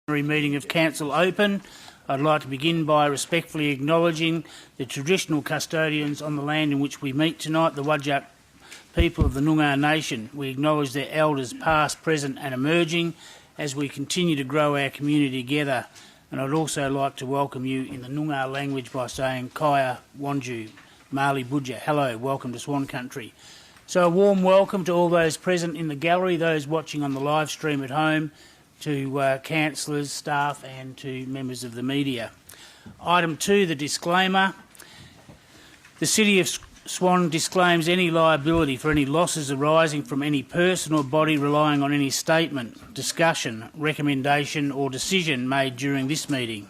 Meeting of Council open. I'd like to begin by respectfully acknowledging the traditional custodians on the land in which we meet tonight, the Whadjuk people of the Noongar Nation. We acknowledge their elders past, present and emerging as we continue to grow our community together. And I'd also like to welcome you in the Noongar language by saying Kaya Wanju, Mali Budja. Hello, welcome to Swan Country. So a warm welcome to all those present in the gallery, those watching on the live stream at home, to councillors, staff and to members of the media. Item 2, the disclaimer. The City of Swan disclaims any liability for any losses arising from any person or body relying on any statement, discussion, recommendation or decision made during this meeting.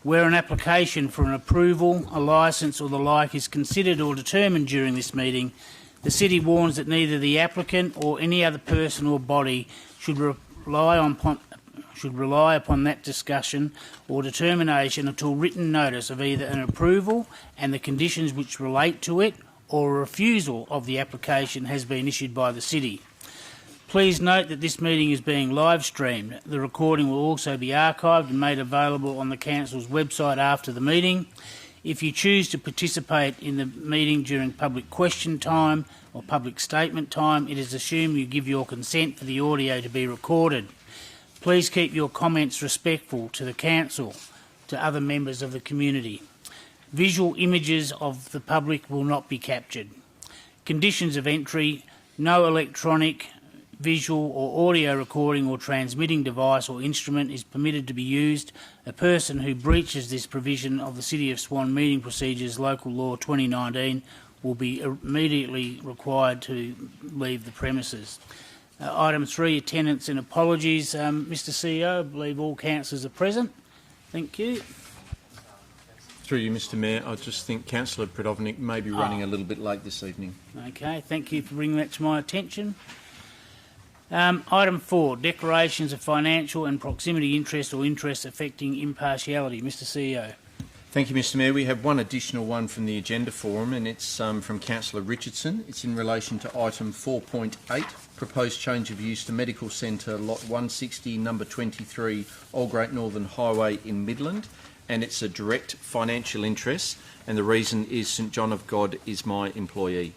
Where an application for an approval, a licence or the like is considered or determined during this meeting, the City warns that neither the applicant or any other person or body should rely upon that discussion or determination until written notice of either an approval and the conditions which relate to it or a refusal of the application has been issued by the City. Please note that this meeting is being live streamed. The recording will also be archived and made available on the Council's website after the meeting. If you choose to participate in the meeting during public question time or public statement time, it is assumed you give your consent for the audio to be recorded. Please keep your comments respectful to the Council, to other members of the community. Visual images of the public will not be captured. Conditions of entry: no electronic, visual or audio recording or transmitting device or instrument is permitted to be used. A person who breaches this provision of the City of Swan Meeting Procedures Local Law 2019 will be immediately required to leave the premises. Item 3, attendance and apologies. Mr CEO, I believe all councillors are present. Thank you. Through you, Mr Mayor, I just think Councillor Predovnik may be running a little bit late this evening. Okay, thank you for bringing that to my attention. Item 4, declarations of financial and proximity interest or interests affecting impartiality. Mr CEO. Thank you, Mr Mayor. We have one additional one from the agenda forum, and it's from Councillor Richardson. It's in relation to item 4.8, proposed change of use to Medical Centre, Lot 160, number 23, Old Great Northern Highway in Midland, and it's a direct financial interest, and the reason is St John of God is my employer.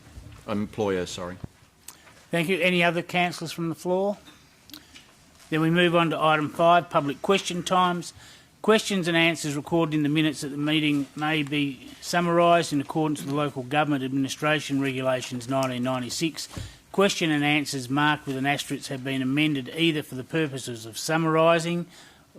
Thank you. Any other councillors from the floor? Then we move on to item 5, public question times. Questions and answers recorded in the minutes at the meeting may be summarised in accordance with the Local Government Administration Regulations 1996. Question and answers marked with an asterisk have been amended either for the purposes of summarising,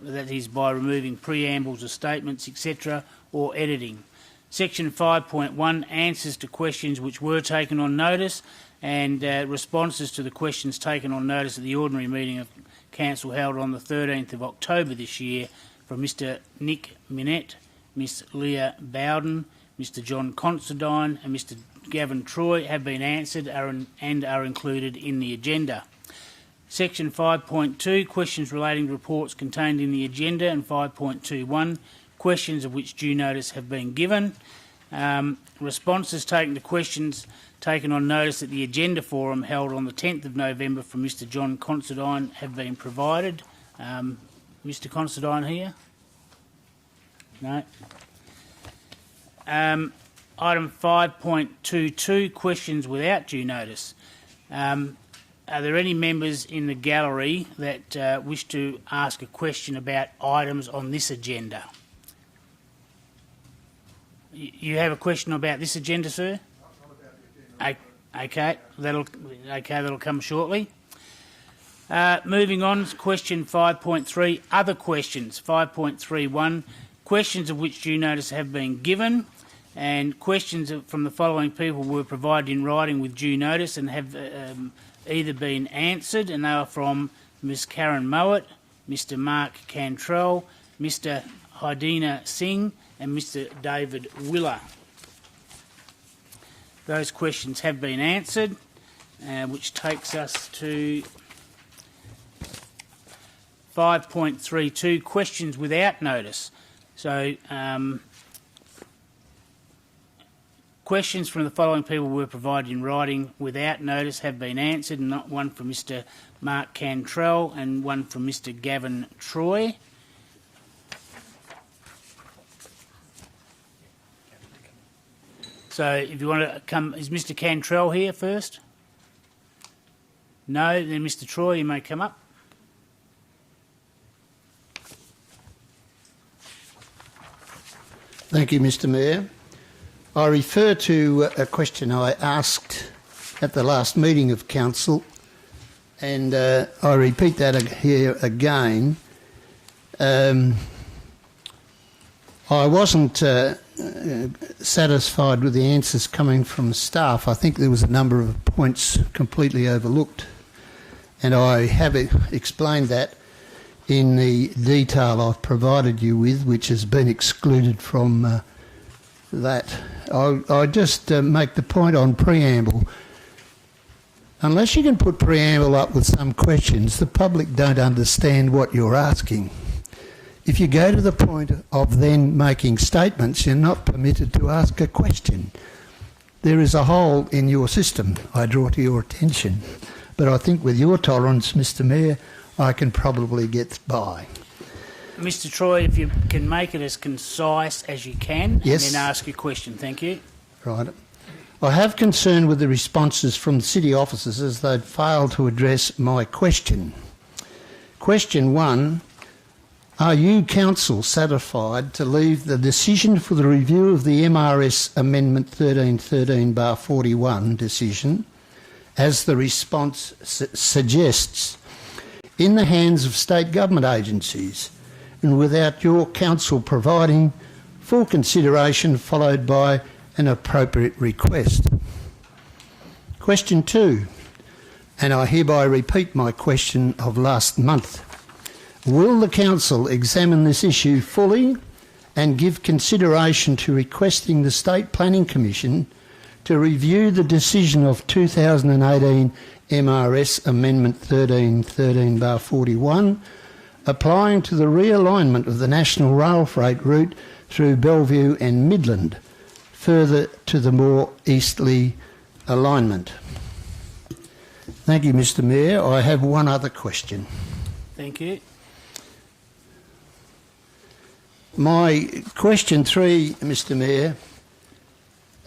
that is by removing preambles or statements, etc., or editing. Section 5.1, answers to questions which were taken on notice and responses to the questions taken on notice at the ordinary meeting of Council held on the 13th of October this year from Mr Nick Minette, Miss Leah Bowden, Mr John Considine and Mr Gavin Troy have been answered and are included in the agenda. Section 5.2, questions relating to reports contained in the agenda, and 5.21, questions of which due notice have been given. Responses taken to questions taken on notice at the agenda forum held on the 10th of November from Mr John Considine have been provided. Mr Considine here? No. Item 5.22, questions without due notice. Are there any members in the gallery that wish to ask a question about items on this agenda? You have a question about this agenda, sir? Not about the agenda. Okay, that'll come shortly. Moving on, question 5.3, other questions. 5.31, questions of which due notice have been given, and questions from the following people were provided in writing with due notice and have either been answered, and they are from Ms Karen Mowat, Mr Mark Cantrell, Mr Hydina Singh and Mr David Willer. Those questions have been answered, which takes us to 5.32, questions without notice. So, questions from the following people were provided in writing without notice have been answered, and not one from Mr Mark Cantrell and one from Mr Gavin Troy. So if you want to come, is Mr Cantrell here first? No, then Mr Troy, you may come up. Thank you, Mr Mayor. I refer to a question I asked at the last meeting of Council, and I repeat that here again. I wasn't satisfied with the answers coming from staff. I think there was a number of points completely overlooked, and I have explained that in the detail I've provided you with, which has been excluded from that. I just make the point on preamble. Unless you can put preamble up with some questions, the public don't understand what you're asking. If you go to the point of then making statements, you're not permitted to ask a question. There is a hole in your system, I draw to your attention. But I think with your tolerance, Mr Mayor, I can probably get by. Mr Troy, if you can make it as concise as you can, Yes. and then ask your question. Thank you. Right. I have concern with the responses from the city officers as they'd failed to address my question. Question 1, are you, Council, satisfied to leave the decision for the review of the MRS Amendment 1313/41 decision, as the response suggests, in the hands of state government agencies and without your Council providing full consideration followed by an appropriate request? Question 2, and I hereby repeat my question of last month. Will the Council examine this issue fully and give consideration to requesting the State Planning Commission to review the decision of 2018 MRS Amendment 1313/41 applying to the realignment of the national rail freight route through Bellevue and Midland, further to the more easterly alignment? Thank you, Mr Mayor. I have one other question. Thank you. My question 3, Mr Mayor,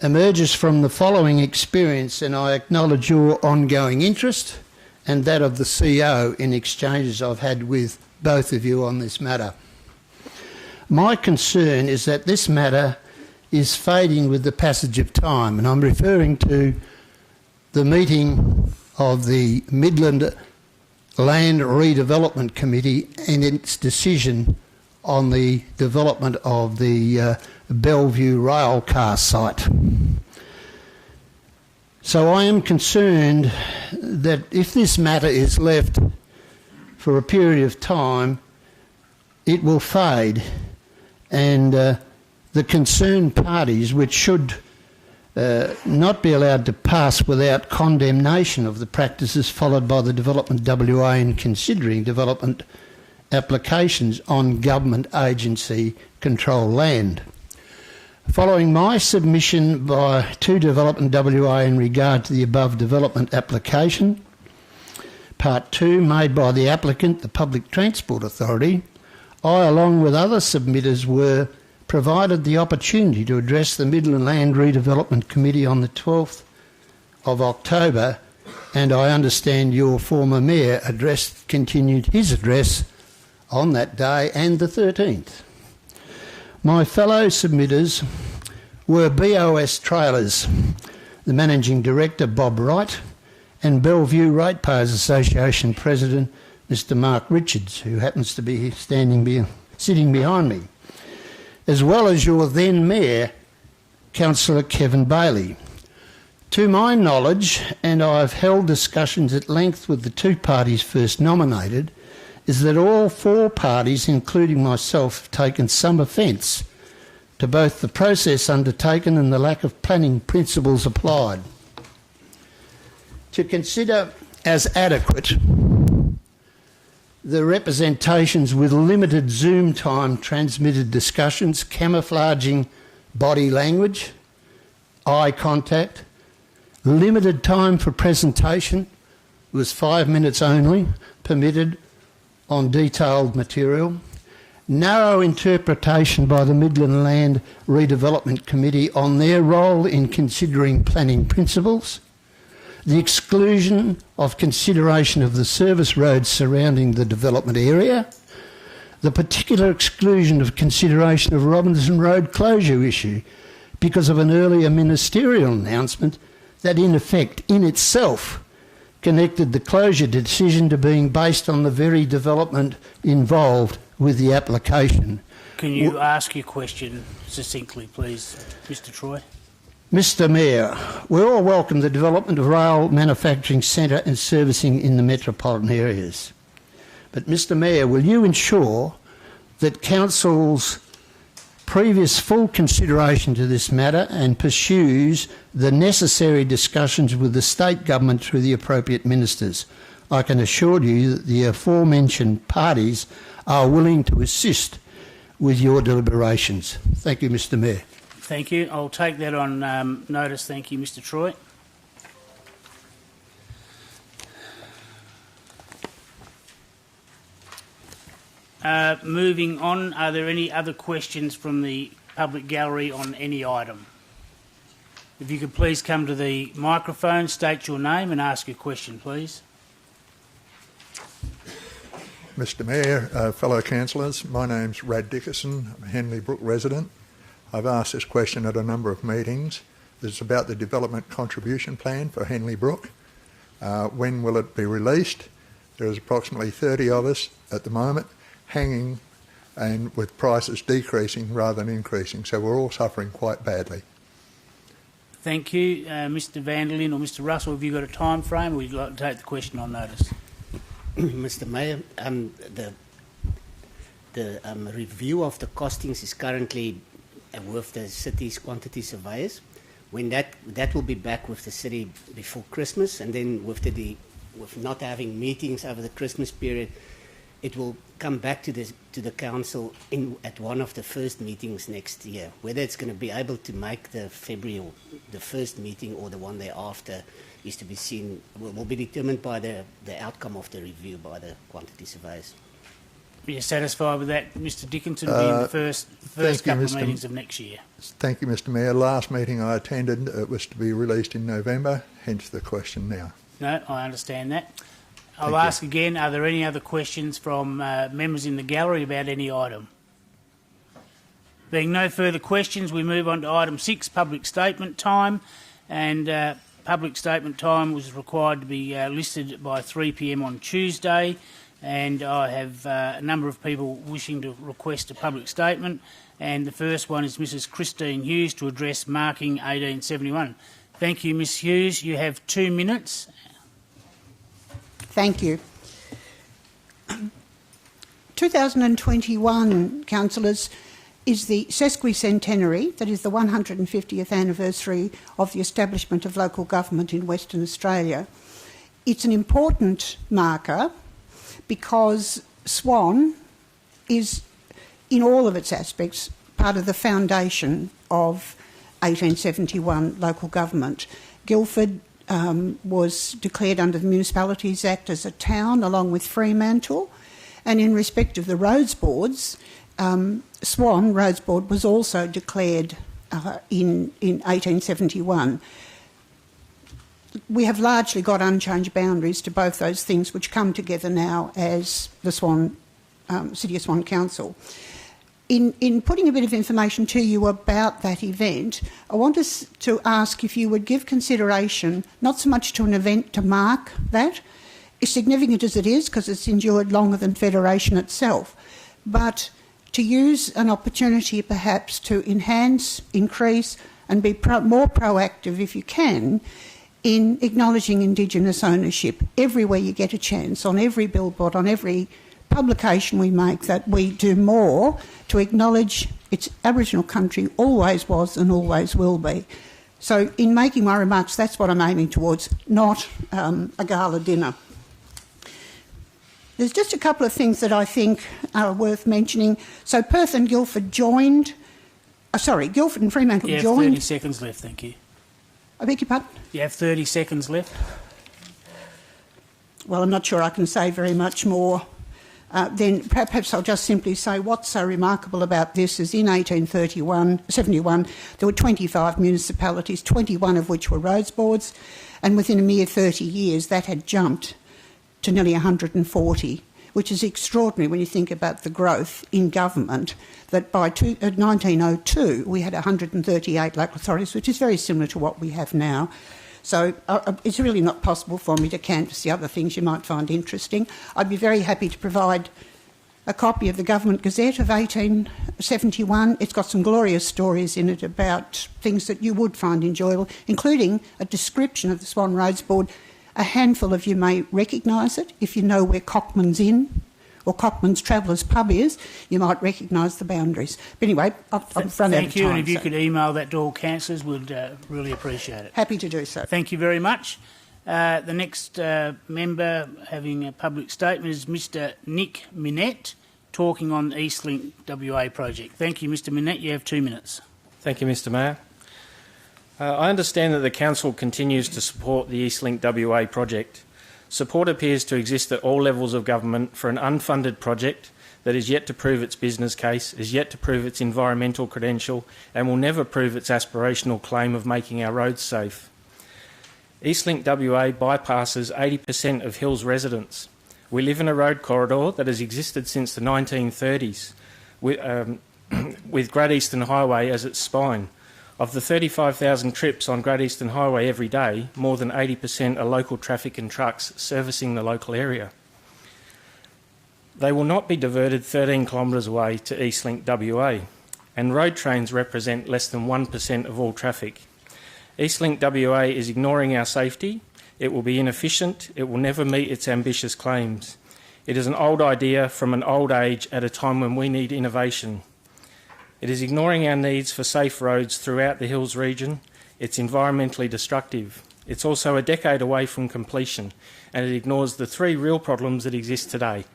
emerges from the following experience, and I acknowledge your ongoing interest and that of the CO in exchanges I've had with both of you on this matter. My concern is that this matter is fading with the passage of time, and I'm referring to the meeting of the Midland Land Redevelopment Committee and its decision on the development of the Bellevue rail car site. So I am concerned that if this matter is left for a period of time, it will fade, and the concerned parties, which should not be allowed to pass without condemnation of the practices followed by the Development WA in considering development applications on government agency controlled land. Following my submission to Development WA in regard to the above development application, Part 2, made by the applicant, the Public Transport Authority, I, along with other submitters, were provided the opportunity to address the Midland Land Redevelopment Committee on the 12th of October, and I understand your former mayor continued his address on that day and the 13th. My fellow submitters were BOS Trailers, the Managing Director Bob Wright, and Bellevue Ratepayers Association President Mr Mark Richards, who happens to be sitting behind me, as well as your then Mayor, Councillor Kevin Bailey. To my knowledge, and I've held discussions at length with the two parties first nominated, is that all four parties, including myself, have taken some offence to both the process undertaken and the lack of planning principles applied. To consider as adequate the representations with limited Zoom time transmitted discussions, camouflaging body language, eye contact, limited time for presentation, was 5 minutes only permitted on detailed material, narrow interpretation by the Midland Land Redevelopment Committee on their role in considering planning principles, the exclusion of consideration of the service roads surrounding the development area, the particular exclusion of consideration of Robinson Road closure issue because of an earlier ministerial announcement that in effect, in itself, connected the closure decision to being based on the very development involved with the application. Can you ask your question succinctly, please, Mr Troy? Mr Mayor, we all welcome the development of rail manufacturing centre and servicing in the metropolitan areas. But Mr Mayor, will you ensure that Council's previous full consideration to this matter and pursues the necessary discussions with the state government through the appropriate ministers? I can assure you that the aforementioned parties are willing to assist with your deliberations. Thank you, Mr Mayor. Thank you. I'll take that on notice. Thank you, Mr Troy. Moving on, are there any other questions from the public gallery on any item? If you could please come to the microphone, state your name and ask your question, please. Mr Mayor, fellow councillors, my name's Rad Dickerson. I'm a Henley Brook resident. I've asked this question at a number of meetings. It's about the development contribution plan for Henley Brook. When will it be released? There's approximately 30 of us at the moment hanging and with prices decreasing rather than increasing, so we're all suffering quite badly. Thank you. Mr Vanderlyn or Mr Russell, have you got a time frame or would you like to take the question on notice? Mr Mayor, the review of the costings is currently with the city's quantity surveyors. When that will be back with the city before Christmas, and then with not having meetings over the Christmas period, it will come back to the council at one of the first meetings next year. Whether it's going to be able to make the February or the first meeting or the one thereafter is to be seen. Will be determined by the outcome of the review by the quantity surveyors. Are you satisfied with that, Mr Dickinson, being the first couple of meetings of next year? Thank you, Mr Mayor. Last meeting I attended, it was to be released in November, hence the question now. No, I understand that. I'll ask again, are there any other questions from members in the gallery about any item? Being no further questions, we move on to item 6, public statement time. And public statement time was required to be listed by 3 p.m. on Tuesday. And I have a number of people wishing to request a public statement. And the first one is Mrs Christine Hughes to address marking 1871. Thank you, Ms Hughes. You have 2 minutes. Thank you. 2021, councillors, is the sesquicentenary, that is the 150th anniversary of the establishment of local government in Western Australia. It's an important marker because Swan is, in all of its aspects, part of the foundation of 1871 local government. Guildford was declared under the Municipalities Act as a town along with Fremantle, and in respect of the roads boards, Swan Roads Board was also declared in 1871. We have largely got unchanged boundaries to both those things, which come together now as the City of Swan Council. In putting a bit of information to you about that event, I want us to ask if you would give consideration not so much to an event to mark that, as significant as it is because it's endured longer than Federation itself, but to use an opportunity perhaps to enhance, increase and be more proactive if you can in acknowledging Indigenous ownership everywhere you get a chance, on every billboard, on every publication we make, that we do more to acknowledge its Aboriginal country always was and always will be. So in making my remarks, that's what I'm aiming towards, not a gala dinner. There's just a couple of things that I think are worth mentioning. So Perth and Guildford joined... Guildford and Fremantle joined... You have 30 seconds left, thank you. I beg your pardon? You have 30 seconds left. Well, I'm not sure I can say very much more then perhaps I'll just simply say what's so remarkable about this is in 1871, there were 25 municipalities, 21 of which were roads boards, and within a mere 30 years that had jumped to nearly 140, which is extraordinary when you think about the growth in government, that by 1902 we had 138 local authorities, which is very similar to what we have now. So it's really not possible for me to canvass the other things you might find interesting. I'd be very happy to provide a copy of the Government Gazette of 1871. It's got some glorious stories in it about things that you would find enjoyable, including a description of the Swan Roads Board. A handful of you may recognise it. If you know where Cockman's Inn or Cockman's Travellers Pub is, you might recognise the boundaries. But anyway, I've run out of time. Thank you, and if you could email that to all councillors, we'd really appreciate it. Happy to do so. Thank you very much. The next member having a public statement is Mr Nick Minette, talking on the Eastlink WA project. Thank you, Mr Minette. You have 2 minutes. Thank you, Mr Mayor. I understand that the Council continues to support the Eastlink WA project. Support appears to exist at all levels of government for an unfunded project that is yet to prove its business case, is yet to prove its environmental credential, and will never prove its aspirational claim of making our roads safe. Eastlink WA bypasses 80% of Hills residents. We live in a road corridor that has existed since the 1930s, with Great Eastern Highway as its spine. Of the 35,000 trips on Great Eastern Highway every day, more than 80% are local traffic and trucks servicing the local area. They will not be diverted 13 kilometres away to Eastlink WA, and road trains represent less than 1% of all traffic. Eastlink WA is ignoring our safety. It will be inefficient. It will never meet its ambitious claims. It is an old idea from an old age at a time when we need innovation. It is ignoring our needs for safe roads throughout the Hills region. It's environmentally destructive. It's also a decade away from completion, and it ignores the three real problems that exist today: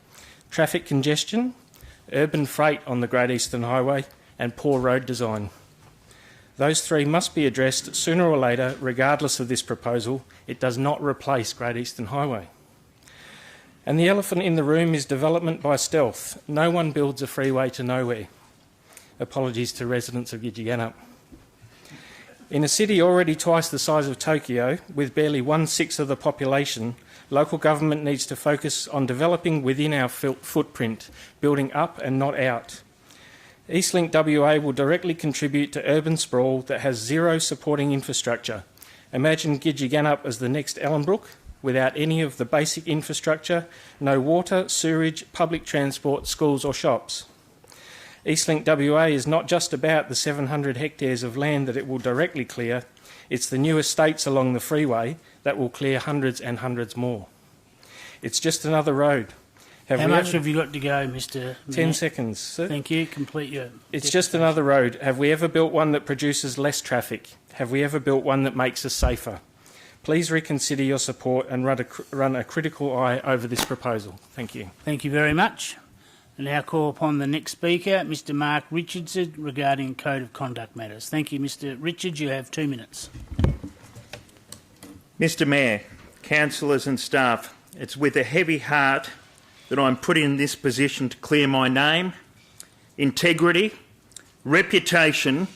traffic congestion, urban freight on the Great Eastern Highway, and poor road design. Those three must be addressed sooner or later, regardless of this proposal. It does not replace Great Eastern Highway. And the elephant in the room is development by stealth. No one builds a freeway to nowhere. Apologies to residents of Gidgegannup. In a city already twice the size of Tokyo, with barely 1/6 of the population, local government needs to focus on developing within our footprint, building up and not out. Eastlink WA will directly contribute to urban sprawl that has zero supporting infrastructure. Imagine Gidgegannup as the next Ellenbrook, without any of the basic infrastructure, no water, sewerage, public transport, schools or shops. Eastlink WA is not just about the 700 hectares of land that it will directly clear, it's the new estates along the freeway that will clear hundreds and hundreds more. It's just another road. How much have you got to go, Mr. 10 seconds, sir. Thank you. Complete your... It's just another road. Have we ever built one that produces less traffic? Have we ever built one that makes us safer? Please reconsider your support and run a critical eye over this proposal. Thank you. Thank you very much. I now call upon the next speaker, Mr. Mark Richardson, regarding Code of Conduct matters. Thank you, Mr. Richards. You have 2 minutes. Mr. Mayor, councillors and staff, it's with a heavy heart that I'm put in this position to clear my name, integrity, reputation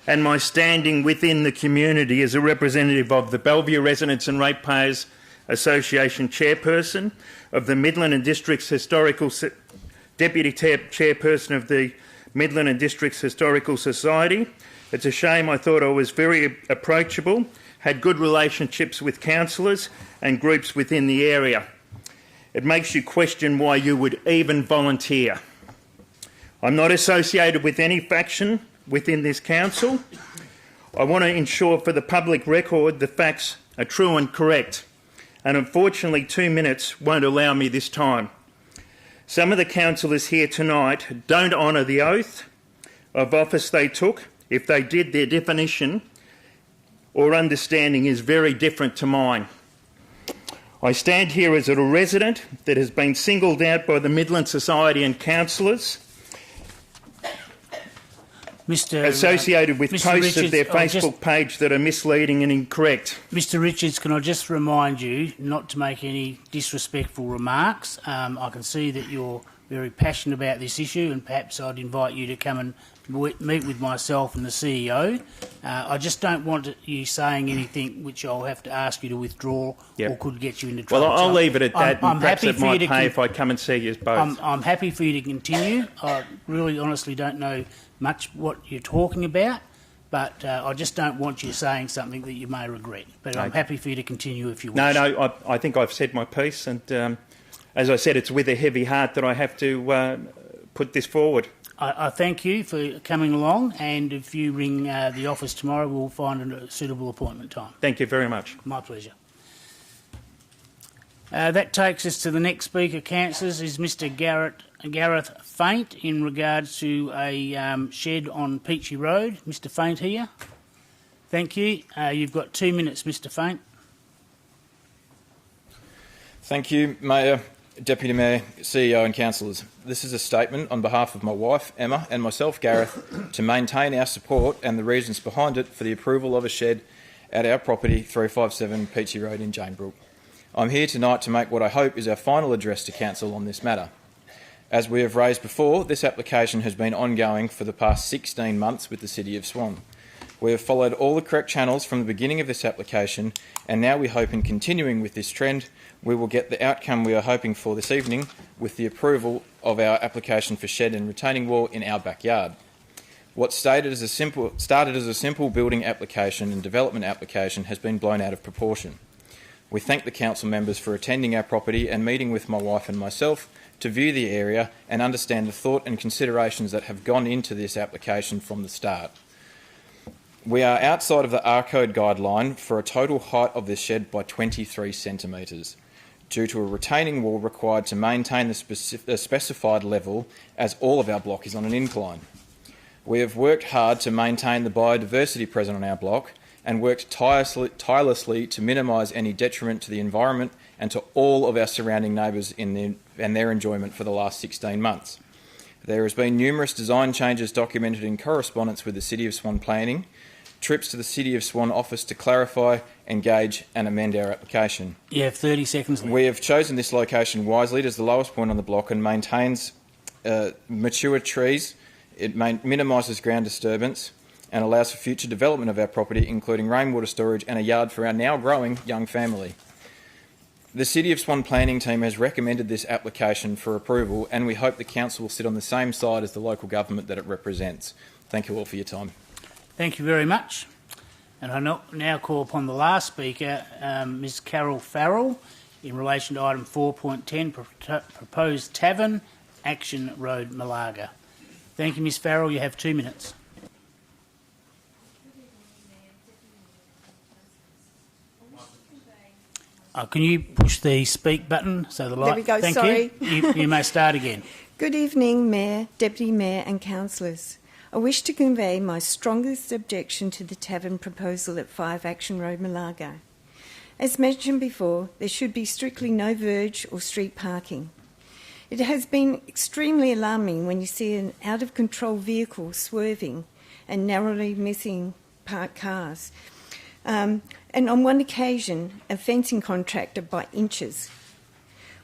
and my standing within the community as a representative of the Bellevue Residents and Ratepayers Association chairperson, of the Midland and Districts Historical Deputy Chairperson of the Midland and Districts Historical Society. It's a shame. I thought I was very approachable, had good relationships with councillors and groups within the area. It makes you question why you would even volunteer. I'm not associated with any faction within this council. I want to ensure for the public record the facts are true and correct, and unfortunately 2 minutes won't allow me this time. Some of the councillors here tonight don't honour the oath of office they took. If they did, their definition or understanding is very different to mine. I stand here as a resident that has been singled out by the Midland Society and councillors associated with posts of their Facebook page that are misleading and incorrect. Mr. Richards, can I just remind you not to make any disrespectful remarks? I can see that you're very passionate about this issue, and perhaps I'd invite you to come and meet with myself and the CEO. I just don't want you saying anything which I'll have to ask you to withdraw or could get you into trouble. Well, I'll So leave it at that, I'm and perhaps happy it for you might to pay if I come and see you both. I'm happy for you to continue. I really honestly don't know much what you're talking about, but I just don't want you saying something that you may regret. But I'm happy for you to continue if you wish. No, I think I've said my piece, and as I said, it's with a heavy heart that I have to put this forward. I thank you for coming along, and if you ring the office tomorrow, we'll find a suitable appointment time. Thank you very much. My pleasure. That takes us to the next speaker, councillors, is Mr. Gareth Faint in regards to a shed on Peachy Road. Mr. Faint here. Thank you. You've got 2 minutes, Mr. Faint. Thank you, Mayor, Deputy Mayor, CEO and councillors. This is a statement on behalf of my wife, Emma, and myself, Gareth, to maintain our support and the reasons behind it for the approval of a shed at our property, 357 Peachy Road in Janebrook. I'm here tonight to make what I hope is our final address to council on this matter. As we have raised before, this application has been ongoing for the past 16 months with the City of Swan. We have followed all the correct channels from the beginning of this application, and now we hope in continuing with this trend, we will get the outcome we are hoping for this evening with the approval of our application for shed and retaining wall in our backyard. What started as a simple building application and development application has been blown out of proportion. We thank the council members for attending our property and meeting with my wife and myself to view the area and understand the thought and considerations that have gone into this application from the start. We are outside of the R-code guideline for a total height of this shed by 23 centimetres, due to a retaining wall required to maintain the specified level, as all of our block is on an incline. We have worked hard to maintain the biodiversity present on our block and worked tirelessly to minimise any detriment to the environment and to all of our surrounding neighbours and their enjoyment for the last 16 months. There has been numerous design changes documented in correspondence with the City of Swan Planning, trips to the City of Swan office to clarify, engage and amend our application. You have 30 seconds left. We have chosen this location wisely. It is the lowest point on the block and maintains mature trees. It minimises ground disturbance and allows for future development of our property, including rainwater storage and a yard for our now growing young family. The City of Swan Planning team has recommended this application for approval, and we hope the council will sit on the same side as the local government that it represents. Thank you all for your time. Thank you very much. And I now call upon the last speaker, Ms Carol Farrell, in relation to item 4.10, proposed tavern, Action Road, Malaga. Thank you, Ms Farrell. You have 2 minutes. Can you push the speak button so the light... There we go, Thank sorry. You may start again. Good evening, Mayor, Deputy Mayor and councillors. I wish to convey my strongest objection to the tavern proposal at 5 Action Road, Malaga. As mentioned before, there should be strictly no verge or street parking. It has been extremely alarming when you see an out-of-control vehicle swerving and narrowly missing parked cars. And on one occasion, a fencing contractor by inches.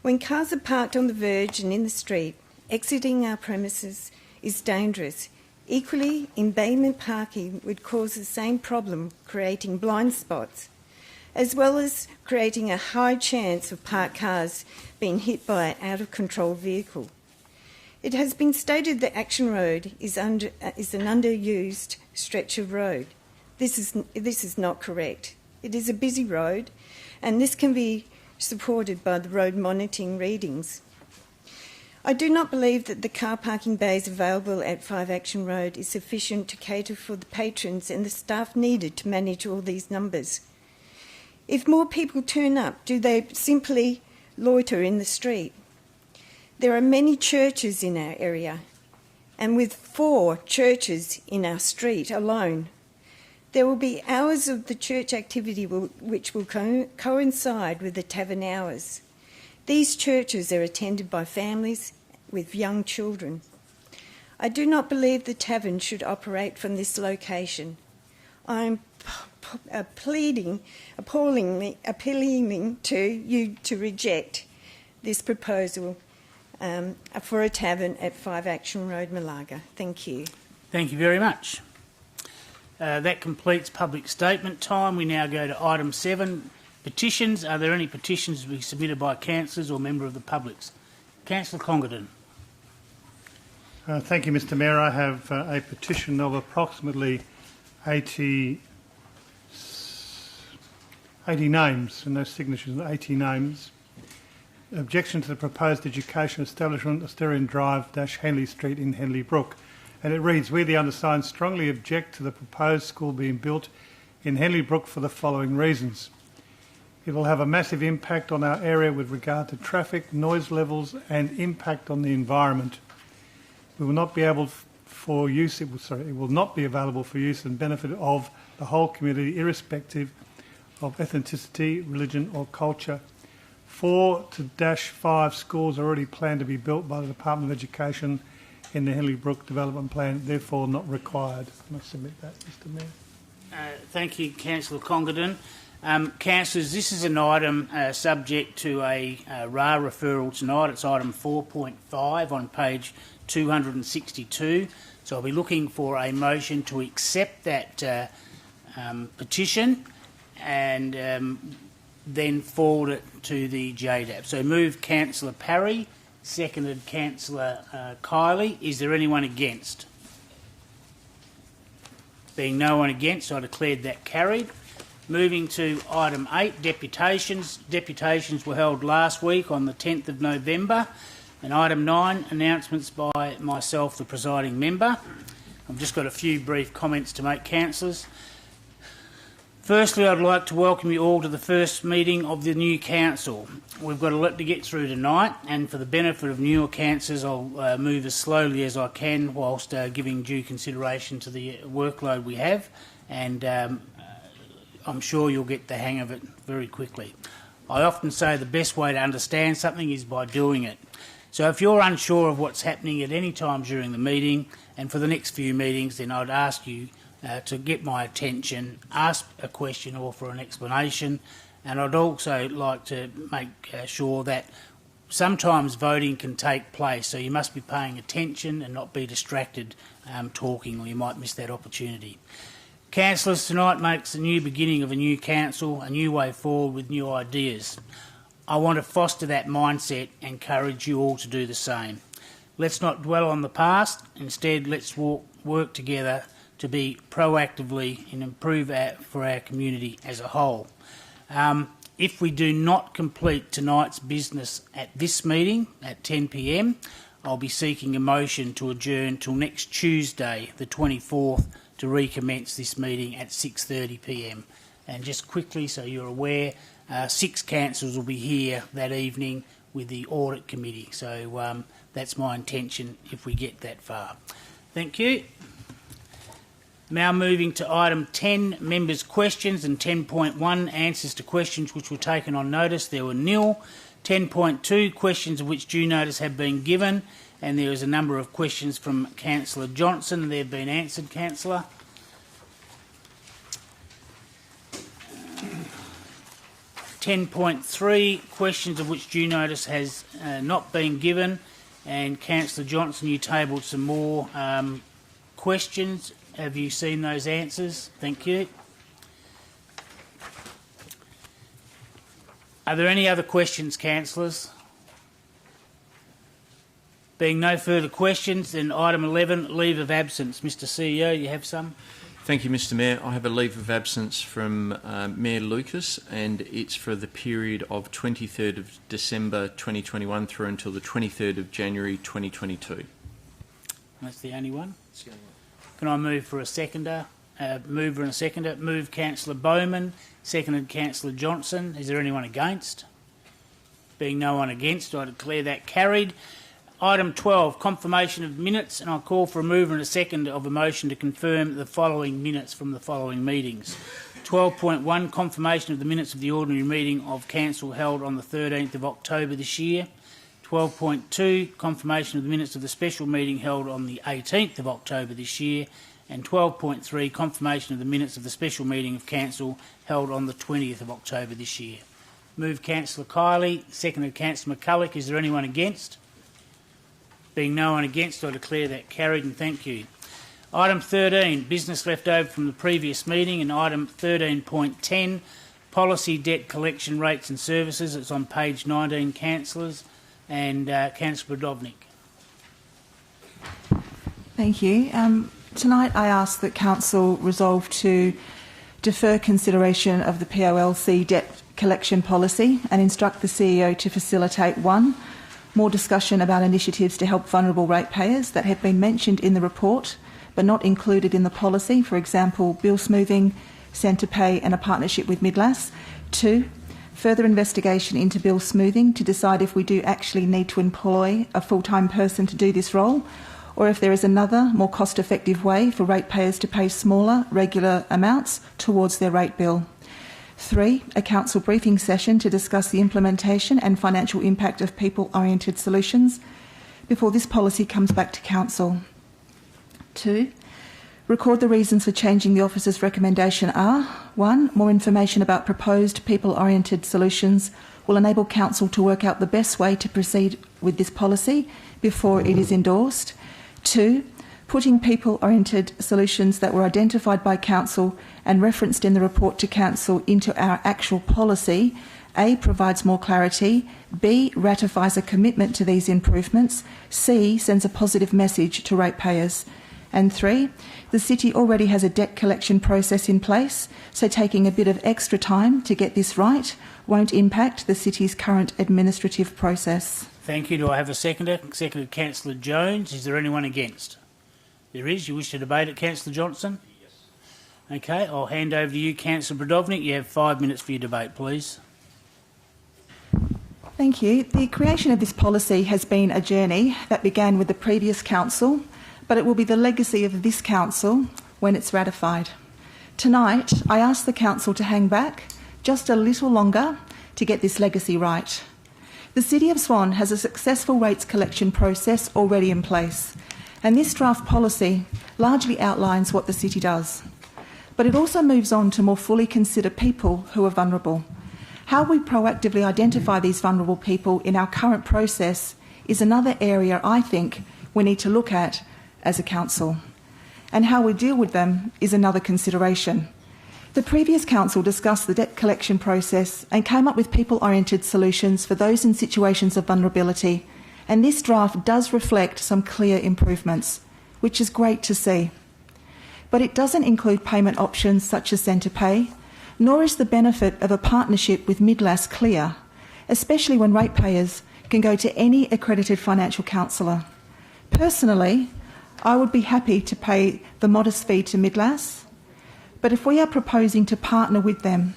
When cars are parked on the verge and in the street, exiting our premises is dangerous. Equally, embayment parking would cause the same problem, creating blind spots, as well as creating a high chance of parked cars being hit by an out-of-control vehicle. It has been stated that Action Road is an underused stretch of road. This is not correct. It is a busy road, and this can be supported by the road monitoring readings. I do not believe that the car parking bays available at 5 Action Road is sufficient to cater for the patrons and the staff needed to manage all these numbers. If more people turn up, do they simply loiter in the street? There are many churches in our area, and with 4 churches in our street alone, there will be hours of the church activity which will coincide with the tavern hours. These churches are attended by families with young children. I do not believe the tavern should operate from this location. I am appealing to you to reject this proposal for a tavern at 5 Action Road, Malaga. Thank you. Thank you very much. That completes public statement time. We now go to item 7, petitions. Are there any petitions to be submitted by councillors or member of the public? Councillor Congdon. Thank you, Mr Mayor. I have a petition of approximately 80 names, and no signatures, 80 names. Objection to the proposed education establishment, Asterion Drive, Henley Street in Henley Brook. And it reads, we the undersigned strongly object to the proposed school being built in Henley Brook for the following reasons. It will have a massive impact on our area with regard to traffic, noise levels and impact on the environment. We will not be able for use, it will not be available for use and benefit of the whole community irrespective of ethnicity, religion or culture. 4-5 schools are already planned to be built by the Department of Education in the Henley Brook Development Plan, therefore not required. Can I submit that, Mr Mayor? Thank you, Councillor Congdon. Councillors, this is an item subject to a RA referral tonight. It's item 4.5 on page 262. So I'll be looking for a motion to accept that petition and then forward it to the JDAP. So move Councillor Parry, seconded Councillor Kiley. Is there anyone against? Being no one against, I declared that carried. Moving to item 8, deputations. Deputations were held last week on the 10th of November. And item 9, announcements by myself, the presiding member. I've just got a few brief comments to make, councillors. Firstly, I'd like to welcome you all to the first meeting of the new council. We've got a lot to get through tonight, and for the benefit of newer councillors, I'll move as slowly as I can whilst giving due consideration to the workload we have, and I'm sure you'll get the hang of it very quickly. I often say the best way to understand something is by doing it. So if you're unsure of what's happening at any time during the meeting, and for the next few meetings, then I'd ask you to get my attention, ask a question or for an explanation, and I'd also like to make sure that sometimes voting can take place, so you must be paying attention and not be distracted talking, or you might miss that opportunity. Councillors, tonight makes a new beginning of a new council, a new way forward with new ideas. I want to foster that mindset and encourage you all to do the same. Let's not dwell on the past, instead let's work together to be proactively and improve for our community as a whole. If we do not complete tonight's business at this meeting at 10 p.m, I'll be seeking a motion to adjourn till next Tuesday, the 24th, to recommence this meeting at 6:30 p.m. And just quickly, so you're aware, 6 councillors will be here that evening with the Audit Committee. So that's my intention if we get that far. Thank you. Now moving to item 10, members' questions, and 10.1, answers to questions which were taken on notice. There were nil. 10.2, questions of which due notice have been given, and there is a number of questions from Councillor Johnson. They've been answered, Councillor. .3, questions of which due notice has not been given, and Councillor Johnson, you tabled some more questions. Have you seen those answers? Thank you. Are there any other questions, councillors? Being no further questions, then item 11, leave of absence. Mr CEO, you have some? Thank you, Mr Mayor. I have a leave of absence from Mayor Lucas, and it's for the period of 23rd of December 2021 through until the 23rd of January 2022. That's the only one? That's the only one. Can I move for a seconder? Mover and a seconder. Move Councillor Bowman, seconded Councillor Johnson. Is there anyone against? Being no one against, I declare that carried. Item 12, confirmation of minutes, and I'll call for a mover and a second of a motion to confirm the following minutes from the following meetings. 12.1, confirmation of the minutes of the ordinary meeting of Council held on the 13th of October this year. 12.2, confirmation of the minutes of the special meeting held on the 18th of October this year. And 12.3, confirmation of the minutes of the special meeting of Council held on the 20th of October this year. Move Councillor Kiley, seconded Councillor McCulloch. Is there anyone against? Being no one against, I declare that carried, and thank you. Item 13, business left over from the previous meeting, and item 13.10, policy debt collection rates and services. It's on page 19, councillors, and Councillor Brodovnik. Thank you. Tonight I ask that Council resolve to defer consideration of the POLC debt collection policy and instruct the CEO to facilitate 1. More discussion about initiatives to help vulnerable ratepayers that have been mentioned in the report but not included in the policy, for example, bill smoothing, centre pay and a partnership with Midlas. 2. Further investigation into bill smoothing to decide if we do actually need to employ a full-time person to do this role, or if there is another, more cost-effective way for ratepayers to pay smaller, regular amounts towards their rate bill. 3. A council briefing session to discuss the implementation and financial impact of people-oriented solutions before this policy comes back to council. 2. Record the reasons for changing the officer's recommendation are: 1. More information about proposed people-oriented solutions will enable council to work out the best way to proceed with this policy before it is endorsed. 2. Putting people-oriented solutions that were identified by council and referenced in the report to council into our actual policy, A, provides more clarity, B, ratifies a commitment to these improvements, C, sends a positive message to ratepayers. And 3, the city already has a debt collection process in place, so taking a bit of extra time to get this right won't impact the city's current administrative process. Thank you. Do I have a seconder? Seconded Councillor Jones. Is there anyone against? There is. You wish to debate it, Councillor Johnson? Yes. Okay, I'll hand over to you, Councillor Brodovnik. You have 5 minutes for your debate, please. Thank you. The creation of this policy has been a journey that began with the previous council, but it will be the legacy of this council when it's ratified. Tonight, I ask the council to hang back just a little longer to get this legacy right. The City of Swan has a successful rates collection process already in place, and this draft policy largely outlines what the city does. But it also moves on to more fully consider people who are vulnerable. How we proactively identify these vulnerable people in our current process is another area I think we need to look at as a council. And how we deal with them is another consideration. The previous council discussed the debt collection process and came up with people-oriented solutions for those in situations of vulnerability, and this draft does reflect some clear improvements, which is great to see. But it doesn't include payment options such as centre pay, nor is the benefit of a partnership with Midlas clear, especially when ratepayers can go to any accredited financial counsellor. Personally, I would be happy to pay the modest fee to Midlas, but if we are proposing to partner with them,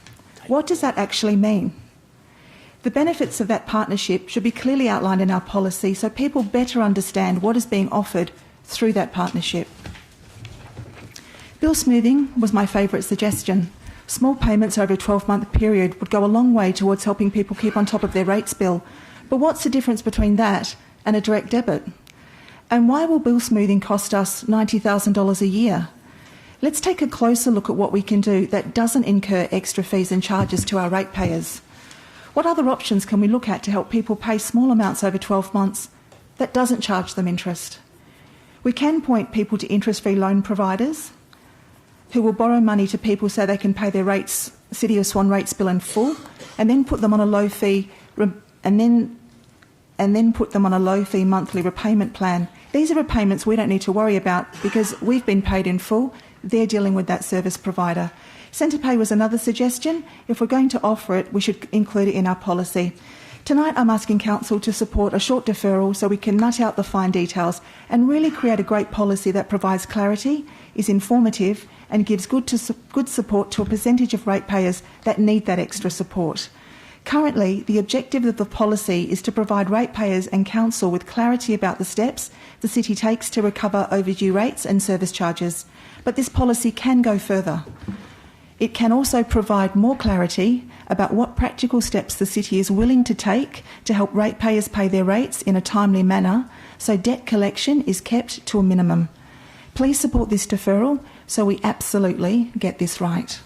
what does that actually mean? The benefits of that partnership should be clearly outlined in our policy so people better understand what is being offered through that partnership. Bill smoothing was my favourite suggestion. Small payments over a 12-month period would go a long way towards helping people keep on top of their rates bill. But what's the difference between that and a direct debit? And why will bill smoothing cost us $90,000 a year? Let's take a closer look at what we can do that doesn't incur extra fees and charges to our ratepayers. What other options can we look at to help people pay small amounts over 12 months that doesn't charge them interest? We can point people to interest-free loan providers who will borrow money to people so they can pay their rates, City of Swan rates bill in full, and then put them on a low fee put them on a low fee monthly repayment plan. These are repayments we don't need to worry about because we've been paid in full. They're dealing with that service provider. Centre pay was another suggestion. If we're going to offer it, we should include it in our policy. Tonight I'm asking Council to support a short deferral so we can nut out the fine details and really create a great policy that provides clarity, is informative and gives good support to a percentage of ratepayers that need that extra support. Currently, the objective of the policy is to provide ratepayers and council with clarity about the steps the city takes to recover overdue rates and service charges. But this policy can go further. It can also provide more clarity about what practical steps the city is willing to take to help ratepayers pay their rates in a timely manner, so debt collection is kept to a minimum. Please support this deferral so we absolutely get this right.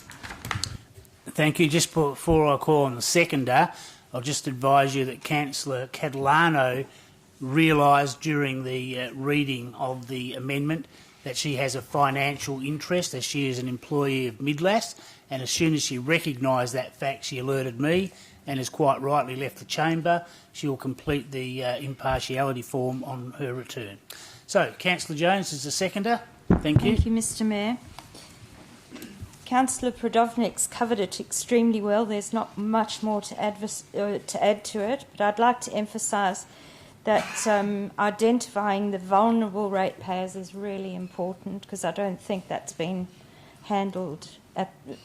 Thank you. Just before I call on the seconder, I'll just advise you that Councillor Catalano realised during the reading of the amendment that she has a financial interest as she is an employee of Midlas, and as soon as she recognised that fact, she alerted me and has quite rightly left the chamber. She will complete the impartiality form on her return. So, Councillor Jones is the seconder. Thank you. Thank you, Mr Mayor. Councillor Prodovnik's covered it extremely well. There's not much more to add to it, but I'd like to emphasise that identifying the vulnerable ratepayers is really important, because I don't think that's been handled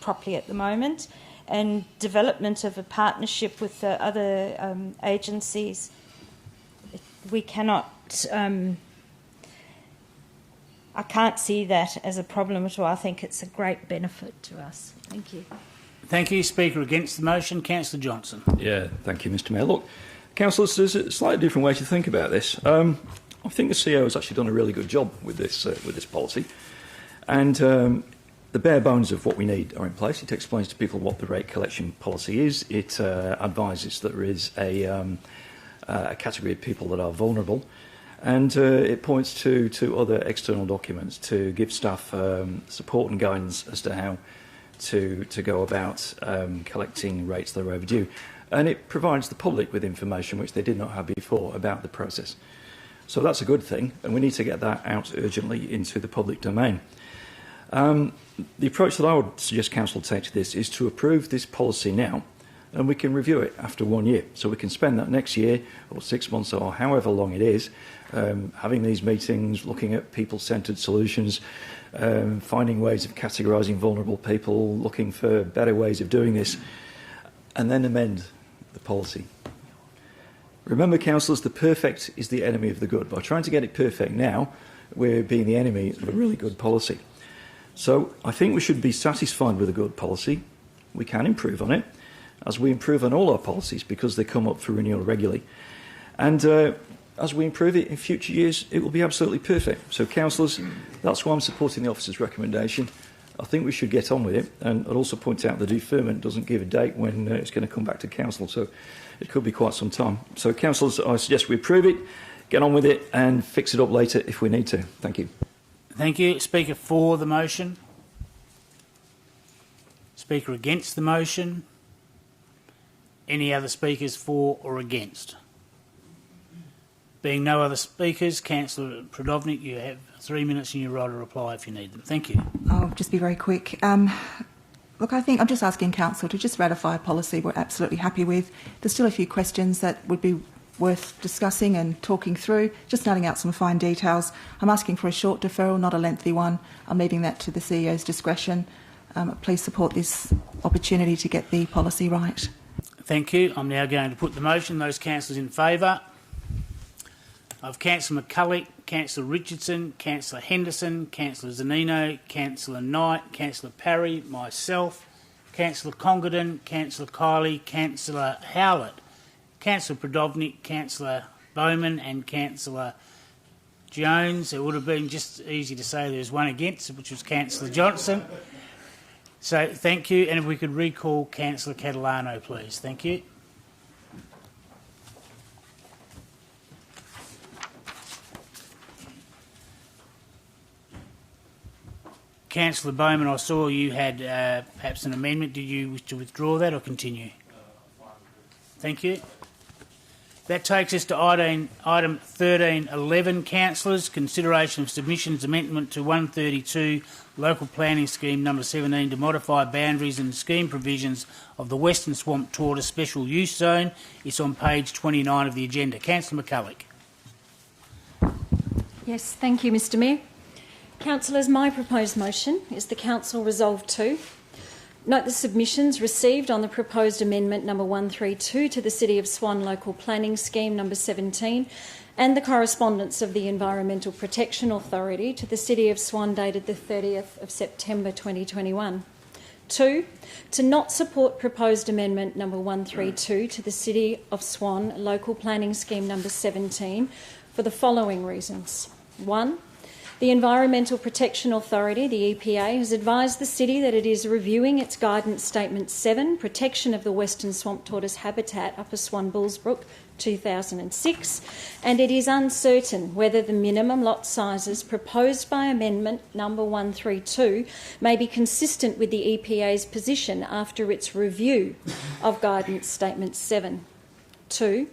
properly at the moment. And development of a partnership with the other agencies, we cannot... I can't see that as a problem at all. I think it's a great benefit to us. Thank you. Thank you. Speaker against the motion, Councillor Johnson. Yeah, thank you, Mr Mayor. Look, councillors, there's a slightly different way to think about this. I think the CEO has actually done a really good job with this policy, and the bare bones of what we need are in place. It explains to people what the rate collection policy is. It advises that there is a category of people that are vulnerable, and it points to other external documents to give staff support and guidance as to how to go about collecting rates that are overdue. And it provides the public with information which they did not have before about the process. So that's a good thing, and we need to get that out urgently into the public domain. The approach that I would suggest Council take to this is to approve this policy now, and we can review it after 1 year. So we can spend that next year, or 6 months, or however long it is, having these meetings, looking at people-centred solutions, finding ways of categorising vulnerable people, looking for better ways of doing this, and then amend the policy. Remember, councillors, the perfect is the enemy of the good. By trying to get it perfect now, we're being the enemy of a really good policy. So I think we should be satisfied with a good policy. We can improve on it, as we improve on all our policies, because they come up for renewal regularly. And as we improve it in future years, it will be absolutely perfect. So, councillors, that's why I'm supporting the officer's recommendation. I think we should get on with it, and I'd also point out the deferment doesn't give a date when it's going to come back to council, so it could be quite some time. So, councillors, I suggest we approve it, get on with it, and fix it up later if we need to. Thank you. Thank you. Speaker for the motion. Speaker against the motion. Any other speakers for or against? Being no other speakers, Councillor Prodovnik, you have 3 minutes and you're right to reply if you need them. Thank you. I'll just be very quick. Look, I think I'm just asking Council to just ratify a policy we're absolutely happy with. There's still a few questions that would be worth discussing and talking through, just noting out some fine details. I'm asking for a short deferral, not a lengthy one. I'm leaving that to the CEO's discretion. Please support this opportunity to get the policy right. Thank you. I'm now going to put the motion. Those councillors in favour of Councillor McCulloch, Councillor Richardson, Councillor Henderson, Councillor Zanino, Councillor Knight, Councillor Parry, myself, Councillor Congerdon, Councillor Kiley, Councillor Howlett, Councillor Prodovnik, Councillor Bowman and Councillor Jones. It would have been just easy to say there was one against, which was Councillor Johnson. So thank you, and if we could recall Councillor Catalano, please. Thank you. Councillor Bowman, I saw you had perhaps an amendment. Did you wish to withdraw that or continue? Thank you. That takes us to item 13.11, councillors. Consideration of submissions amendment to 132 Local Planning Scheme number 17 to modify boundaries and scheme provisions of the Western Swamp Tortoise Special Use Zone. It's on page 29 of the agenda. Councillor McCulloch. Yes, thank you, Mr Mayor. Councillors, my proposed motion is the Council resolve to note the submissions received on the proposed amendment number 132 to the City of Swan Local Planning Scheme number 17 and the correspondence of the Environmental Protection Authority to the City of Swan dated the 30th of September 2021. 2, to not support proposed amendment number 132 to the City of Swan Local Planning Scheme number 17 for the following reasons. 1, the Environmental Protection Authority, the EPA, has advised the City that it is reviewing its Guidance Statement 7, Protection of the Western Swamp Tortoise Habitat, Upper Swan Bullsbrook, 2006, and it is uncertain whether the minimum lot sizes proposed by Amendment number 132 may be consistent with the EPA's position after its review of Guidance Statement 7. 2.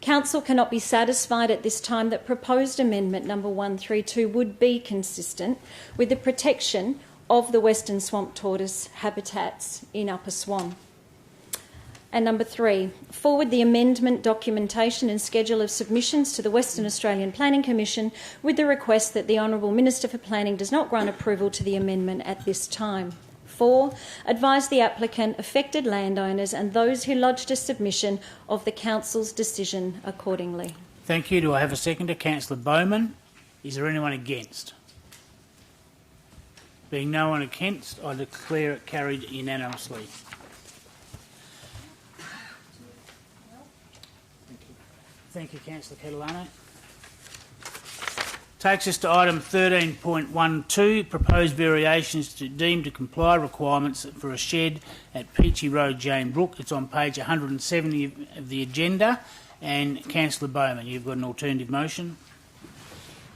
Council cannot be satisfied at this time that proposed Amendment number 132 would be consistent with the protection of the western swamp tortoise habitats in Upper Swan. And number 3, forward the amendment documentation and schedule of submissions to the Western Australian Planning Commission with the request that the Honourable Minister for Planning does not grant approval to the amendment at this time. 4, advise the applicant, affected landowners and those who lodged a submission of the Council's decision accordingly. Thank you. Do I have a seconder? Councillor Bowman. Is there anyone against? Being no one against, I declare it carried unanimously. Thank you, Councillor Catalano. Takes us to item 13.12, proposed variations to deem to comply requirements for a shed at Peachy Road, Jane Brook. It's on page 170 of the agenda. And Councillor Bowman, you've got an alternative motion.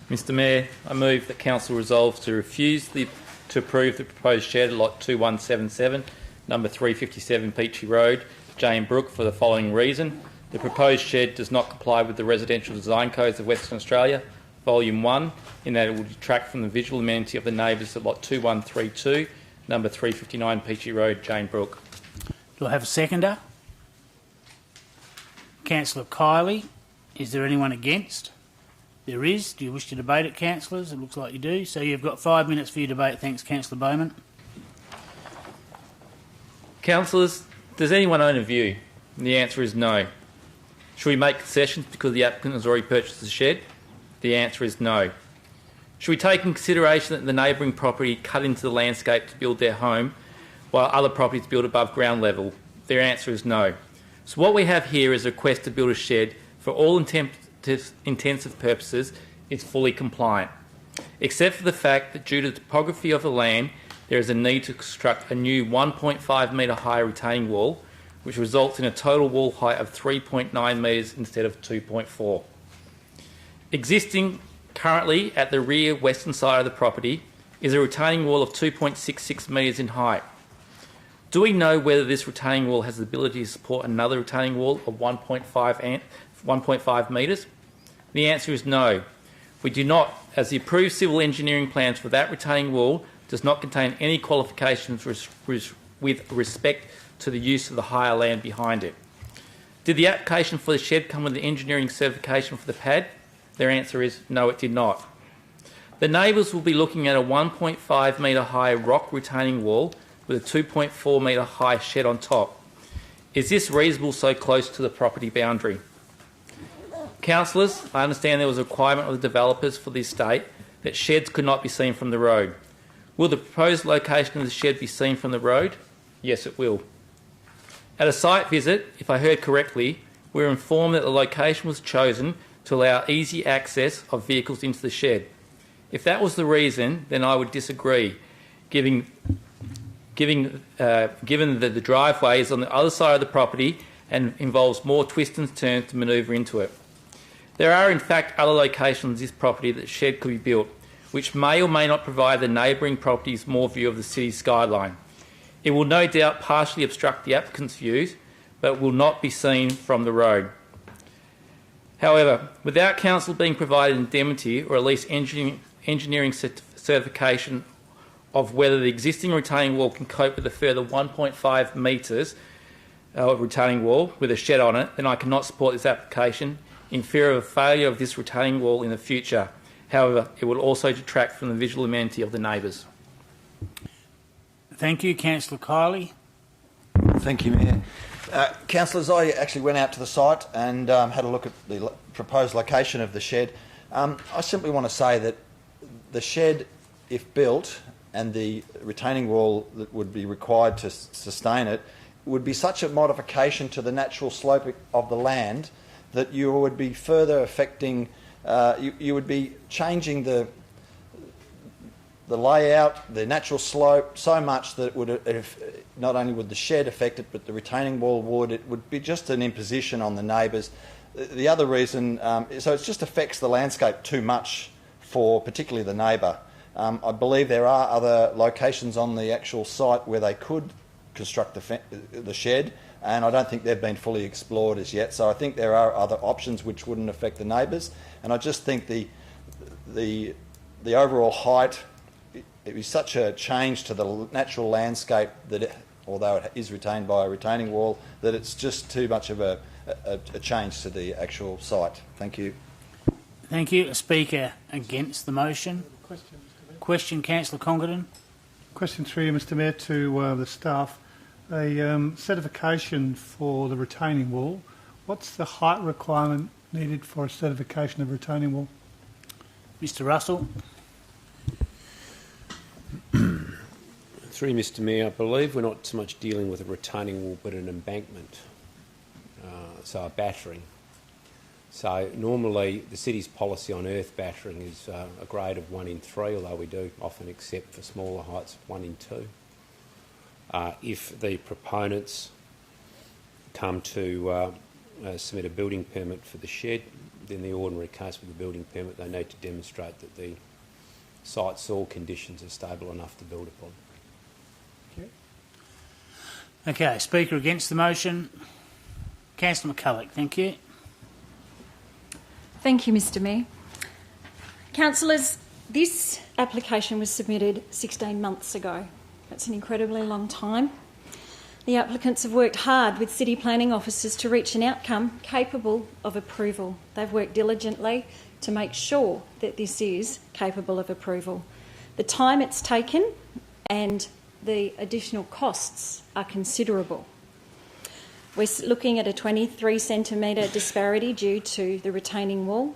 Mr Mayor, I move that Council resolves to refuse to approve the proposed shed at Lot 2177, number 357 Peachy Road, Jane Brook, for the following reason. The proposed shed does not comply with the Residential Design Codes of Western Australia, Volume 1, in that it will detract from the visual amenity of the neighbours at Lot 2132, number 359 Peachy Road, Jane Brook. Do I have a seconder? Councillor Kiley. Is there anyone against? There is. Do you wish to debate it, councillors? It looks like you do. So you've got 5 minutes for your debate. Thanks, Councillor Bowman. Councillors, does anyone own a view? And the answer is no. Should we make concessions because the applicant has already purchased the shed? The answer is no. Should we take in consideration that the neighbouring property cut into the landscape to build their home, while other properties built above ground level? Their answer is no. So what we have here is a request to build a shed for all intensive purposes is fully compliant, except for the fact that due to the topography of the land, there is a need to construct a new 1.5 metre high retaining wall, which results in a total wall height of 3.9 metres instead of 2.4. Existing currently at the rear western side of the property is a retaining wall of 2.66 metres in height. Do we know whether this retaining wall has the ability to support another retaining wall of 1.5 metres? The answer is no. We do not, as the approved civil engineering plans for that retaining wall does not contain any qualifications with respect to the use of the higher land behind it. Did the application for the shed come with the engineering certification for the pad? Their answer is no, it did not. The neighbours will be looking at a 1.5 metre high rock retaining wall with a 2.4 metre high shed on top. Is this reasonable so close to the property boundary? Councillors, I understand there was a requirement of the developers for the estate that sheds could not be seen from the road. Will the proposed location of the shed be seen from the road? Yes, it will. At a site visit, if I heard correctly, we were informed that the location was chosen to allow easy access of vehicles into the shed. If that was the reason, then I would disagree, given that the driveway is on the other side of the property and involves more twists and turns to manoeuvre into it. There are in fact other locations on this property that shed could be built, which may or may not provide the neighbouring properties more view of the city's skyline. It will no doubt partially obstruct the applicant's views, but will not be seen from the road. However, without council being provided indemnity or at least engineering certification of whether the existing retaining wall can cope with a further 1.5 metres of retaining wall with a shed on it, then I cannot support this application in fear of a failure of this retaining wall in the future. However, it will also detract from the visual amenity of the neighbours. Thank you, Councillor Kiley. Thank you, Mayor. Councillors, I actually went out to the site and had a look at the proposed location of the shed. I simply want to say that the shed, if built, and the retaining wall that would be required to sustain it, would be such a modification to the natural slope of the land that you would be further affecting, you would be changing the layout, the natural slope, so much that it would, not only would the shed affect it, but the retaining wall would. It would be just an imposition on the neighbours. The other reason, so it just affects the landscape too much for particularly the neighbour. I believe there are other locations on the actual site where they could construct the shed, and I don't think they've been fully explored as yet. So I think there are other options which wouldn't affect the neighbours, and I just think the overall height, it was such a change to the natural landscape that, although it is retained by a retaining wall, that it's just too much of a change to the actual site. Thank you. Thank you. A speaker against the motion. Question, Councillor Congadin. Question 3, Mr Mayor, to the staff. A certification for the retaining wall. What's the height requirement needed for a certification of retaining wall? Mr Russell. Through Mr Mayor, I believe we're not so much dealing with a retaining wall but an embankment, so a battering. So normally the city's policy on earth battering is a grade of 1 in 3, although we do often accept for smaller heights 1 in 2. If the proponents come to submit a building permit for the shed, then the ordinary case with the building permit, they need to demonstrate that the site soil conditions are stable enough to build upon. Okay, speaker against the motion. Councillor McCulloch, thank you. Thank you, Mr Mayor. Councillors, this application was submitted 16 months ago. That's an incredibly long time. The applicants have worked hard with city planning officers to reach an outcome capable of approval. They've worked diligently to make sure that this is capable of approval. The time it's taken and the additional costs are considerable. We're looking at a 23 centimetre disparity due to the retaining wall.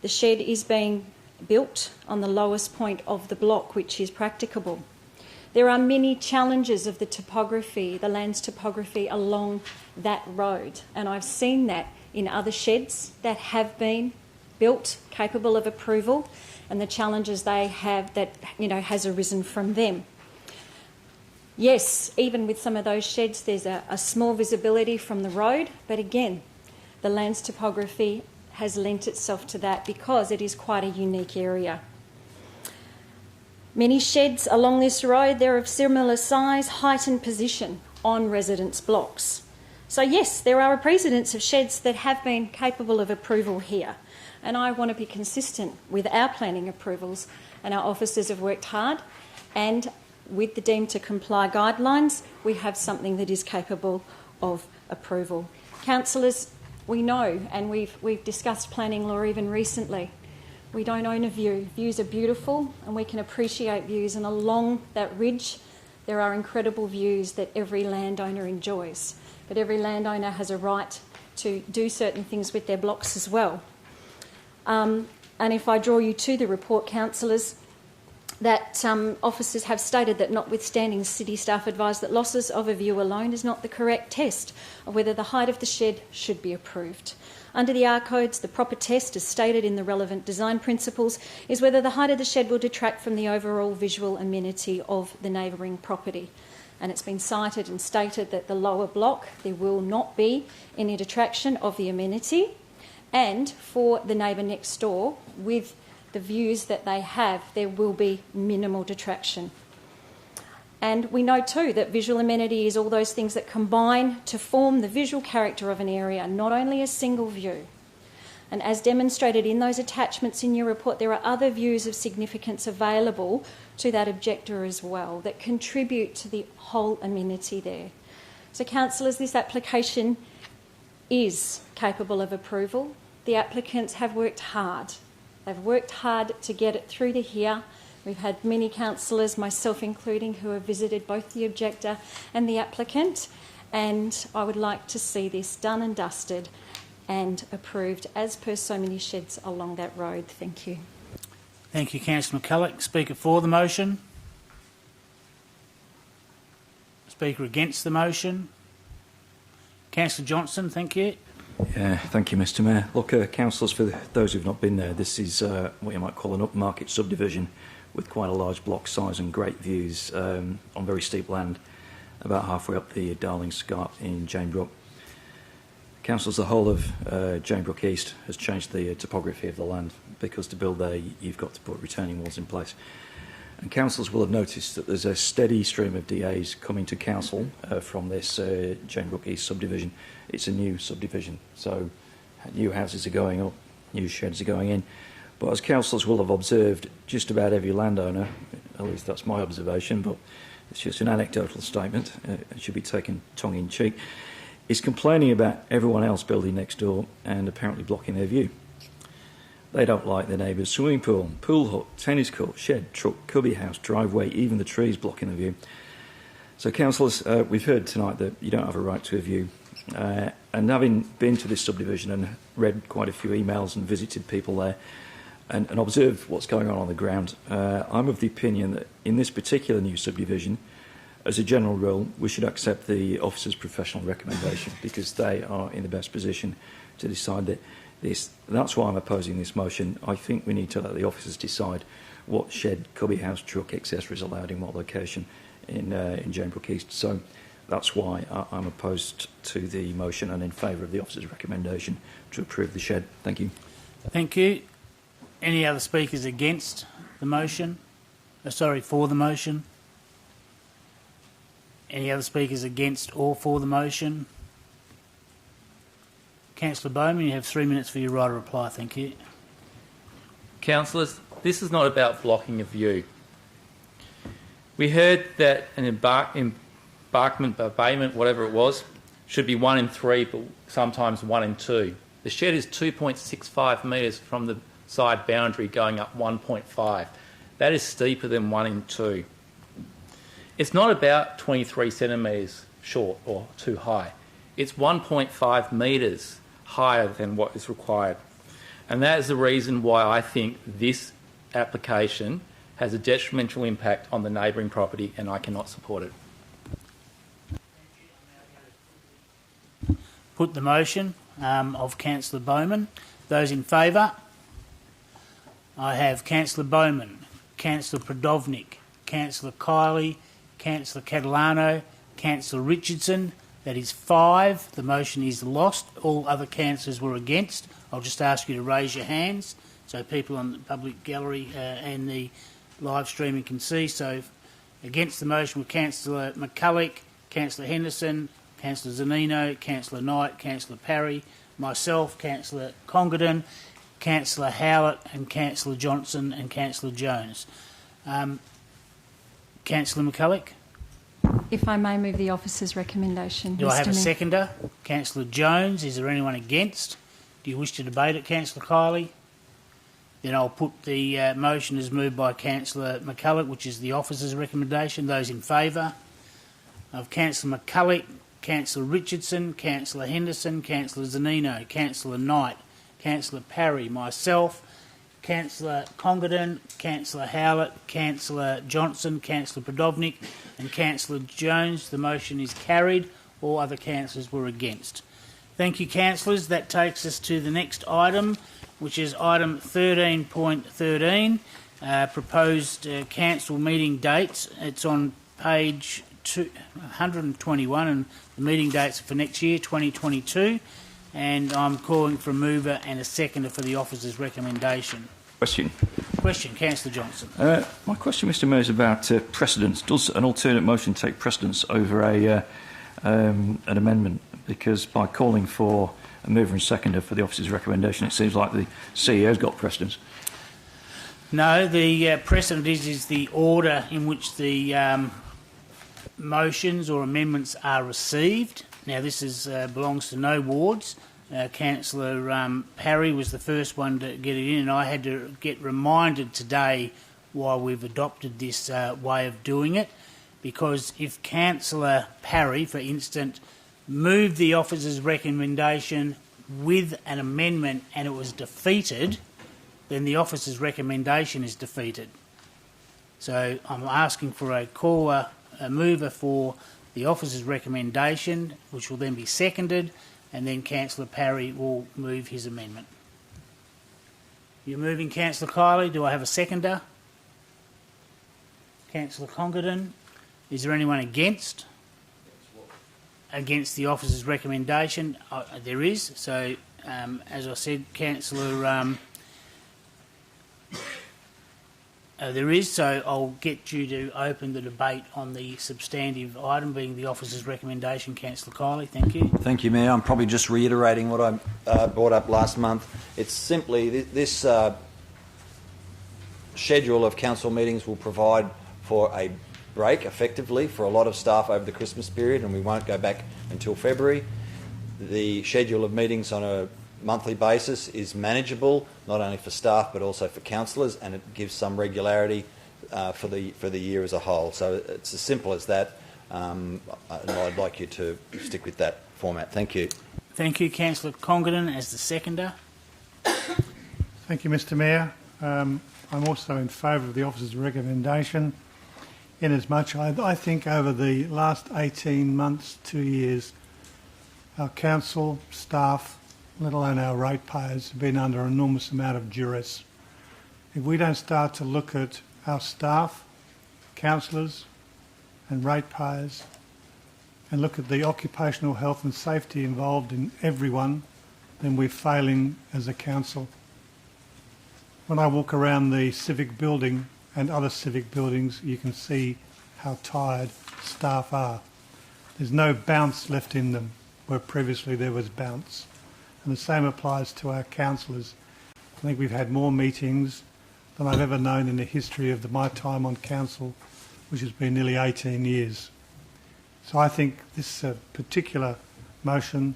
The shed is being built on the lowest point of the block, which is practicable. There are many challenges of the topography, the land's topography along that road, and I've seen that in other sheds that have been built capable of approval and the challenges they have that, has arisen from them. Yes, even with some of those sheds, there's a small visibility from the road, but again, the land's topography has lent itself to that because it is quite a unique area. Many sheds along this road, they're of similar size, height and position on residence blocks. So yes, there are a precedence of sheds that have been capable of approval here, and I want to be consistent with our planning approvals, and our officers have worked hard, and with the deemed to comply guidelines, we have something that is capable of approval. Councillors, we know, and we've discussed planning law even recently, we don't own a view. Views are beautiful and we can appreciate views, and along that ridge there are incredible views that every landowner enjoys. But every landowner has a right to do certain things with their blocks as well. And if I draw you to the report, councillors, that officers have stated that notwithstanding, city staff advise that losses of a view alone is not the correct test of whether the height of the shed should be approved. Under the R codes, the proper test, as stated in the relevant design principles, is whether the height of the shed will detract from the overall visual amenity of the neighbouring property. And it's been cited and stated that the lower block, there will not be any detraction of the amenity, and for the neighbour next door, with the views that they have, there will be minimal detraction. And we know too that visual amenity is all those things that combine to form the visual character of an area, not only a single view. And as demonstrated in those attachments in your report, there are other views of significance available to that objector as well that contribute to the whole amenity there. So councillors, this application is capable of approval. The applicants have worked hard. They've worked hard to get it through to here. We've had many councillors, myself including, who have visited both the objector and the applicant, and I would like to see this done and dusted and approved as per so many sheds along that road. Thank you. Thank you, Councillor McCulloch. Speaker for the motion. Speaker against the motion. Councillor Johnson, thank you. Thank you, Mr Mayor. Look, councillors, for those who've not been there, this is what you might call an upmarket subdivision with quite a large block size and great views on very steep land about halfway up the Darling Scarp in Jane Brook. Councillors, the whole of Janebrook East has changed the topography of the land because to build there you've got to put retaining walls in place. And councillors will have noticed that there's a steady stream of DAs coming to council from this Janebrook East subdivision. It's a new subdivision, so new houses are going up, new sheds are going in. But as councillors will have observed, just about every landowner, at least that's my observation, but it's just an anecdotal statement, it should be taken tongue-in-cheek, is complaining about everyone else building next door and apparently blocking their view. They don't like their neighbour's swimming pool, pool hut, tennis court, shed, truck, cubby house, driveway, even the trees blocking the view. So, councillors, we've heard tonight that you don't have a right to a view. And having been to this subdivision and read quite a few emails and visited people there and observed what's going on the ground, I'm of the opinion that in this particular new subdivision, as a general rule, we should accept the officer's professional recommendation because they are in the best position to decide that this. That's why I'm opposing this motion. I think we need to let the officers decide what shed, cubby house, truck, etc. is allowed in what location in Janebrook East. So that's why I'm opposed to the motion and in favour of the officer's recommendation to approve the shed. Thank you. Thank you. Any other speakers against the motion? For the motion? Any other speakers against or for the motion? Councillor Bowman, you have 3 minutes for your right of reply. Thank you. Councillors, this is not about blocking a view. We heard that an embankment, abatement, whatever it was, should be 1 in 3, but sometimes 1 in 2. The shed is 2.65 metres from the side boundary going up 1.5. That is steeper than 1 in 2. It's not about 23 centimetres short or too high. It's 1.5 metres higher than what is required. And that is the reason why I think this application has a detrimental impact on the neighbouring property and I cannot support it. Put the motion of Councillor Bowman. Those in favour? I have Councillor Bowman, Councillor Prodovnik, Councillor Kiley, Councillor Catalano, Councillor Richardson. That is 5. The motion is lost. All other councillors were against. I'll just ask you to raise your hands so people on the public gallery and the live streaming can see. So against the motion were Councillor McCulloch, Councillor Henderson, Councillor Zanino, Councillor Knight, Councillor Parry, myself, Councillor Congredon, Councillor Howlett and Councillor Johnson and Councillor Jones. Councillor McCulloch? If I may move the officer's recommendation. Do I have a Mr. Mayor. seconder? Councillor Jones. Is there anyone against? Do you wish to debate it, Councillor Kiley? Then I'll put the motion as moved by Councillor McCulloch, which is the officer's recommendation. Those in favour of Councillor McCulloch, Councillor Richardson, Councillor Henderson, Councillor Zanino, Councillor Knight, Councillor Parry, myself, Councillor Congredon, Councillor Howlett, Councillor Johnson, Councillor Prodovnik and Councillor Jones. The motion is carried. All other councillors were against. Thank you, councillors. That takes us to the next item, which is item 13.13, proposed council meeting dates. It's on page 121 and the meeting dates are for next year, 2022. And I'm calling for a mover and a seconder for the officer's recommendation. Question, Councillor Johnson. My question, Mr. Mayor, is about precedence. Does an alternate motion take precedence over an amendment? Because by calling for a mover and seconder for the officer's recommendation, it seems like the CEO's got precedence. No, the precedent is the order in which the motions or amendments are received. Now, this belongs to no wards. Councillor Parry was the first one to get it in, and I had to get reminded today why we've adopted this way of doing it, because if Councillor Parry, for instance, moved the officer's recommendation with an amendment and it was defeated, then the officer's recommendation is defeated. So I'm asking for a mover for the officer's recommendation, which will then be seconded, and then Councillor Parry will move his amendment. You're moving, Councillor Kiley. Do I have a seconder? Councillor Congredon. Is there anyone against? against the officer's recommendation? There is. So, as I said, Councillor, there is. So I'll get you to open the debate on the substantive item, being the officer's recommendation. Councillor Kiley, thank you. Thank you, Mayor. I'm probably just reiterating what I brought up last month. It's simply this schedule of council meetings will provide for a break, effectively, for a lot of staff over the Christmas period, and we won't go back until February. The schedule of meetings on a monthly basis is manageable, not only for staff but also for councillors, and it gives some regularity for the year as a whole. So it's as simple as that, and I'd like you to stick with that format. Thank you. Thank you, Councillor Congdon, as the seconder. Thank you, Mr Mayor. I'm also in favour of the officer's recommendation, inasmuch I think over the last 18 months, 2 years, our council, staff, let alone our ratepayers, have been under an enormous amount of duress. If we don't start to look at our staff, councillors and ratepayers, and look at the occupational health and safety involved in everyone, then we're failing as a council. When I walk around the civic building and other civic buildings, you can see how tired staff are. There's no bounce left in them, where previously there was bounce. And the same applies to our councillors. I think we've had more meetings than I've ever known in the history of my time on council, which has been nearly 18 years. So I think this particular motion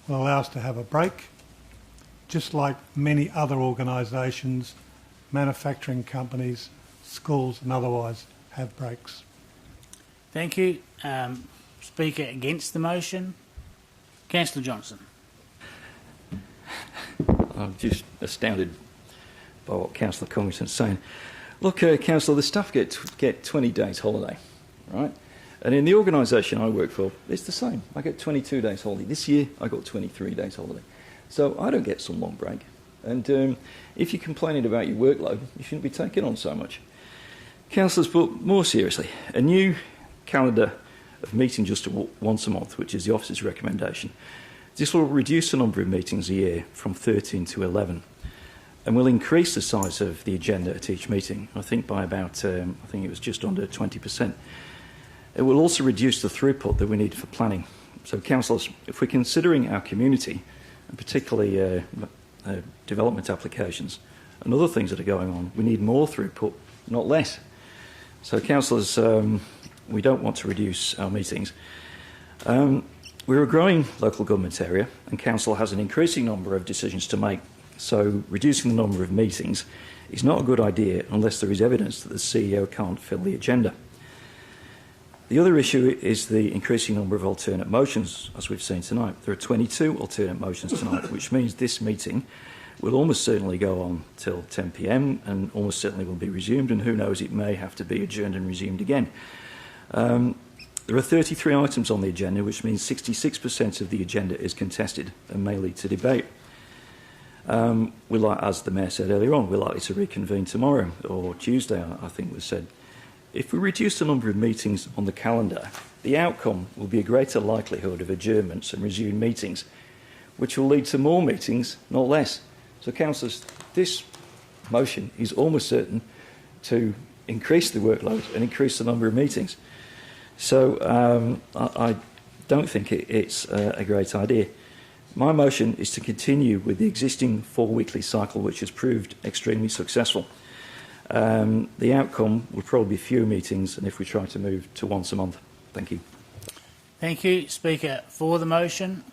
will allow us to have a break, just like many other organisations, manufacturing companies, schools and otherwise have breaks. Thank you. Speaker against the motion, Councillor Johnson. I'm just astounded by what Councillor Congdon's saying. Look, Councillor, the staff get 20 days holiday, right? And in the organisation I work for, it's the same. I get 22 days holiday. This year, I got 23 days holiday. So I don't get some long break. And if you're complaining about your workload, you shouldn't be taking on so much. Councillors, but more seriously, a new calendar of meeting just once a month, which is the officer's recommendation. This will reduce the number of meetings a year from 13 to 11 and will increase the size of the agenda at each meeting, I think by about, I think it was just under 20%. It will also reduce the throughput that we need for planning. So, councillors, if we're considering our community, and particularly development applications and other things that are going on, we need more throughput, not less. So, councillors, we don't want to reduce our meetings. We're a growing local government area and council has an increasing number of decisions to make, so reducing the number of meetings is not a good idea unless there is evidence that the CEO can't fill the agenda. The other issue is the increasing number of alternate motions, as we've seen tonight. There are 22 alternate motions tonight, which means this meeting will almost certainly go on till 10 p.m. and almost certainly will be resumed, and who knows, it may have to be adjourned and resumed again. There are 33 items on the agenda, which means 66% of the agenda is contested and may lead to debate. As the Mayor said earlier on, we're likely to reconvene tomorrow or Tuesday, I think was said. If we reduce the number of meetings on the calendar, the outcome will be a greater likelihood of adjournments and resumed meetings, which will lead to more meetings, not less. So, councillors, this motion is almost certain to increase the workload and increase the number of meetings. So I don't think it's a great idea. My motion is to continue with the existing 4-weekly cycle, which has proved extremely successful. The outcome will probably be fewer meetings than if we try to move to once a month. Thank you. Thank you. Speaker for the motion.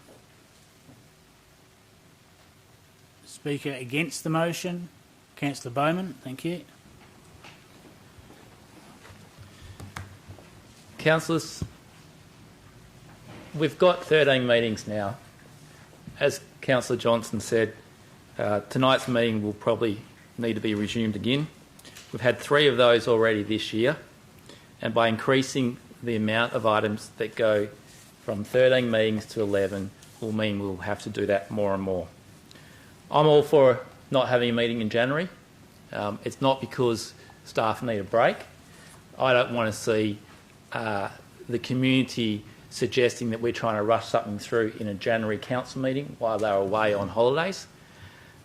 Speaker against the motion, Councillor Bowman. Thank you. Councillors, we've got 13 meetings now. As Councillor Johnson said, tonight's meeting will probably need to be resumed again. We've had 3 of those already this year, and by increasing the amount of items that go from 13 meetings to 11 will mean we'll have to do that more and more. I'm all for not having a meeting in January. It's not because staff need a break. I don't want to see the community suggesting that we're trying to rush something through in a January council meeting while they're away on holidays.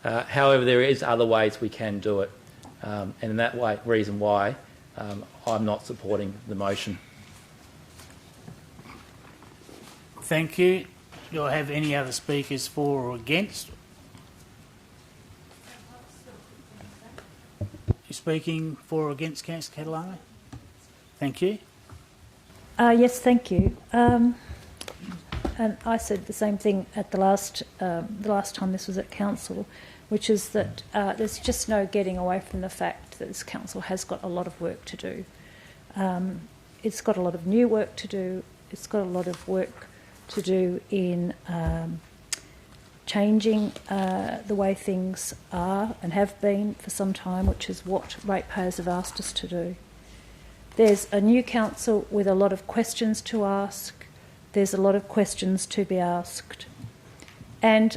However, there is other ways we can do it, and in that reason why I'm not supporting the motion. Thank you. Do I have any other speakers for or against? You speaking for or against, Councillor Catalano? Thank you. Yes, thank you. And I said the same thing at the last time this was at council, which is that there's just no getting away from the fact that this council has got a lot of work to do. It's got a lot of new work to do. It's got a lot of work to do in changing the way things are and have been for some time, which is what ratepayers have asked us to do. There's a new council with a lot of questions to ask. There's a lot of questions to be asked. And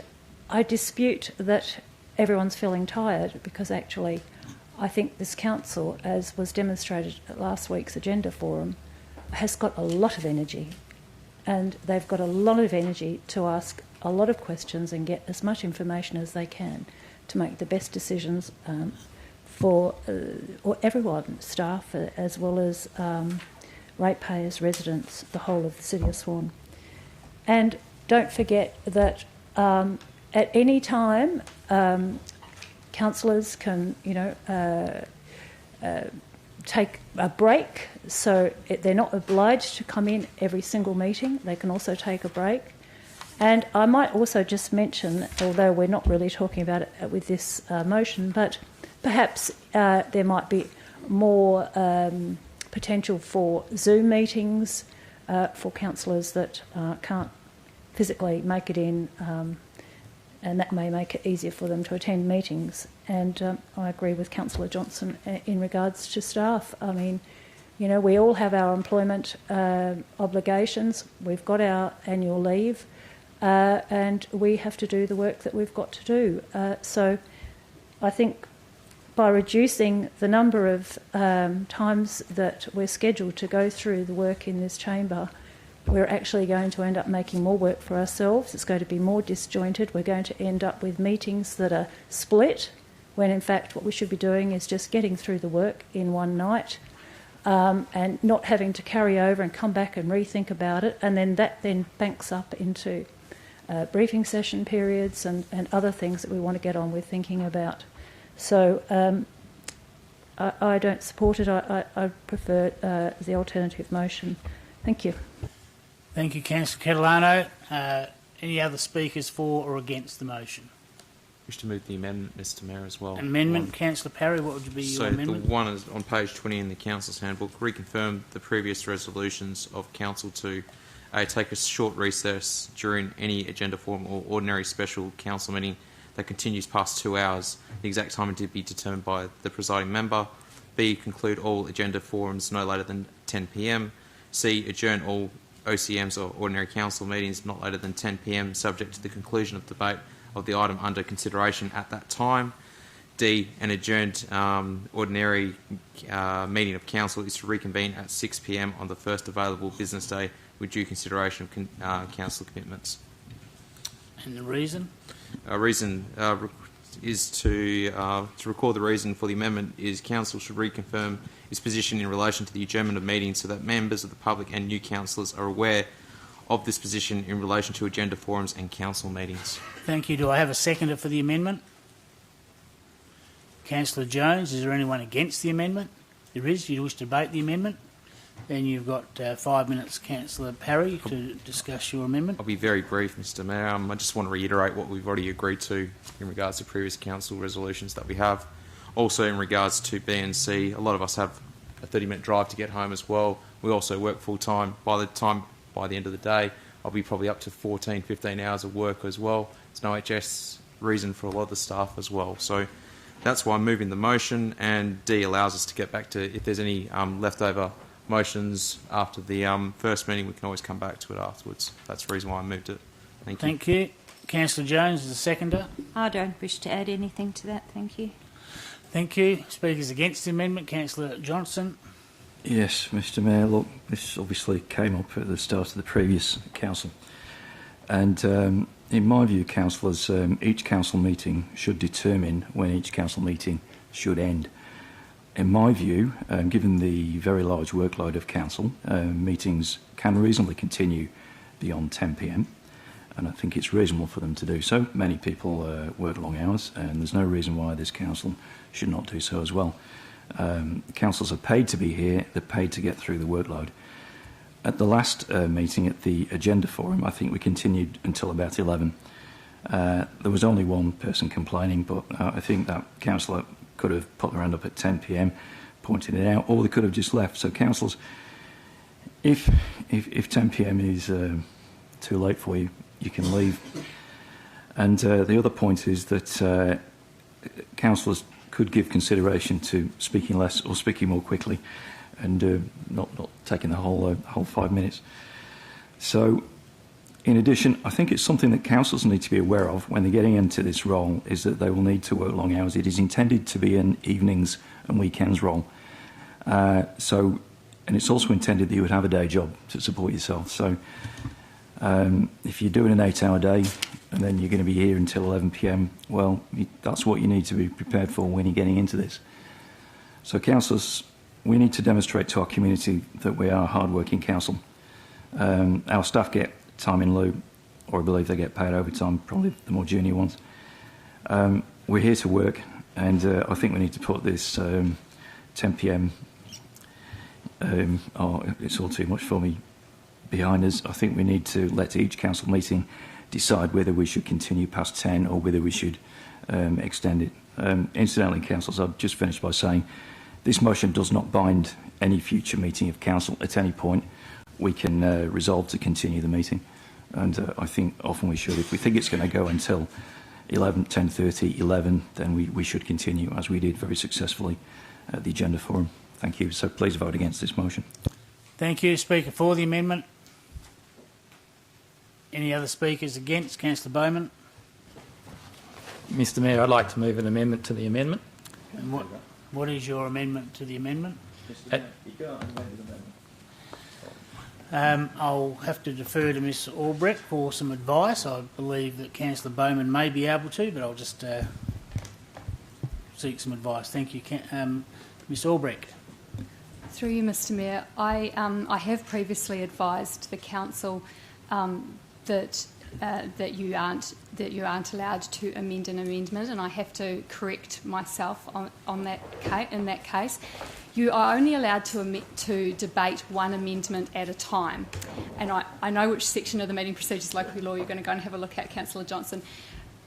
I dispute that everyone's feeling tired, because actually I think this council, as was demonstrated at last week's agenda forum, has got a lot of energy. And they've got a lot of energy to ask a lot of questions and get as much information as they can to make the best decisions for everyone, staff as well as ratepayers, residents, the whole of the City of Swan. And don't forget that at any time, councillors can, take a break, so they're not obliged to come in every single meeting. They can also take a break. And I might also just mention, although we're not really talking about it with this motion, but perhaps there might be more potential for Zoom meetings for councillors that can't physically make it in, and that may make it easier for them to attend meetings. And I agree with Councillor Johnson in regards to staff. I mean, we all have our employment obligations. We've got our annual leave, and we have to do the work that we've got to do. So I think by reducing the number of times that we're scheduled to go through the work in this chamber, we're actually going to end up making more work for ourselves. It's going to be more disjointed. We're going to end up with meetings that are split, when in fact what we should be doing is just getting through the work in one night, and not having to carry over and come back and rethink about it, and then that then banks up into briefing session periods and other things that we want to get on with thinking about. So I don't support it. I prefer the alternative motion. Thank you. Thank you, Councillor Catalano. Any other speakers for or against the motion? I wish to move the amendment, Mr Mayor, as well. Amendment, Councillor Parry, what would be your amendment? So the one is on page 20 in the Council's handbook, reconfirm the previous resolutions of Council to take a short recess during any agenda forum or ordinary special council meeting that continues past 2 hours, the exact time to be determined by the presiding member. B, conclude all agenda forums no later than 10 p.m. C, adjourn all OCMs or ordinary council meetings not later than 10 p.m, subject to the conclusion of debate of the item under consideration at that time. D, an adjourned ordinary meeting of council is to reconvene at 6 p.m. on the first available business day with due consideration of council commitments. And the reason? Reason is to record the reason for the amendment is council should reconfirm its position in relation to the adjournment of meetings so that members of the public and new councillors are aware of this position in relation to agenda forums and council meetings. Thank you. Do I have a seconder for the amendment? Councillor Jones, is there anyone against the amendment? There is. You wish to debate the amendment? Then you've got 5 minutes, Councillor Parry, to discuss your amendment. I'll be very brief, Mr Mayor. I just want to reiterate what we've already agreed to in regards to previous council resolutions that we have. Also in regards to B and C, a lot of us have a 30-minute drive to get home as well. We also work full-time. By the end of the day, I'll be probably up to 14, 15 hours of work as well. It's an OHS reason for a lot of the staff as well. So that's why I'm moving the motion, and D allows us to get back to, if there's any leftover motions after the first meeting, we can always come back to it afterwards. That's the reason why I moved it. Thank you. Thank you. Councillor Jones is the seconder. I don't wish to add anything to that, thank you. Thank you. Speakers against the amendment, Councillor Johnson. Yes, Mr Mayor, look, this obviously came up at the start of the previous council. And in my view, councillors, each council meeting should determine when each council meeting should end. In my view, given the very large workload of council, meetings can reasonably continue beyond 10 p.m. and I think it's reasonable for them to do so. Many people work long hours, and there's no reason why this council should not do so as well. Councillors are paid to be here, they're paid to get through the workload. At the last meeting at the Agenda Forum, I think we continued until about 11. There was only one person complaining, but I think that councillor could have put their hand up at 10 p.m, pointed it out, or they could have just left. So councillors, if 10 p.m. is too late for you, you can leave. And the other point is that councillors could give consideration to speaking less or speaking more quickly, and not taking the whole 5 minutes. So, in addition, I think it's something that councillors need to be aware of when they're getting into this role, is that they will need to work long hours. It is intended to be an evenings and weekends role. And it's also intended that you would have a day job to support yourself. So, if you're doing an 8-hour day and then you're going to be here until 11 p.m, well, that's what you need to be prepared for when you're getting into this. So, councillors, we need to demonstrate to our community that we are a hard-working council. Our staff get time in lieu, or I believe they get paid overtime, probably the more junior ones. We're here to work, and I think we need to put this 10 p.m, it's all too much for me, behind us. I think we need to let each council meeting decide whether we should continue past 10 or whether we should extend it. Incidentally, councillors, I've just finished by saying this motion does not bind any future meeting of council. At any point, we can resolve to continue the meeting, and I think often we should. If we think it's going to go until 11, 10:30, 11, then we should continue, as we did very successfully at the Agenda Forum. Thank you. So please vote against this motion. Thank you. Speaker for the amendment. Any other speakers against? Councillor Bowman. Mr Mayor, I'd like to move an amendment to the amendment. And what is your amendment to the amendment? I'll have to defer to Ms Albrecht for some advice. I believe that Councillor Bowman may be able to, but I'll just seek some advice. Thank you. Ms Albrecht. Through you, Mr Mayor, I have previously advised the council that you aren't allowed to amend an amendment, and I have to correct myself on that in that case. You are only allowed to debate one amendment at a time, and I know which section of the meeting procedures local law you're going to go and have a look at, Councillor Johnson.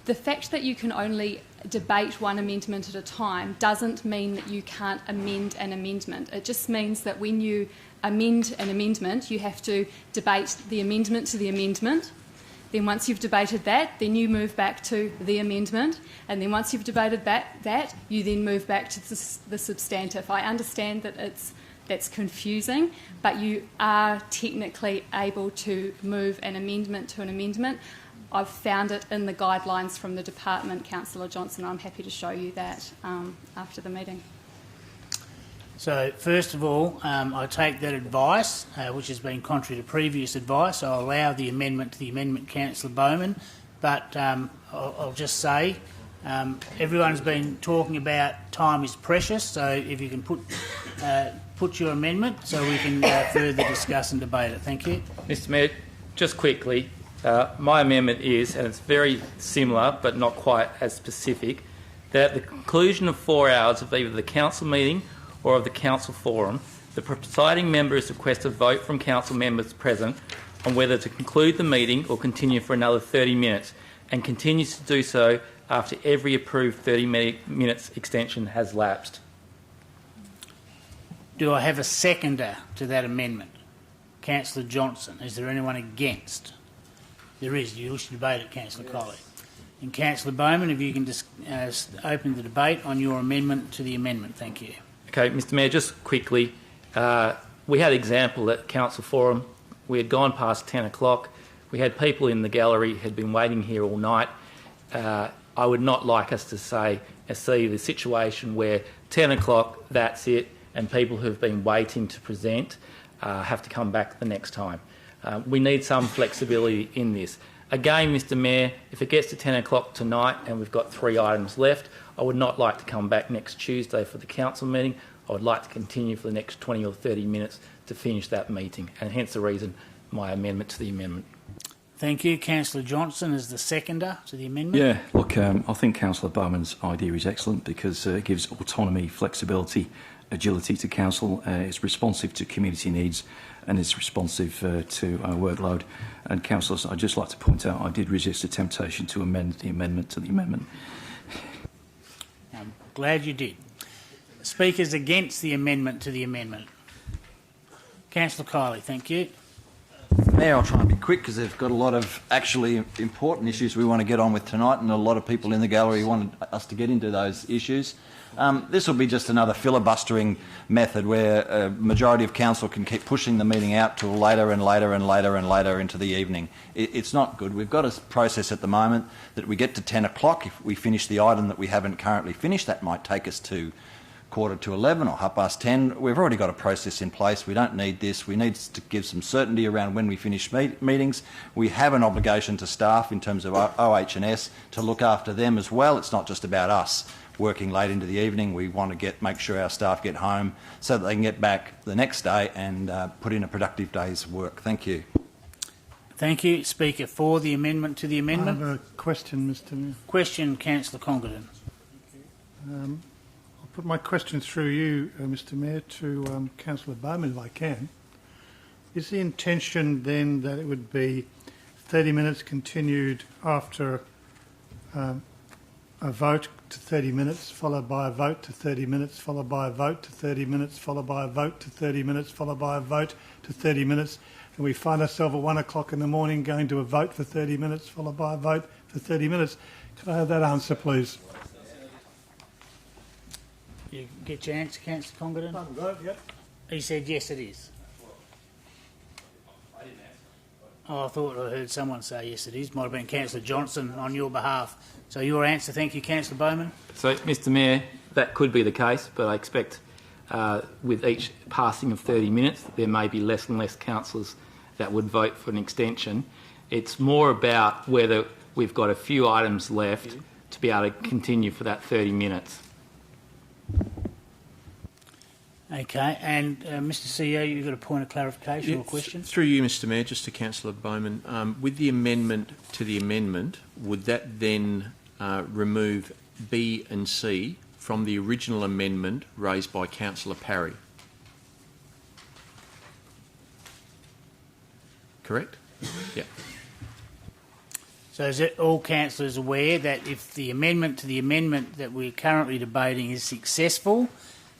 The fact that you can only debate one amendment at a time doesn't mean that you can't amend an amendment. It just means that when you amend an amendment, you have to debate the amendment to the amendment. Then once you've debated that, then you move back to the amendment. And then once you've debated that you then move back to the substantive. I understand that that's confusing, but you are technically able to move an amendment to an amendment. I've found it in the guidelines from the department, Councillor Johnson. I'm happy to show you that after the meeting. So, first of all, I take that advice, which has been contrary to previous advice. I'll allow the amendment to the amendment, Councillor Bowman, but I'll just say everyone's been talking about time is precious, so if you can put your amendment so we can further discuss and debate it. Thank you. Mr Mayor, just quickly, my amendment is, and it's very similar but not quite as specific, that at the conclusion of 4 hours of either the council meeting or of the council forum, the presiding member is requested a vote from council members present on whether to conclude the meeting or continue for another 30 minutes, and continues to do so after every approved 30 minutes extension has lapsed. Do I have a seconder to that amendment? Councillor Johnson. Is there anyone against? There is. You wish to debate it, Councillor Colley. And Councillor Bowman, if you can just open the debate on your amendment to the amendment. Thank you. Okay, Mr Mayor, just quickly, we had an example at Council Forum. We had gone past 10 o'clock. We had people in the gallery who had been waiting here all night. I would not like us to see the situation where 10 o'clock, that's it, and people who've been waiting to present have to come back the next time. We need some flexibility in this. Again, Mr Mayor, if it gets to 10 o'clock tonight and we've got 3 items left, I would not like to come back next Tuesday for the council meeting. I would like to continue for the next 20 or 30 minutes to finish that meeting, and hence the reason my amendment to the amendment. Thank you. Councillor Johnson is the seconder to the amendment. Yeah, look, I think Councillor Bowman's idea is excellent because it gives autonomy, flexibility, agility to council. It's responsive to community needs and is responsive to our workload. And councillors, I'd just like to point out I did resist the temptation to amend the amendment to the amendment. I'm glad you did. Speakers against the amendment to the amendment. Councillor Kiley, thank you. Mayor, I'll try and be quick because they've got a lot of actually important issues we want to get on with tonight, and a lot of people in the gallery wanted us to get into those issues. This will be just another filibustering method where a majority of council can keep pushing the meeting out till later and later and later and later into the evening. It's not good. We've got a process at the moment that we get to 10 o'clock. If we finish the item that we haven't currently finished, that might take us to 11:15 or 10:30. We've already got a process in place. We don't need this. We need to give some certainty around when we finish meetings. We have an obligation to staff in terms of OH&S to look after them as well. It's not just about us working late into the evening. We want to make sure our staff get home so that they can get back the next day and put in a productive day's work. Thank you. Thank you. Speaker for the amendment to the amendment. I have a question, Mr Mayor. Question, Councillor Congdon. I'll put my question through you, Mr Mayor, to Councillor Bowman, if I can. Is the intention then that it would be 30 minutes continued after a vote to 30 minutes, followed by a vote to 30 minutes, followed by a vote to 30 minutes, followed by a vote to 30 minutes, followed by a vote to 30 minutes, and we find ourselves at 1 o'clock in the morning going to a vote for 30 minutes, followed by a vote for 30 minutes? Could I have that answer, please? You get your answer, Councillor Congdon? Vote, yep. He said yes, it is. Oh, I thought I heard someone say yes, it is. Might have been Councillor Johnson on your behalf. So your answer, thank you, Councillor Bowman. So, Mr Mayor, that could be the case, but I expect with each passing of 30 minutes, there may be less and less councillors that would vote for an extension. It's more about whether we've got a few items left to be able to continue for that 30 minutes. Okay, and Mr CEO, you've got a point of clarification or question? Through you, Mr Mayor, just to Councillor Bowman. With the amendment to the amendment, would that then remove B and C from the original amendment raised by Councillor Parry? Correct? Yeah. So is it all councillors aware that if the amendment to the amendment that we're currently debating is successful,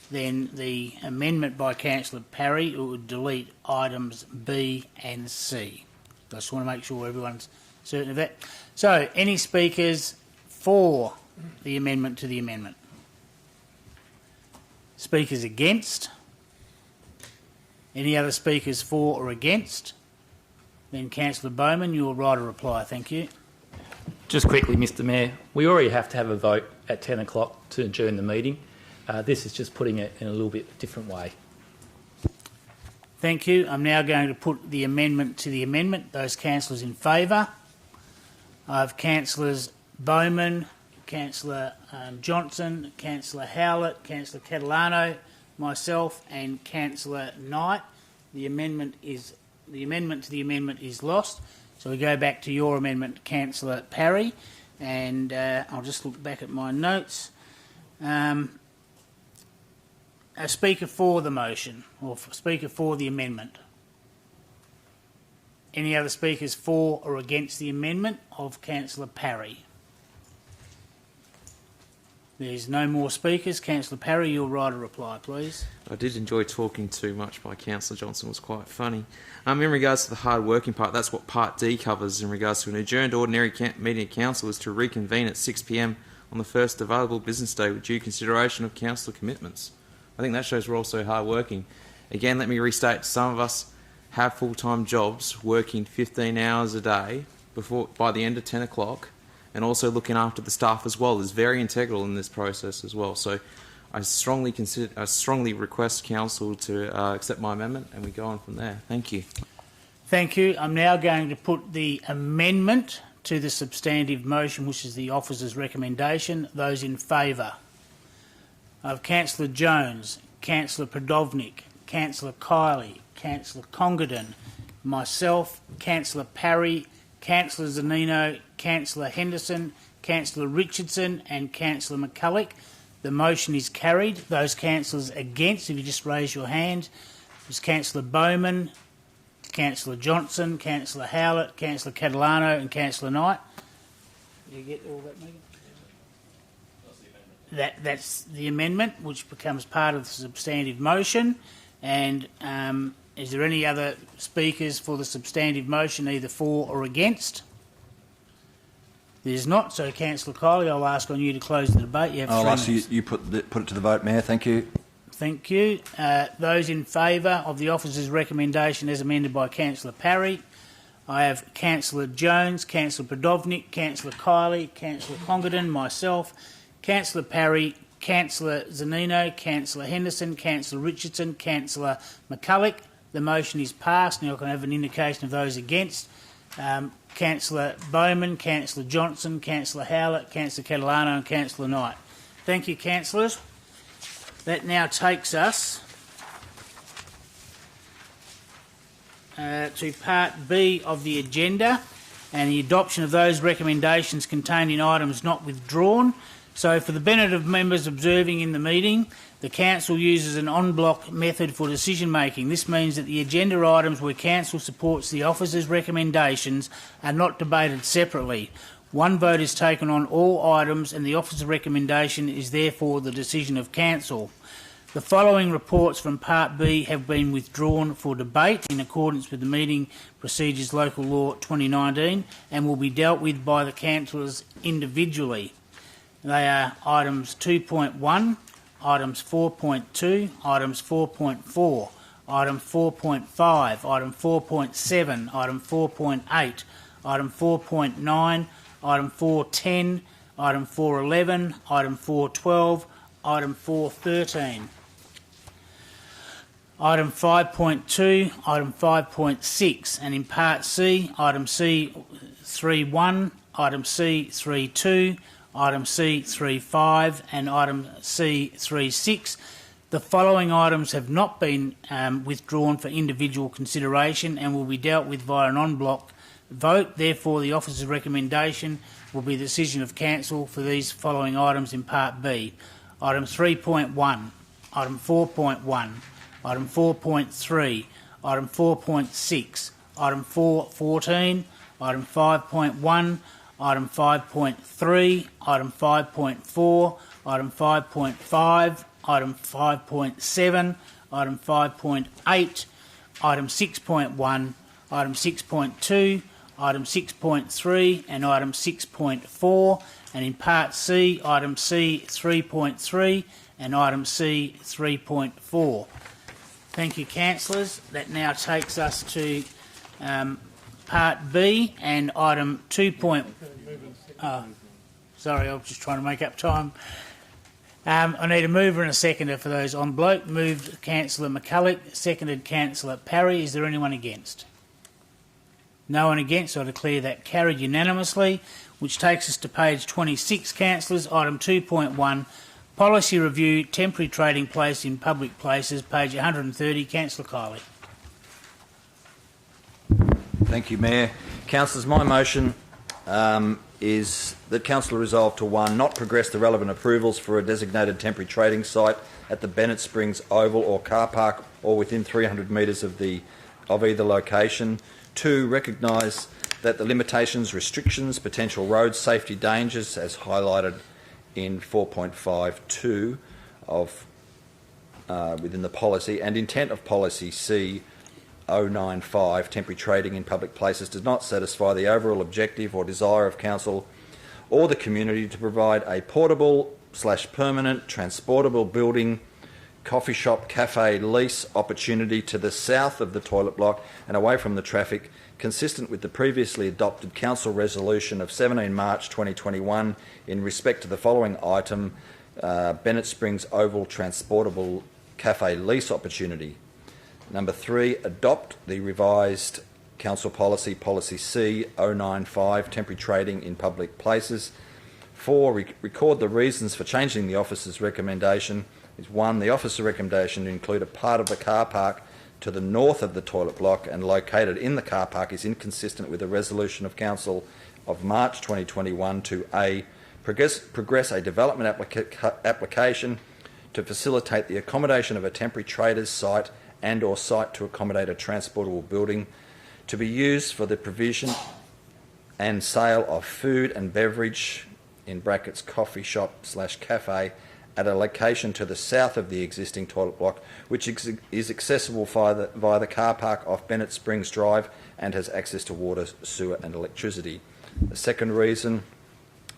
then the amendment by Councillor Parry would delete items B and C? I just want to make sure everyone's certain of that. So, any speakers for the amendment to the amendment? Speakers against? Any other speakers for or against? Then Councillor Bowman, you will write a reply. Thank you. Just quickly, Mr Mayor, we already have to have a vote at 10 o'clock to adjourn the meeting. This is just putting it in a little bit different way. Thank you. I'm now going to put the amendment to the amendment. Those councillors in favour. I have Councillors Bowman, Councillor Johnson, Councillor Howlett, Councillor Catalano, myself and Councillor Knight. The amendment to the amendment is lost. So we go back to your amendment, Councillor Parry, and I'll just look back at my notes. A speaker for the motion, or speaker for the amendment. Any other speakers for or against the amendment of Councillor Parry? There's no more speakers. Councillor Parry, you'll write a reply, please. I did enjoy talking too much by Councillor Johnson. It was quite funny. In regards to the hard working part, that's what Part D covers in regards to an adjourned ordinary meeting of council is to reconvene at 6 p.m. on the first available business day with due consideration of council commitments. I think that shows we're also hard working. Again, let me restate, some of us have full-time jobs working 15 hours a day by the end of 10 o'clock, and also looking after the staff as well is very integral in this process as well. So I strongly request Council to accept my amendment, and we go on from there. Thank you. Thank you. I'm now going to put the amendment to the substantive motion, which is the officer's recommendation. Those in favour? I have Councillor Jones, Councillor Prodovnik, Councillor Kiley, Councillor Congerdon, myself, Councillor Parry, Councillor Zanino, Councillor Henderson, Councillor Richardson and Councillor McCulloch. The motion is carried. Those councillors against, if you just raise your hand, is Councillor Bowman, Councillor Johnson, Councillor Howlett, Councillor Catalano and Councillor Knight. You get all that, Megan? That's the amendment, which becomes part of the substantive motion. And is there any other speakers for the substantive motion, either for or against? There's not. So, Councillor Kiley, I'll ask on you to close the debate. You have 3 minutes. I'll ask you put it to the vote, Mayor. Thank you. Thank you. Those in favour of the officer's recommendation as amended by Councillor Parry, I have Councillor Jones, Councillor Prodovnik, Councillor Kiley, Councillor Congerdon, myself, Councillor Parry, Councillor Zanino, Councillor Henderson, Councillor Richardson, Councillor McCulloch. The motion is passed. Now I can have an indication of those against. Councillor Bowman, Councillor Johnson, Councillor Howlett, Councillor Catalano and Councillor Knight. Thank you, councillors. That now takes us to Part B of the agenda and the adoption of those recommendations contained in items not withdrawn. So for the benefit of members observing in the meeting, the Council uses an en bloc method for decision making. This means that the agenda items where Council supports the officer's recommendations are not debated separately. One vote is taken on all items and the officer's recommendation is therefore the decision of Council. The following reports from Part B have been withdrawn for debate in accordance with the Meeting Procedures Local Law 2019 and will be dealt with by the councillors individually. They are items 2.1, items 4.2, items 4.4, item 4.5, item 4.7, item 4.8, item 4.9, item 4.10, item 4.11, item 4.12, item 4.13. Item 5.2, item 5.6, and in Part C, item C3.1, item C3.2, item C3.5 and item C3.6. The following items have not been withdrawn for individual consideration and will be dealt with via an en bloc vote. Therefore, the officer's recommendation will be the decision of Council for these following items in Part B. Item 3.1, item 4.1, item 4.3, item 4.6, item 4.14, item 5.1, item 5.3, item 5.4, item 5.5, item 5.7, item 5.8, item 6.1, item 6.2, item 6.3 and item 6.4, and in Part C, item C 3.3 and item C 3.4. Thank you, councillors. That now takes us to Part B and item 2. Sorry, I was just trying to make up time. I need a mover and a seconder for those en bloc. Moved Councillor McCulloch, seconded Councillor Parry. Is there anyone against? No one against, so I declare that carried unanimously, which takes us to page 26, councillors. Item 2.1, Policy Review, Temporary Trading Place in Public Places, page 130. Councillor Kiley. Thank you, Mayor. Councillors, my motion is that Council resolve to 1, not progress the relevant approvals for a designated temporary trading site at the Bennett Springs Oval or car park or within 300 metres of either location. 2, recognise that the limitations, restrictions, potential road safety dangers, as highlighted in 4.52 of within the policy, and intent of policy C095, temporary trading in public places, does not satisfy the overall objective or desire of Council or the community to provide a portable/permanent transportable building, coffee shop, cafe lease opportunity to the south of the toilet block and away from the traffic, consistent with the previously adopted Council resolution of 17 March 2021 in respect to the following item Bennett Springs Oval Transportable Cafe lease opportunity. Number 3, adopt the revised Council Policy, Policy C 095, temporary trading in public places. 4, record the reasons for changing the officer's recommendation. Is 1, the officer recommendation to include a part of the car park to the north of the toilet block and located in the car park is inconsistent with the resolution of Council of March 2021 to A, progress a development application to facilitate the accommodation of a temporary trader's site and or site to accommodate a transportable building to be used for the provision and sale of food and beverage, in brackets coffee shop / cafe, at a location to the south of the existing toilet block, which is accessible via the car park off Bennett Springs Drive and has access to water, sewer and electricity. The second reason,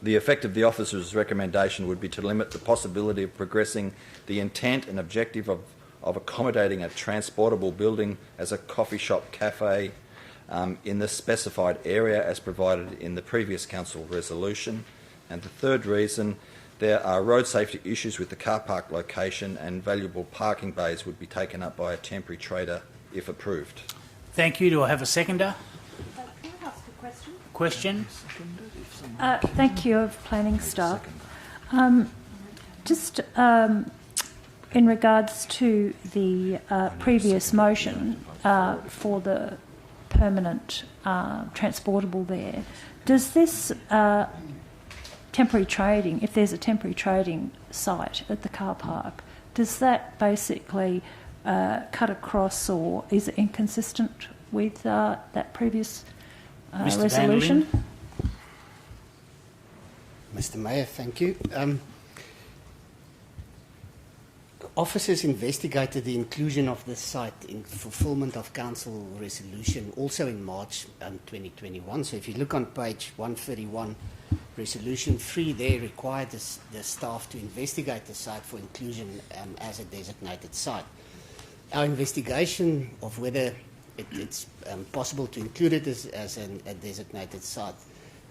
the effect of the officer's recommendation would be to limit the possibility of progressing the intent and objective of accommodating a transportable building as a coffee shop cafe in the specified area as provided in the previous council resolution. And the third reason, there are road safety issues with the car park location and valuable parking bays would be taken up by a temporary trader if approved. Thank you. Do I have a seconder? Can I ask a question? Question? Thank you, of planning staff. Just in regards to the previous motion for the permanent transportable there, does this temporary trading, if there's a temporary trading site at the car park, does that basically cut across or is it inconsistent with that previous resolution? Mr. Mayor, thank you. Officers investigated the inclusion of this site in fulfilment of council resolution also in March 2021. So if you look on page 131, resolution 3 there required the staff to investigate the site for inclusion as a designated site. Our investigation of whether it's possible to include it as a designated site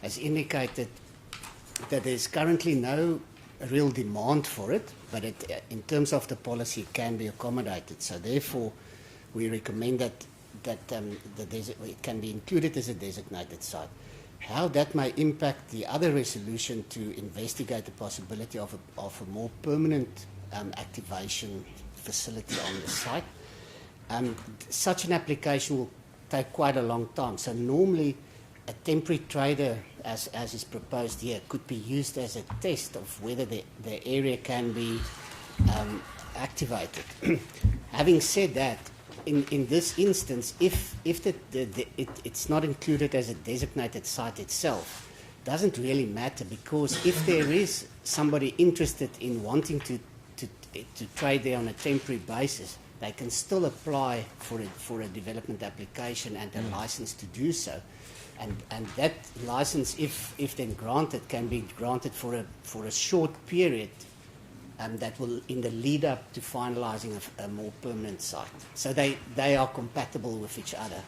has indicated that there's currently no real demand for it, but in terms of the policy, it can be accommodated. So therefore, we recommend that it can be included as a designated site. How that may impact the other resolution to investigate the possibility of a more permanent activation facility on the site, such an application will take quite a long time. So normally, a temporary trader, as is proposed here, could be used as a test of whether the area can be activated. Having said that, in this instance, if it's not included as a designated site itself, doesn't really matter, because if there is somebody interested in wanting to trade there on a temporary basis, they can still apply for a development application and a license to do so. And that license, if then granted, can be granted for a short period, that will in the lead up to finalising a more permanent site. So they are compatible with each other.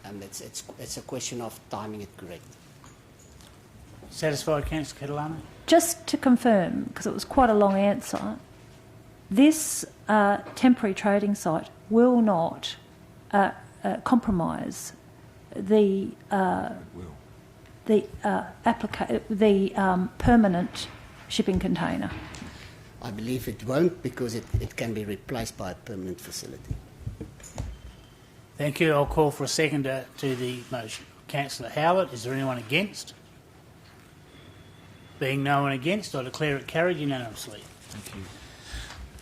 It's a question of timing it correct. Satisfied, Councillor Catalano? Just to confirm, because it was quite a long answer, this temporary trading site will not compromise the permanent shipping container. I believe it won't, because it can be replaced by a permanent facility. Thank you. I'll call for a seconder to the motion. Councillor Howard, is there anyone against? Being no one against, I declare it carried unanimously. Thank you.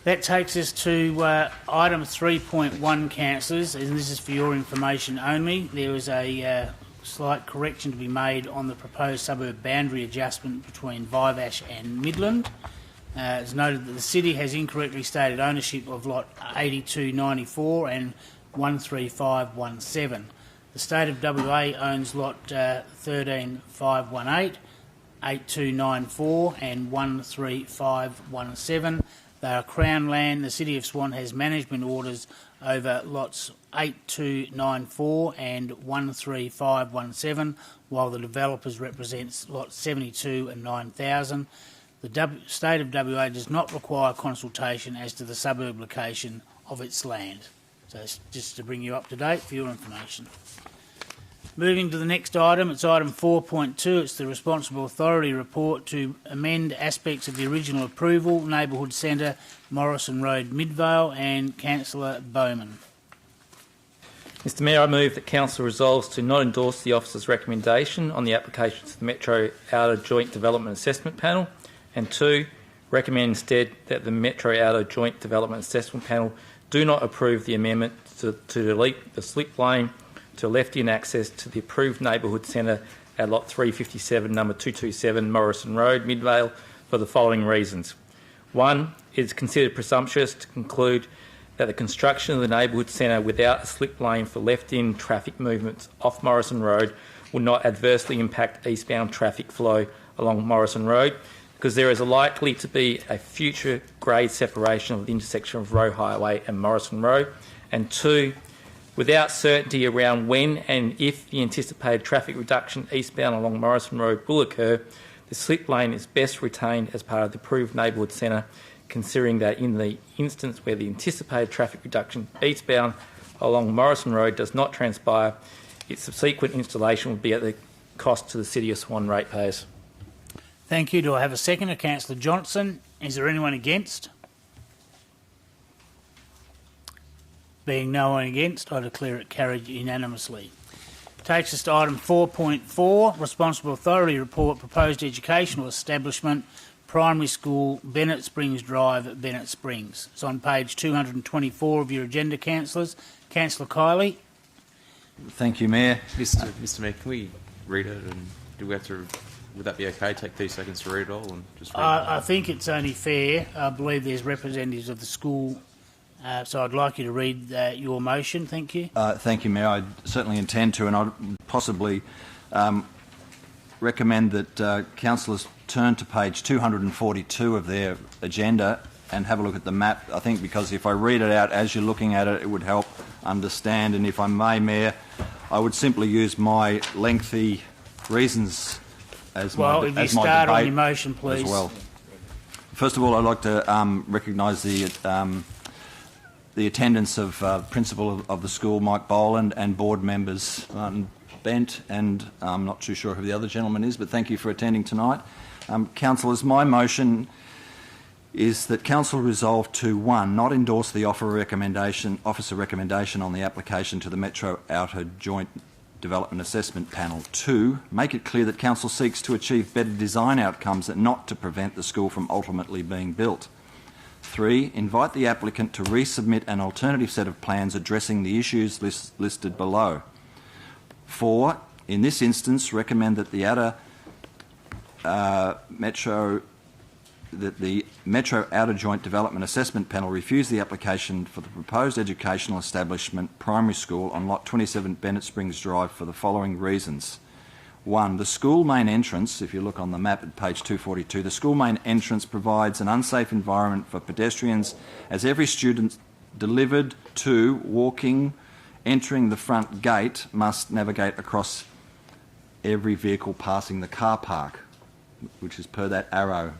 That takes us to item 3.1, councillors, and this is for your information only. There is a slight correction to be made on the proposed suburb boundary adjustment between Vivash and Midland. It's noted that the city has incorrectly stated ownership of lot 8294 and 13517. The state of WA owns lot 13518, 8294 and 13517. They are Crown land. The City of Swan has management orders over lots 8294 and 13517, while the developers represents lots 72 and 9000. The State of WA does not require consultation as to the suburb location of its land. So it's just to bring you up to date for your information. Moving to the next item, it's item 4.2. It's the Responsible Authority report to amend aspects of the original approval, Neighbourhood Centre, Morrison Road, Midvale, and Councillor Bowman. Mr Mayor, I move that Council resolves to not endorse the officer's recommendation on the application to the Metro Outer Joint Development Assessment Panel, and 2, recommend instead that the Metro Outer Joint Development Assessment Panel do not approve the amendment to delete the slip lane to left-in access to the approved neighbourhood centre at Lot 357, number 227, Morrison Road, Midvale, for the following reasons. 1, it is considered presumptuous to conclude that the construction of the neighbourhood centre without a slip lane for left-in traffic movements off Morrison Road will not adversely impact eastbound traffic flow along Morrison Road, because there is likely to be a future grade separation of the intersection of Roe Highway and Morrison Road. And 2, without certainty around when and if the anticipated traffic reduction eastbound along Morrison Road will occur, the slip lane is best retained as part of the approved neighbourhood centre, considering that in the instance where the anticipated traffic reduction eastbound along Morrison Road does not transpire, its subsequent installation will be at the cost to the City of Swan ratepayers. Thank you. Do I have a seconder? Councillor Johnson. Is there anyone against? Being no one against, I declare it carried unanimously. Takes us to item 4.4, Responsible Authority Report, Proposed Educational Establishment, Primary School, Bennett Springs Drive at Bennett Springs. It's on page 224 of your agenda, councillors. Councillor Kiley. Thank you, Mayor. Mr Mayor, can we read it, and do we have to? Would that be okay? Take 30 seconds to read it all and just read it? I think it's only fair. I believe there's representatives of the school, so I'd like you to read your motion. Thank you. Thank you, Mayor. I certainly intend to, and I'd possibly recommend that councillors turn to page 242 of their agenda and have a look at the map. I think because if I read it out as you're looking at it, it would help understand. And if I may, Mayor, I would simply use my lengthy reasons as well, my if you start on your motion, please. As well. First of all, I'd like to recognise the attendance of Principal of the school, Mike Boland, and board members, Bent, and I'm not too sure who the other gentleman is, but thank you for attending tonight. Councillors, my motion is that Council resolve to 1, not endorse the officer recommendation on the application to the Metro Outer Joint Development Assessment Panel. 2, make it clear that Council seeks to achieve better design outcomes and not to prevent the school from ultimately being built. 3, invite the applicant to resubmit an alternative set of plans addressing the issues listed below. 4, in this instance, recommend that the Metro Outer Joint Development Assessment Panel refuse the application for the proposed educational establishment primary school on Lot 27 Bennett Springs Drive for the following reasons. 1, the school main entrance, if you look on the map at page 242, the school main entrance provides an unsafe environment for pedestrians as every student delivered to, walking, entering the front gate must navigate across every vehicle passing the car park, which is per that arrow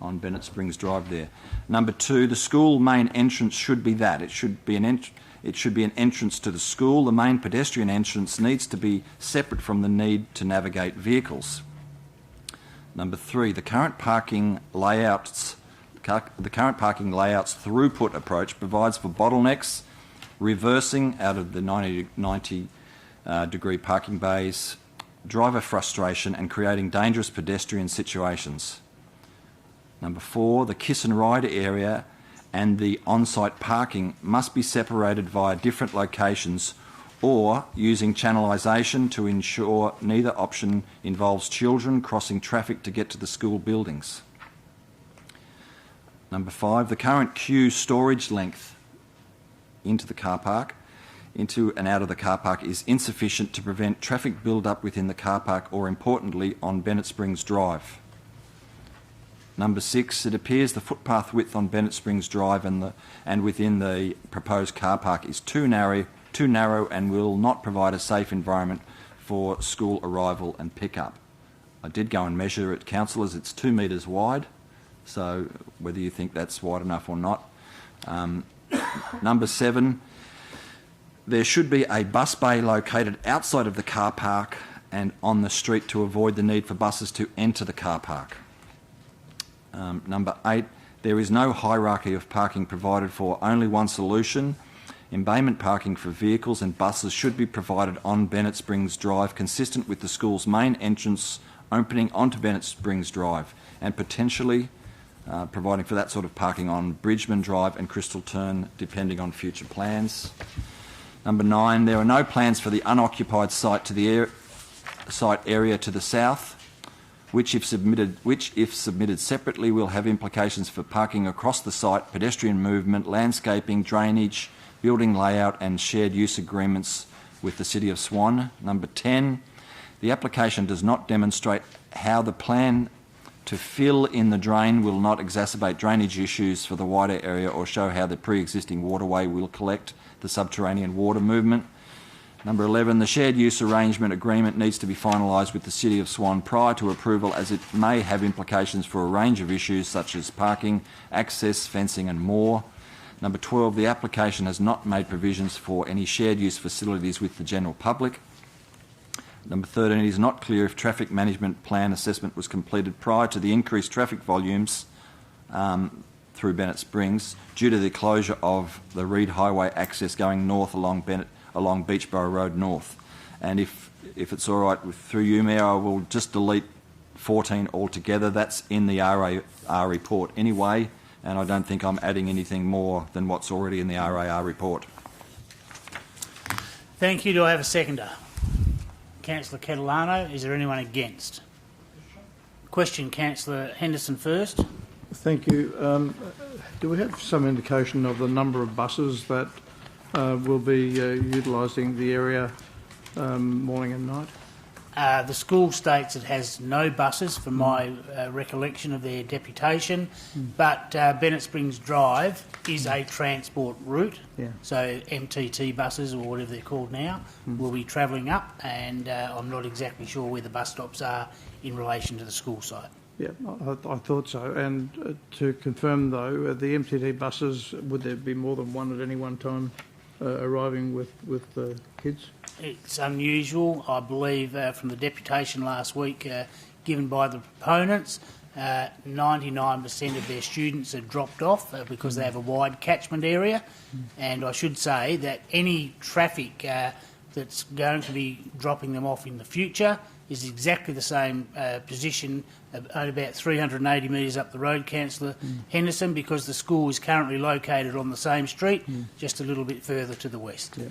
on Bennett Springs Drive there. Number 2, the school main entrance should be that. It should be an entrance to the school. The main pedestrian entrance needs to be separate from the need to navigate vehicles. Number 3, the current parking layouts throughput approach provides for bottlenecks, reversing out of the 90 degree parking bays, driver frustration and creating dangerous pedestrian situations. Number 4, the kiss and ride area and the on-site parking must be separated via different locations or using channelization to ensure neither option involves children crossing traffic to get to the school buildings. Number 5, the current queue storage length into the car park, into and out of the car park is insufficient to prevent traffic build-up within the car park or, importantly, on Bennett Springs Drive. Number 6, it appears the footpath width on Bennett Springs Drive and within the proposed car park is too narrow and will not provide a safe environment for school arrival and pickup. I did go and measure it, councillors. It's 2 metres wide So whether you think that's wide enough or not. Number 7, there should be a bus bay located outside of the car park and on the street to avoid the need for buses to enter the car park. Number 8, there is no hierarchy of parking provided for, only one solution. Embayment parking for vehicles and buses should be provided on Bennett Springs Drive, consistent with the school's main entrance opening onto Bennett Springs Drive, and potentially providing for that sort of parking on Bridgeman Drive and Crystal Turn, depending on future plans. Number 9, there are no plans for the unoccupied site to the site area to the south, which if submitted separately will have implications for parking across the site, pedestrian movement, landscaping, drainage, building layout and shared use agreements with the City of Swan. Number 10, the application does not demonstrate how the plan to fill in the drain will not exacerbate drainage issues for the wider area or show how the pre-existing waterway will collect the subterranean water movement. Number 11, the shared use arrangement agreement needs to be finalised with the City of Swan prior to approval, as it may have implications for a range of issues such as parking, access, fencing and more. Number 12, the application has not made provisions for any shared use facilities with the general public. Number 13, it is not clear if traffic management plan assessment was completed prior to the increased traffic volumes through Bennett Springs due to the closure of the Reed Highway access going north along Beachborough Road North. And if it's all right through you, Mayor, I will just delete 14 altogether. That's in the RAR report anyway, and I don't think I'm adding anything more than what's already in the RAR report. Thank you. Do I have a seconder? Councillor Catalano. Is there anyone against? Question, Councillor Henderson first. Thank you. Do we have some indication of the number of buses that will be utilising the area morning and night? The school states it has no buses, from my recollection of their deputation, but Bennett Springs Drive is a transport route, so MTT buses, or whatever they're called now, will be travelling up, and I'm not exactly sure where the bus stops are in relation to the school site. Yeah, I thought so. And to confirm, though, the MTT buses, would there be more than one at any one time arriving with kids? It's unusual. I believe from the deputation last week given by the proponents, 99% of their students are dropped off because they have a wide catchment area. And I should say that any traffic that's going to be dropping them off in the future is exactly the same position at about 380 metres up the road, Councillor Henderson, because the school is currently located on the same street, just a little bit further to the west. Yeah.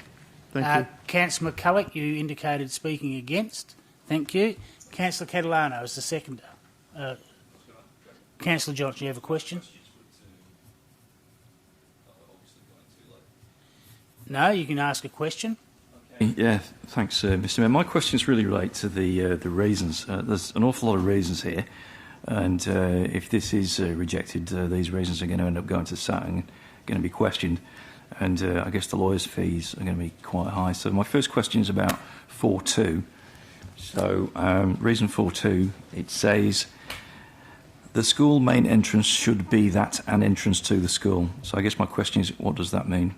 Thank you. Councillor McCulloch, you indicated speaking against. Thank you. Councillor Catalano is the seconder. Councillor Johnson, you have a question? No, you can ask a question. Yeah, thanks, Mr. Mayor. My questions really relate to the reasons. There's an awful lot of reasons here, and if this is rejected, these reasons are going to end up going to SAT and going to be questioned, and I guess the lawyers' fees are going to be quite high. So my first question is about 4.2. So reason 4.2, it says the school main entrance should be an entrance to the school. So I guess my question is, what does that mean?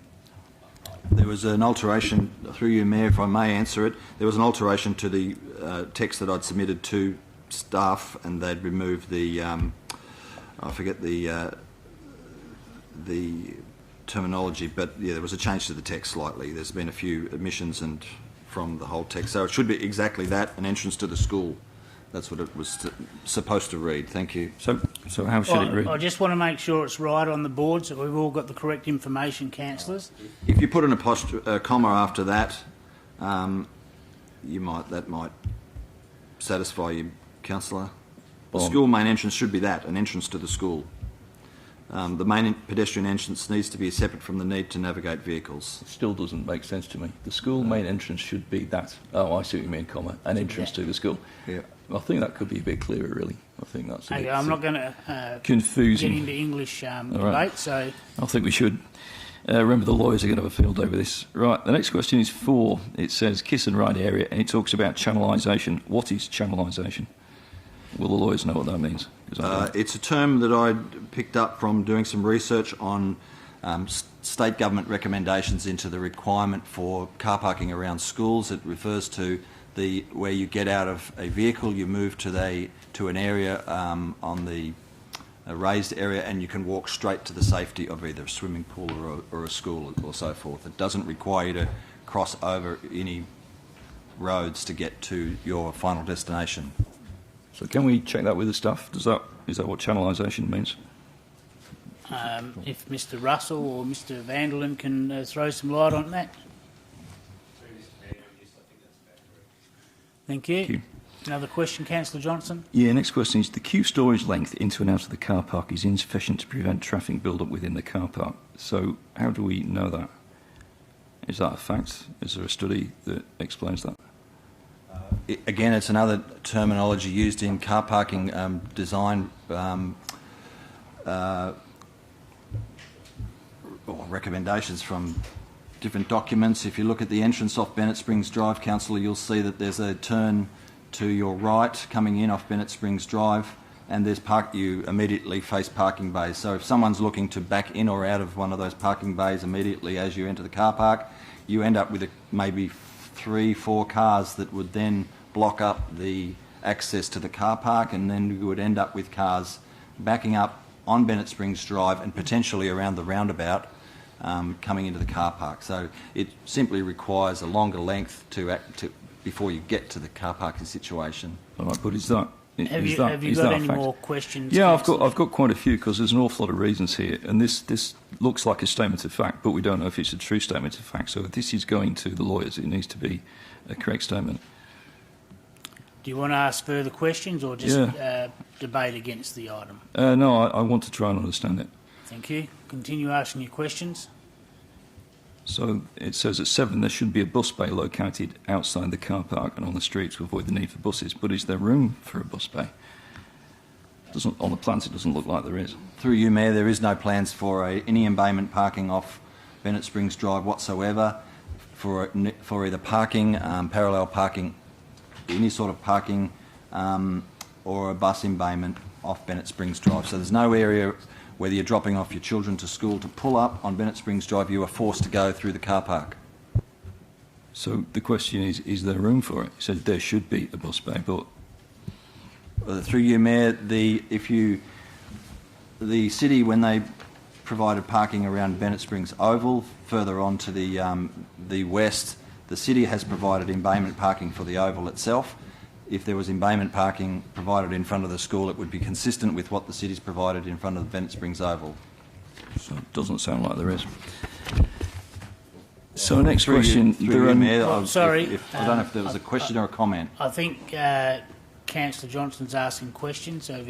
There was an alteration, through you, Mayor, if I may answer it. There was an alteration to the text that I'd submitted to staff, and they'd removed the, I forget the terminology, but yeah, there was a change to the text slightly. There's been a few omissions from the whole text. So it should be exactly that, an entrance to the school. That's what it was supposed to read. Thank you. So how should it read? I just want to make sure it's right on the board so we've all got the correct information, councillors. If you put a comma after that, that might satisfy you, councillor. The school main entrance should be an entrance to the school. The main pedestrian entrance needs to be separate from the need to navigate vehicles. It still doesn't make sense to me. The school main entrance should be that. Oh, I see what you mean, comma. An entrance to the school. Yeah. I think that could be a bit clearer, really. I think that's a bit I'm not going to confusing. get into English debate, right. so... I think we should. Remember, the lawyers are going to have a field over this. Right, the next question is 4. It says kiss and ride area, and it talks about channelization. What is channelization? Will the lawyers know what that means? 'Cause I don't. It's a term that I picked up from doing some research on state government recommendations into the requirement for car parking around schools. It refers to where you get out of a vehicle, you move to an area on the raised area, and you can walk straight to the safety of either a swimming pool or a school or so forth. It doesn't require you to cross over any roads to get to your final destination. So can we check that with the staff? Is that what channelization means? If Mr Russell or Mr Vanderlyn can throw some light on that. Thank you. Thank you. Another question, Councillor Johnson? Yeah, next question is, the queue storage length into and out of the car park is insufficient to prevent traffic build-up within the car park. So how do we know that? Is that a fact? Is there a study that explains that? Again, it's another terminology used in car parking design or recommendations from different documents. If you look at the entrance off Bennett Springs Drive, Councillor, you'll see that there's a turn to your right coming in off Bennett Springs Drive, and you immediately face parking bays. So if someone's looking to back in or out of one of those parking bays immediately as you enter the car park, you end up with maybe 3-4 cars that would then block up the access to the car park, and then you would end up with cars backing up on Bennett Springs Drive and potentially around the roundabout coming into the car park. So it simply requires a longer length before you get to the car parking situation. All right, but is that Have you got any more questions? Yeah, I've got quite a few, because there's an awful lot of reasons here, and this looks like a statement of fact, but we don't know if it's a true statement of fact. So if this is going to the lawyers, it needs to be a correct statement. Do you want to ask further questions or just debate against the item? No, I want to try and understand it. Thank you. Continue asking your questions. So it says at 7 there should be a bus bay located outside the car park and on the street to avoid the need for buses. But is there room for a bus bay? On the plans it doesn't look like there is. Through you, Mayor, there is no plans for any embayment parking off Bennett Springs Drive whatsoever for either parking, parallel parking, any sort of parking or a bus embayment off Bennett Springs Drive. So there's no area, whether you're dropping off your children to school, to pull up on Bennett Springs Drive, you are forced to go through the car park. So the question is there room for it? He said there should be a bus bay, but... Through you, Mayor, the city, when they provided parking around Bennett Springs Oval, further on to the west, the city has provided embayment parking for the Oval itself. If there was embayment parking provided in front of the school, it would be consistent with what the city's provided in front of the Bennett Springs Oval. So it doesn't sound like there is. So next question... Mayor, sorry. I don't know if there was a question or a comment. I think Councillor Johnson's asking questions, so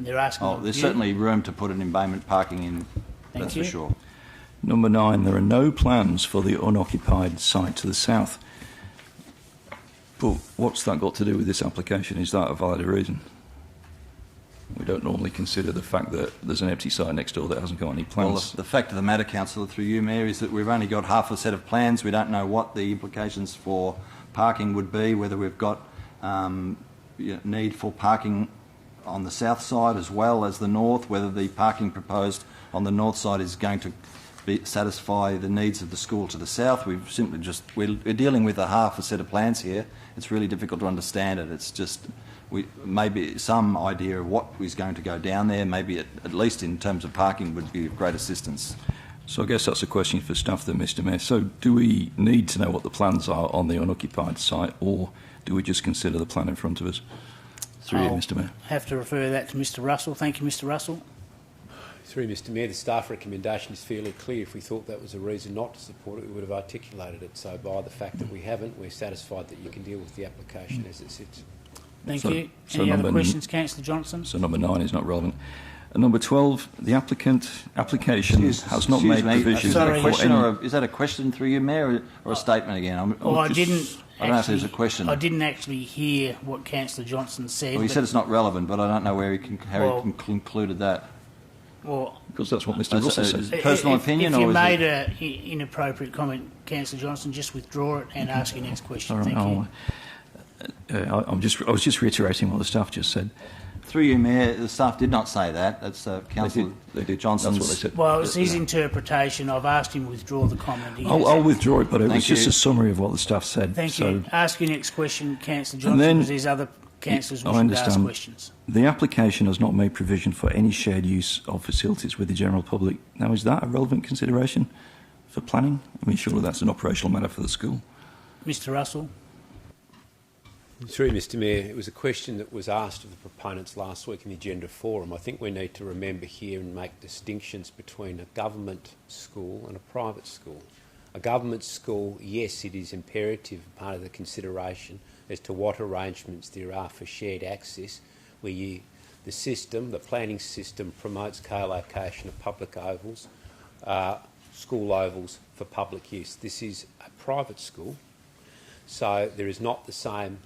they're asking... There's certainly room to put an embayment parking in, that's for sure. Number 9, there are no plans for the unoccupied site to the south. But what's that got to do with this application? Is that a valid reason? We don't normally consider the fact that there's an empty site next door that hasn't got any plans. Well, the fact of the matter, Councillor, through you, Mayor, is that we've only got half a set of plans. We don't know what the implications for parking would be, whether we've got need for parking on the south side as well as the north, whether the parking proposed on the north side is going to satisfy the needs of the school to the south. We're dealing with half a set of plans here. It's really difficult to understand it. It's just maybe some idea of what is going to go down there, maybe at least in terms of parking, would be of great assistance. So I guess that's a question for staff then, Mr Mayor. So do we need to know what the plans are on the unoccupied site, or do we just consider the plan in front of us? Through you, Mr Mayor. Have to refer that to Mr Russell. Thank you, Mr Russell. Through Mr Mayor, the staff recommendation is fairly clear. If we thought that was a reason not to support it, we would have articulated it. So by the fact that we haven't, we're satisfied that you can deal with the application as it sits. Thank you. Any other questions, Councillor Johnson? So number 9 is not relevant. And number 12, the application has not made provision. Is that a question through you, Mayor, or a statement again? I don't know if there's a question. I didn't actually hear what Councillor Johnson said. Well, he said it's not relevant, but I don't know how he concluded that. Well, because that's what Mr Russell said. Personal opinion, if you or made an inappropriate comment, Councillor Johnson, just withdraw it and ask your next question. Thank you. I was just reiterating what the staff just said. Through you, Mayor, the staff did not say that. That's Councillor Johnson's. That's what they said. Well, it's his interpretation. I've asked him to withdraw the comment. I'll withdraw it, but it was Thank just you. a summary of what the staff said. Thank so, you. Ask your next question, Councillor And Johnson, then- because there's other councillors I wishing to ask understand. questions. The application has not made provision for any shared use of facilities with the general public. Now, is that a relevant consideration for planning? I mean, surely that's an operational matter for the school. Mr Russell. Through Mr Mayor, it was a question that was asked of the proponents last week in the Agenda Forum. I think we need to remember here and make distinctions between a government school and a private school. A government school, yes, it is imperative, part of the consideration as to what arrangements there are for shared access, where the planning system promotes co-location of public ovals, school ovals for public use. This is a private school, so there is not the same.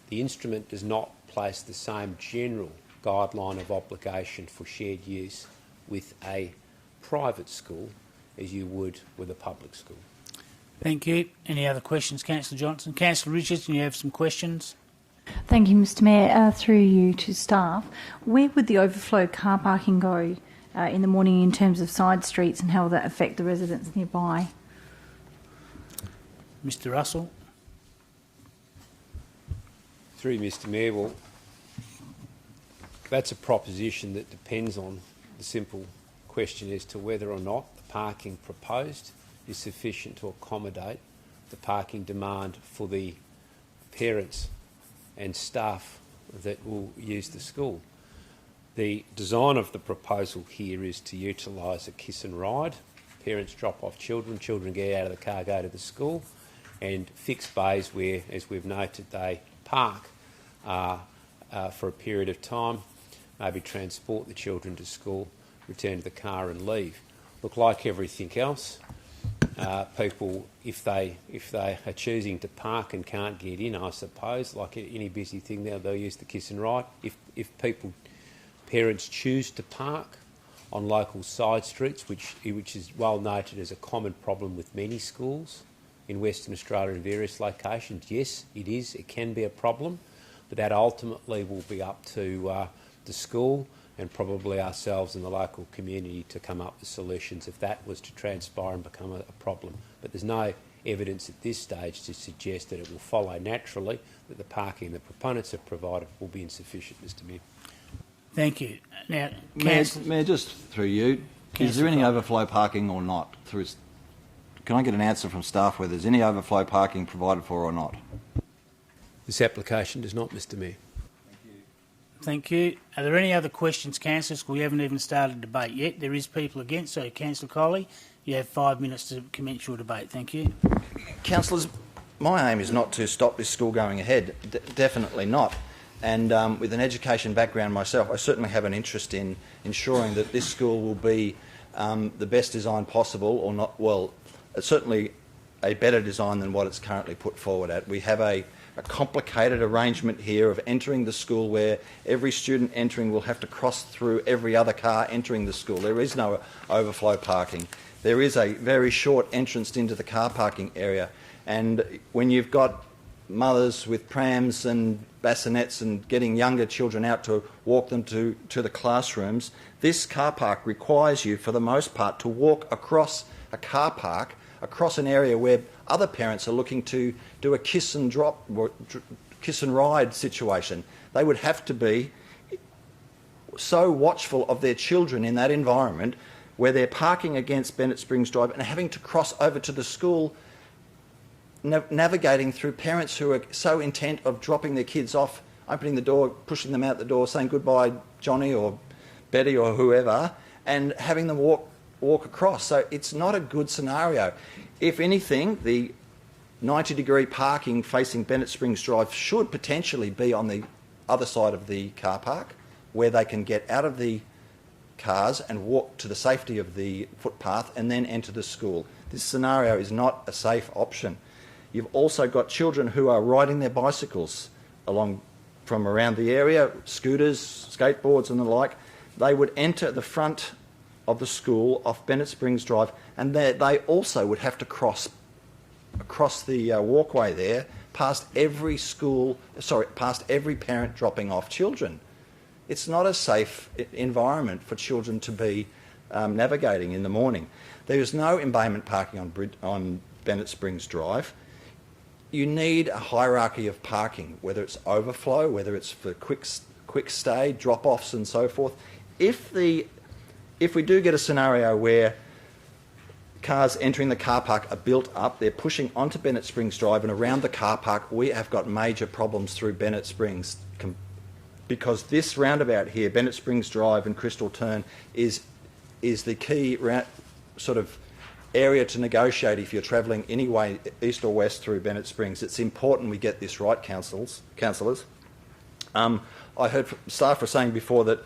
The instrument does not place the same general guideline of obligation for shared use with a private school as you would with a public school. Thank you. Any other questions, Councillor Johnson? Councillor Richardson, you have some questions? Thank you, Mr Mayor. Through you to staff, where would the overflow car parking go in the morning in terms of side streets, and how will that affect the residents nearby? Mr Russell. Through Mr Mayor, well, that's a proposition that depends on the simple question as to whether or not the parking proposed is sufficient to accommodate the parking demand for the parents and staff that will use the school. The design of the proposal here is to utilise a kiss and ride. Parents drop off children, children get out of the car, go to the school, and fixed bays where, as we've noted, they park for a period of time, maybe transport the children to school, return to the car and leave. Look, like everything else, people, if they are choosing to park and can't get in, I suppose, like any busy thing, they'll use the kiss and ride. If parents choose to park on local side streets, which is well noted as a common problem with many schools in Western Australia in various locations, yes, it is. It can be a problem, but that ultimately will be up to the school and probably ourselves and the local community to come up with solutions if that was to transpire and become a problem. But there's no evidence at this stage to suggest that it will follow naturally that the parking the proponents have provided will be insufficient, Mr Mayor. Thank you. Now, Mayor, just through you, is there any overflow parking or not? Can I get an answer from staff whether there's any overflow parking provided for or not? This application does not, Mr Mayor. Thank you. Are there any other questions, councillors? We haven't even started debate yet. There is people against, so Councillor Coley, you have 5 minutes to commence your debate. Thank you. Councillors, my aim is not to stop this school going ahead, definitely not. And with an education background myself, I certainly have an interest in ensuring that this school will be the best design possible, or not, well, certainly a better design than what it's currently put forward at. We have a complicated arrangement here of entering the school where every student entering will have to cross through every other car entering the school. There is no overflow parking. There is a very short entrance into the car parking area, and when you've got mothers with prams and bassinets and getting younger children out to walk them to the classrooms, this car park requires you, for the most part, to walk across a car park, across an area where other parents are looking to do a kiss and ride situation. They would have to be so watchful of their children in that environment where they're parking against Bennett Springs Drive and having to cross over to the school, navigating through parents who are so intent of dropping their kids off, opening the door, pushing them out the door, saying goodbye, Johnny or Betty or whoever, and having them walk across. So it's not a good scenario. If anything, the 90-degree parking facing Bennett Springs Drive should potentially be on the other side of the car park, where they can get out of the cars and walk to the safety of the footpath and then enter the school. This scenario is not a safe option. You've also got children who are riding their bicycles along from around the area, scooters, skateboards and the like. They would enter the front of the school off Bennett Springs Drive, and they also would have to cross across the walkway there, past every parent dropping off children. It's not a safe environment for children to be navigating in the morning. There is no embayment parking on Bennett Springs Drive. You need a hierarchy of parking, whether it's overflow, whether it's for quick stay, drop-offs and so forth. If we do get a scenario where cars entering the car park are built up, they're pushing onto Bennett Springs Drive and around the car park, we have got major problems through Bennett Springs because this roundabout here, Bennett Springs Drive and Crystal Turn, is the key sort of area to negotiate if you're travelling any way east or west through Bennett Springs. It's important we get this right, councillors. I heard staff were saying before that,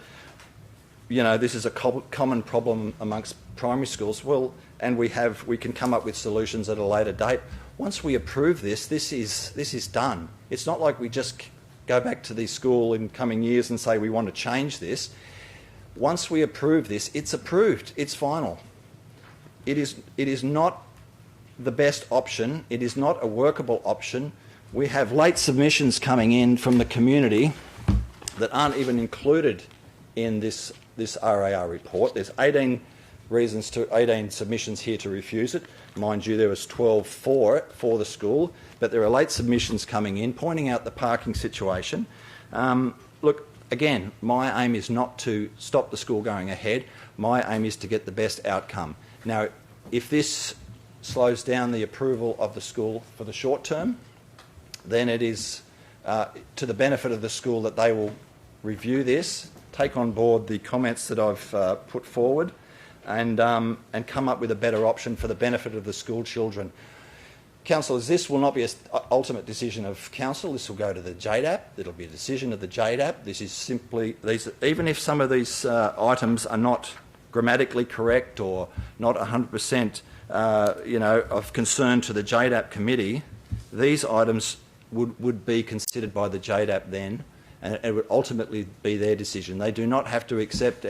you know, this is a common problem amongst primary schools. Well, and we can come up with solutions at a later date. Once we approve this, this is done. It's not like we just go back to the school in coming years and say we want to change this. Once we approve this, it's approved. It's final. It is not the best option. It is not a workable option. We have late submissions coming in from the community that aren't even included in this RAR report. There's 18 submissions here to refuse it. Mind you, there was 12 for the school, but there are late submissions coming in pointing out the parking situation. Look, again, my aim is not to stop the school going ahead. My aim is to get the best outcome. Now, if this slows down the approval of the school for the short term, then it is to the benefit of the school that they will review this, take on board the comments that I've put forward, and come up with a better option for the benefit of the school children. Councillors, this will not be an ultimate decision of council. This will go to the JDAP. It'll be a decision of the JDAP. This is simply even if some of these items are not grammatically correct or not 100%, of concern to the JDAP committee, these items would be considered by the JDAP then, and it would ultimately be their decision. They do not have to accept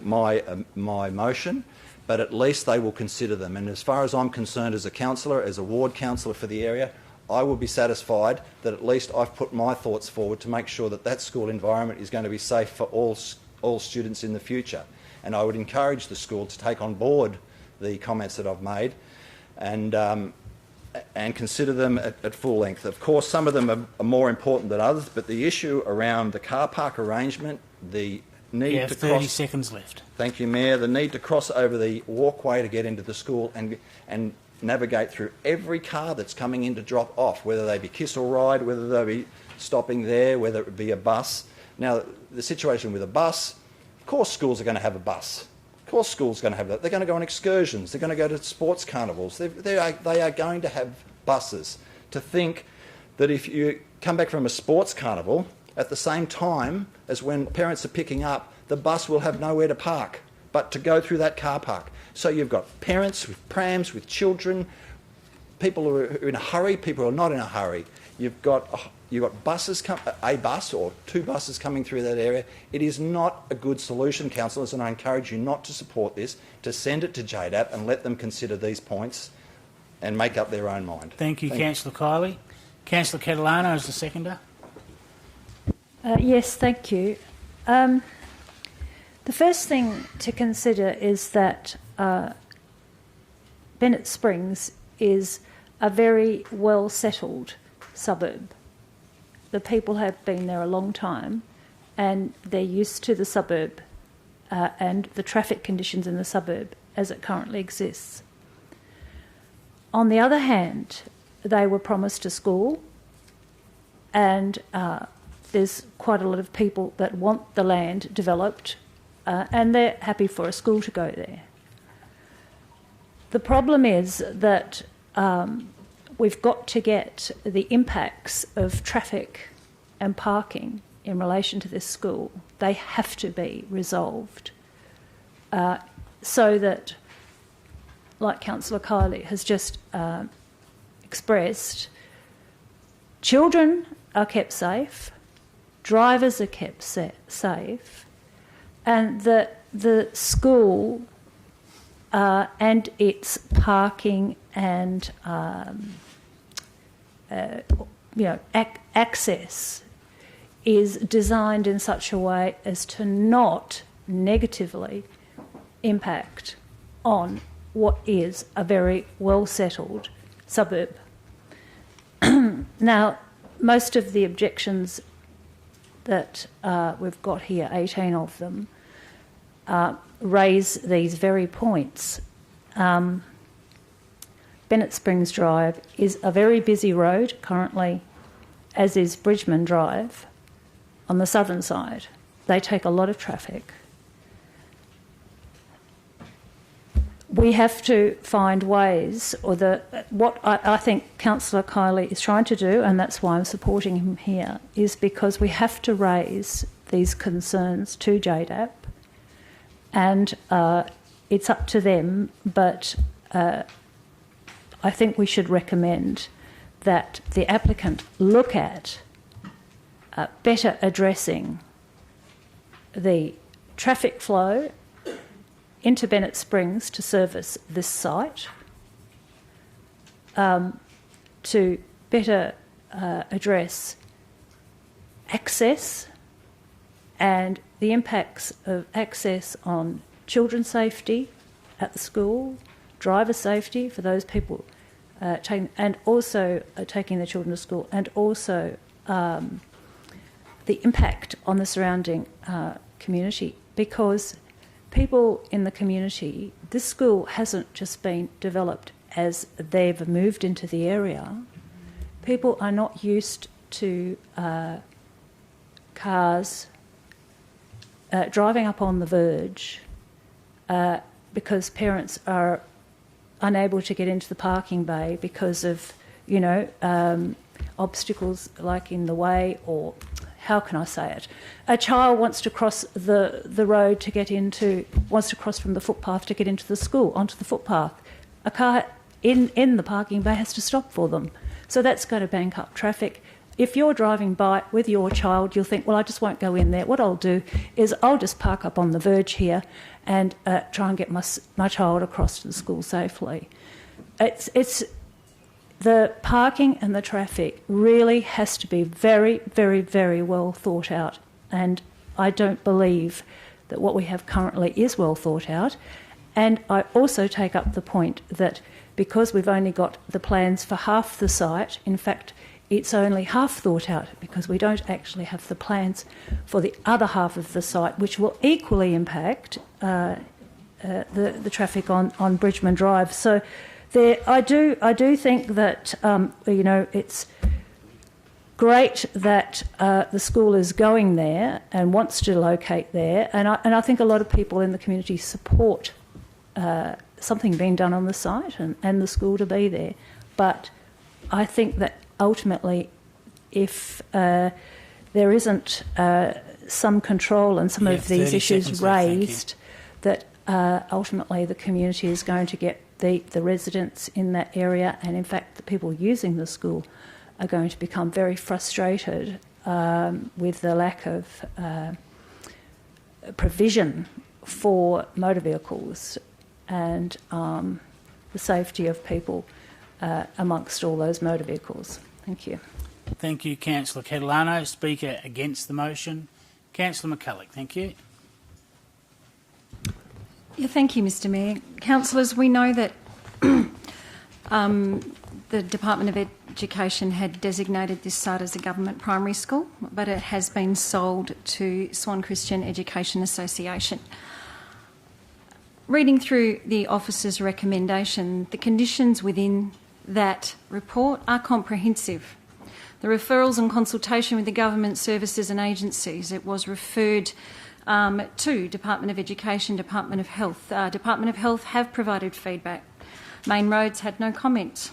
my motion, but at least they will consider them. And as far as I'm concerned, as a councillor, as a ward councillor for the area, I will be satisfied that at least I've put my thoughts forward to make sure that that school environment is going to be safe for all students in the future. And I would encourage the school to take on board the comments that I've made and consider them at full length. Of course, some of them are more important than others, but the issue around the car park arrangement, the need you have to 30 seconds left. Thank you, Mayor. The need to cross over the walkway to get into the school and navigate through every car that's coming in to drop off, whether they be kiss or ride, whether they be stopping there, whether it be a bus. Now, the situation with a bus, of course schools are going to have a bus. Of course schools are going to have that. They're going to go on excursions. They're going to go to sports carnivals. They are going to have buses. To think that if you come back from a sports carnival, at the same time as when parents are picking up, the bus will have nowhere to park but to go through that car park. So you've got parents with prams, with children, people who are in a hurry, people who are not in a hurry. You've got buses, a bus or two buses coming through that area. It is not a good solution, councillors, and I encourage you not to support this, to send it to JDAP and let them consider these points and make up their own mind. Thank you, Councillor Kiley. Councillor Catalano is the seconder. Yes, thank you. The first thing to consider is that Bennett Springs is a very well-settled suburb. The people have been there a long time and they're used to the suburb and the traffic conditions in the suburb as it currently exists. On the other hand, they were promised a school and there's quite a lot of people that want the land developed and they're happy for a school to go there. The problem is that we've got to get the impacts of traffic and parking in relation to this school. They have to be resolved so that, like Councillor Kiley has just expressed, children are kept safe, drivers are kept safe, and that the school and its parking and access is designed in such a way as to not negatively impact on what is a very well-settled suburb. Now, most of the objections that we've got here, 18 of them, raise these very points. Bennett Springs Drive is a very busy road currently, as is Bridgman Drive on the southern side. They take a lot of traffic. We have to find ways, or what I think Councillor Kiley is trying to do, and that's why I'm supporting him here, is because we have to raise these concerns to JDAP, and it's up to them, but I think we should recommend that the applicant look at better addressing the traffic flow into Bennett Springs to service this site, to better address access and the impacts of access on children's safety at the school, driver safety for those people taking the children to school, and also the impact on the surrounding community, because people in the community, this school hasn't just been developed as they've moved into the area. People are not used to cars driving up on the verge because parents are unable to get into the parking bay because of, obstacles like in the way, or how can I say it? A child wants to cross the road to get wants to cross from the footpath to get into the school, onto the footpath. A car in the parking bay has to stop for them. So that's going to bank up traffic. If you're driving by with your child, you'll think, well, I just won't go in there. What I'll do is I'll just park up on the verge here and try and get my child across to the school safely. It's the parking and the traffic really has to be very, very, very well thought out. And I don't believe that what we have currently is well thought out. And I also take up the point that because we've only got the plans for half the site, in fact, it's only half thought out because we don't actually have the plans for the other half of the site, which will equally impact the traffic on Bridgman Drive. So I do think that it's great that the school is going there and wants to locate there, and I think a lot of people in the community support something being done on the site and the school to be there. But I think that ultimately, if there isn't some control and some of these issues raised, that ultimately the community is going to get the residents in that area, and in fact the people using the school are going to become very frustrated with the lack of provision for motor vehicles and the safety of people amongst all those motor vehicles. Thank you. Thank you, Councillor Catalano. Speaker against the motion, Councillor McCulloch. Thank you. Yeah, thank you, Mr Mayor. Councillors, we know that the Department of Education had designated this site as a government primary school, but it has been sold to Swan Christian Education Association. Reading through the officer's recommendation, the conditions within that report are comprehensive. The referrals and consultation with the government services and agencies, it was referred to Department of Education, Department of Health. Department of Health have provided feedback. Main Roads had no comment.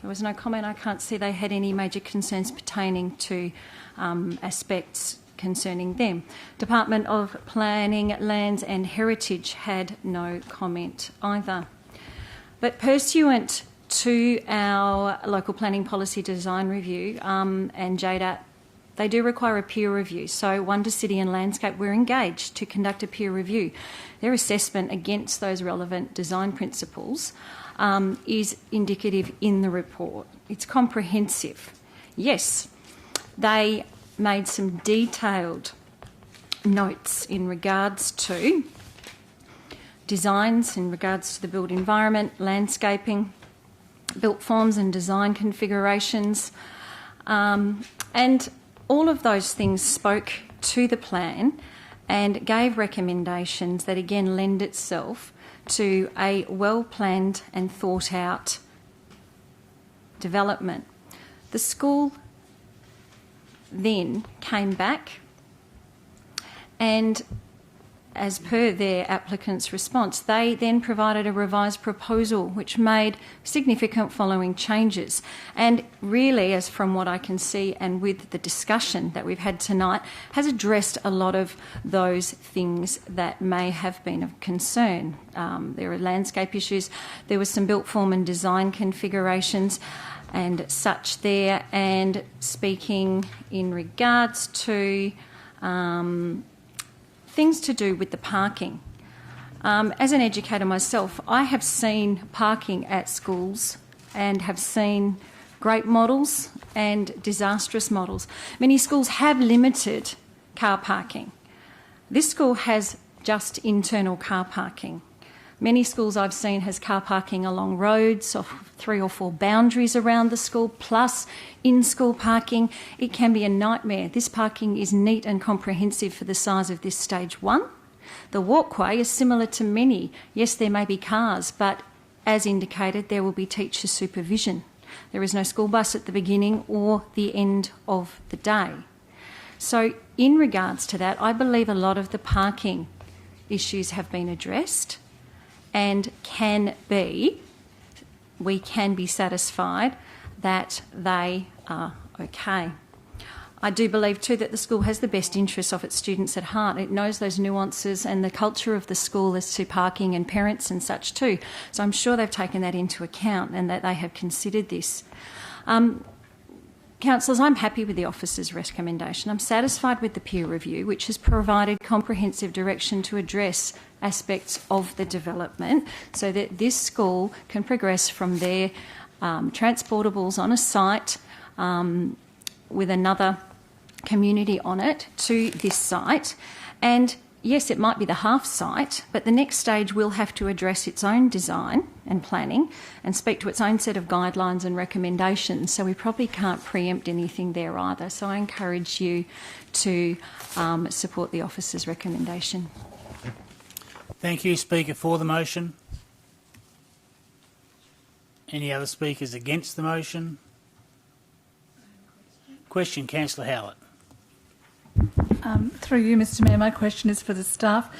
There was no comment. I can't see they had any major concerns pertaining to aspects concerning them. Department of Planning, Lands and Heritage had no comment either. But pursuant to our local planning policy design review and JDAP, they do require a peer review. So Wonder City and Landscape were engaged to conduct a peer review. Their assessment against those relevant design principles is indicative in the report. It's comprehensive. Yes, they made some detailed notes in regards to designs, in regards to the built environment, landscaping, built forms and design configurations, and all of those things spoke to the plan and gave recommendations that again lend itself to a well-planned and thought-out development. The school then came back and, as per their applicant's response, they then provided a revised proposal which made significant following changes. And really, as from what I can see and with the discussion that we've had tonight, has addressed a lot of those things that may have been of concern. There are landscape issues, there was some built form and design configurations and such there, and speaking in regards to things to do with the parking. As an educator myself, I have seen parking at schools and have seen great models and disastrous models. Many schools have limited car parking. This school has just internal car parking. Many schools I've seen has car parking along roads, of 3 or 4 boundaries around the school, plus in-school parking. It can be a nightmare. This parking is neat and comprehensive for the size of this stage 1. The walkway is similar to many. Yes, there may be cars, but as indicated, there will be teacher supervision. There is no school bus at the beginning or the end of the day. So in regards to that, I believe a lot of the parking issues have been addressed and we can be satisfied that they are okay. I do believe too that the school has the best interests of its students at heart. It knows those nuances and the culture of the school as to parking and parents and such too. So I'm sure they've taken that into account and that they have considered this. Councillors, I'm happy with the officer's recommendation. I'm satisfied with the peer review, which has provided comprehensive direction to address aspects of the development so that this school can progress from their transportables on a site with another community on it to this site. And yes, it might be the half site, but the next stage will have to address its own design and planning and speak to its own set of guidelines and recommendations. So we probably can't preempt anything there either. So I encourage you to support the officer's recommendation. Thank you. Speaker for the motion. Any other speakers against the motion? Question, Councillor Howlett. Through you, Mr Mayor, my question is for the staff.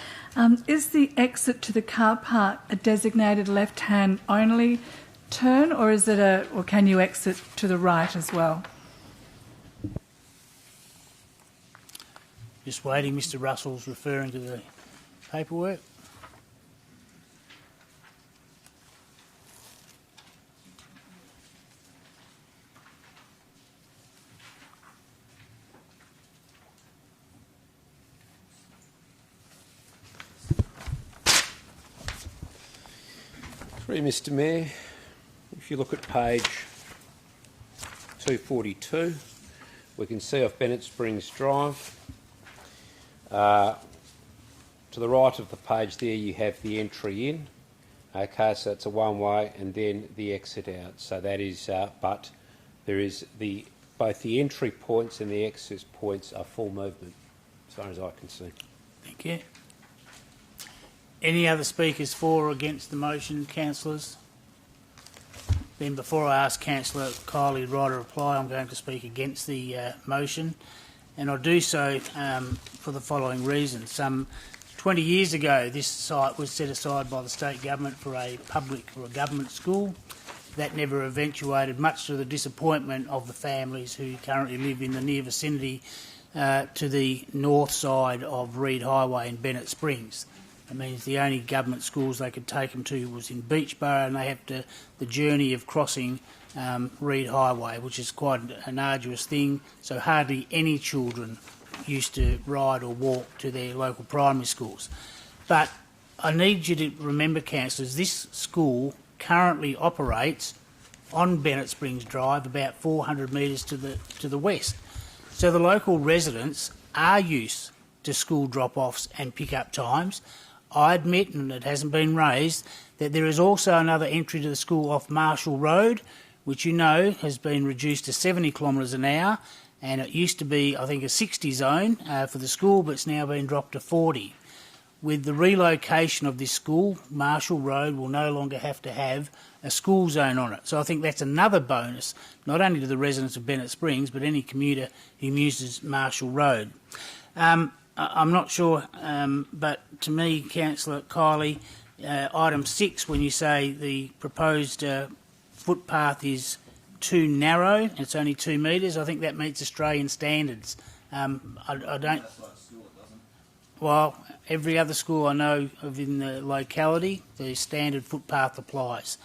Is the exit to the car park a designated left-hand only turn, or is it or can you exit to the right as well? Just waiting. Mr Russell's referring to the paperwork. Mr Mayor, if you look at page 242, we can see off Bennett Springs Drive. To the right of the page there you have the entry in. Okay, so it's a one-way and then the exit out. So that is, but there is both the entry points and the exit points are full movement, as far as I can see. Thank you. Any other speakers for or against the motion, councillors? Then before I ask Councillor Kiley to write a reply, I'm going to speak against the motion, and I do so for the following reasons. Some 20 years ago, this site was set aside by the state government for a public or a government school. That never eventuated, much to the disappointment of the families who currently live in the near vicinity to the north side of Reid Highway in Bennett Springs. It means the only government schools they could take them to was in Beachborough, and they have to the journey of crossing Reid Highway, which is quite an arduous thing. So hardly any children used to ride or walk to their local primary schools. But I need you to remember, councillors, this school currently operates on Bennett Springs Drive, about 400 metres to the west. So the local residents are used to school drop-offs and pick-up times. I admit, and it hasn't been raised, that there is also another entry to the school off Marshall Road, which you know has been reduced to 70 kilometres an hour, and it used to be, I think, a 60 zone for the school, but it's now been dropped to 40. With the relocation of this school, Marshall Road will no longer have to have a school zone on it. So I think that's another bonus, not only to the residents of Bennett Springs, but any commuter who uses Marshall Road. I'm not sure, but to me, Councillor Kiley, item 6, when you say the proposed footpath is too narrow, it's only 2 metres, I think that meets Australian standards. I don't... Well, every other school I know of in the locality, the standard footpath applies.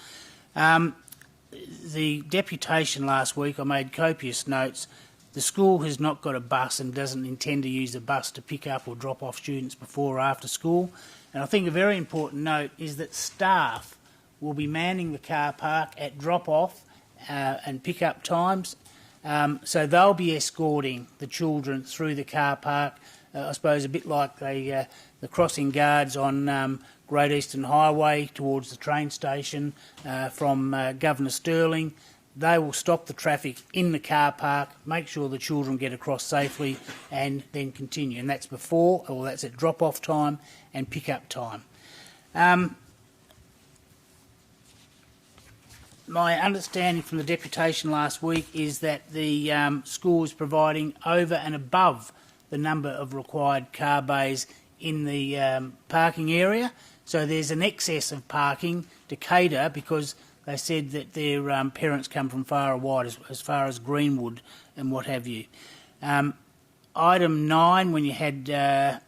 The deputation last week, I made copious notes. The school has not got a bus and doesn't intend to use a bus to pick up or drop off students before or after school. And I think a very important note is that staff will be manning the car park at drop-off and pick-up times. So they'll be escorting the children through the car park, I suppose a bit like the crossing guards on Great Eastern Highway towards the train station from Governor Stirling. They will stop the traffic in the car park, make sure the children get across safely, and then continue. And that's before, or that's at drop-off time and pick-up time. My understanding from the deputation last week is that the school is providing over and above the number of required car bays in the parking area. So there's an excess of parking to cater, because they said that their parents come from far and wide, as far as Greenwood and what have you. Item 9, when you had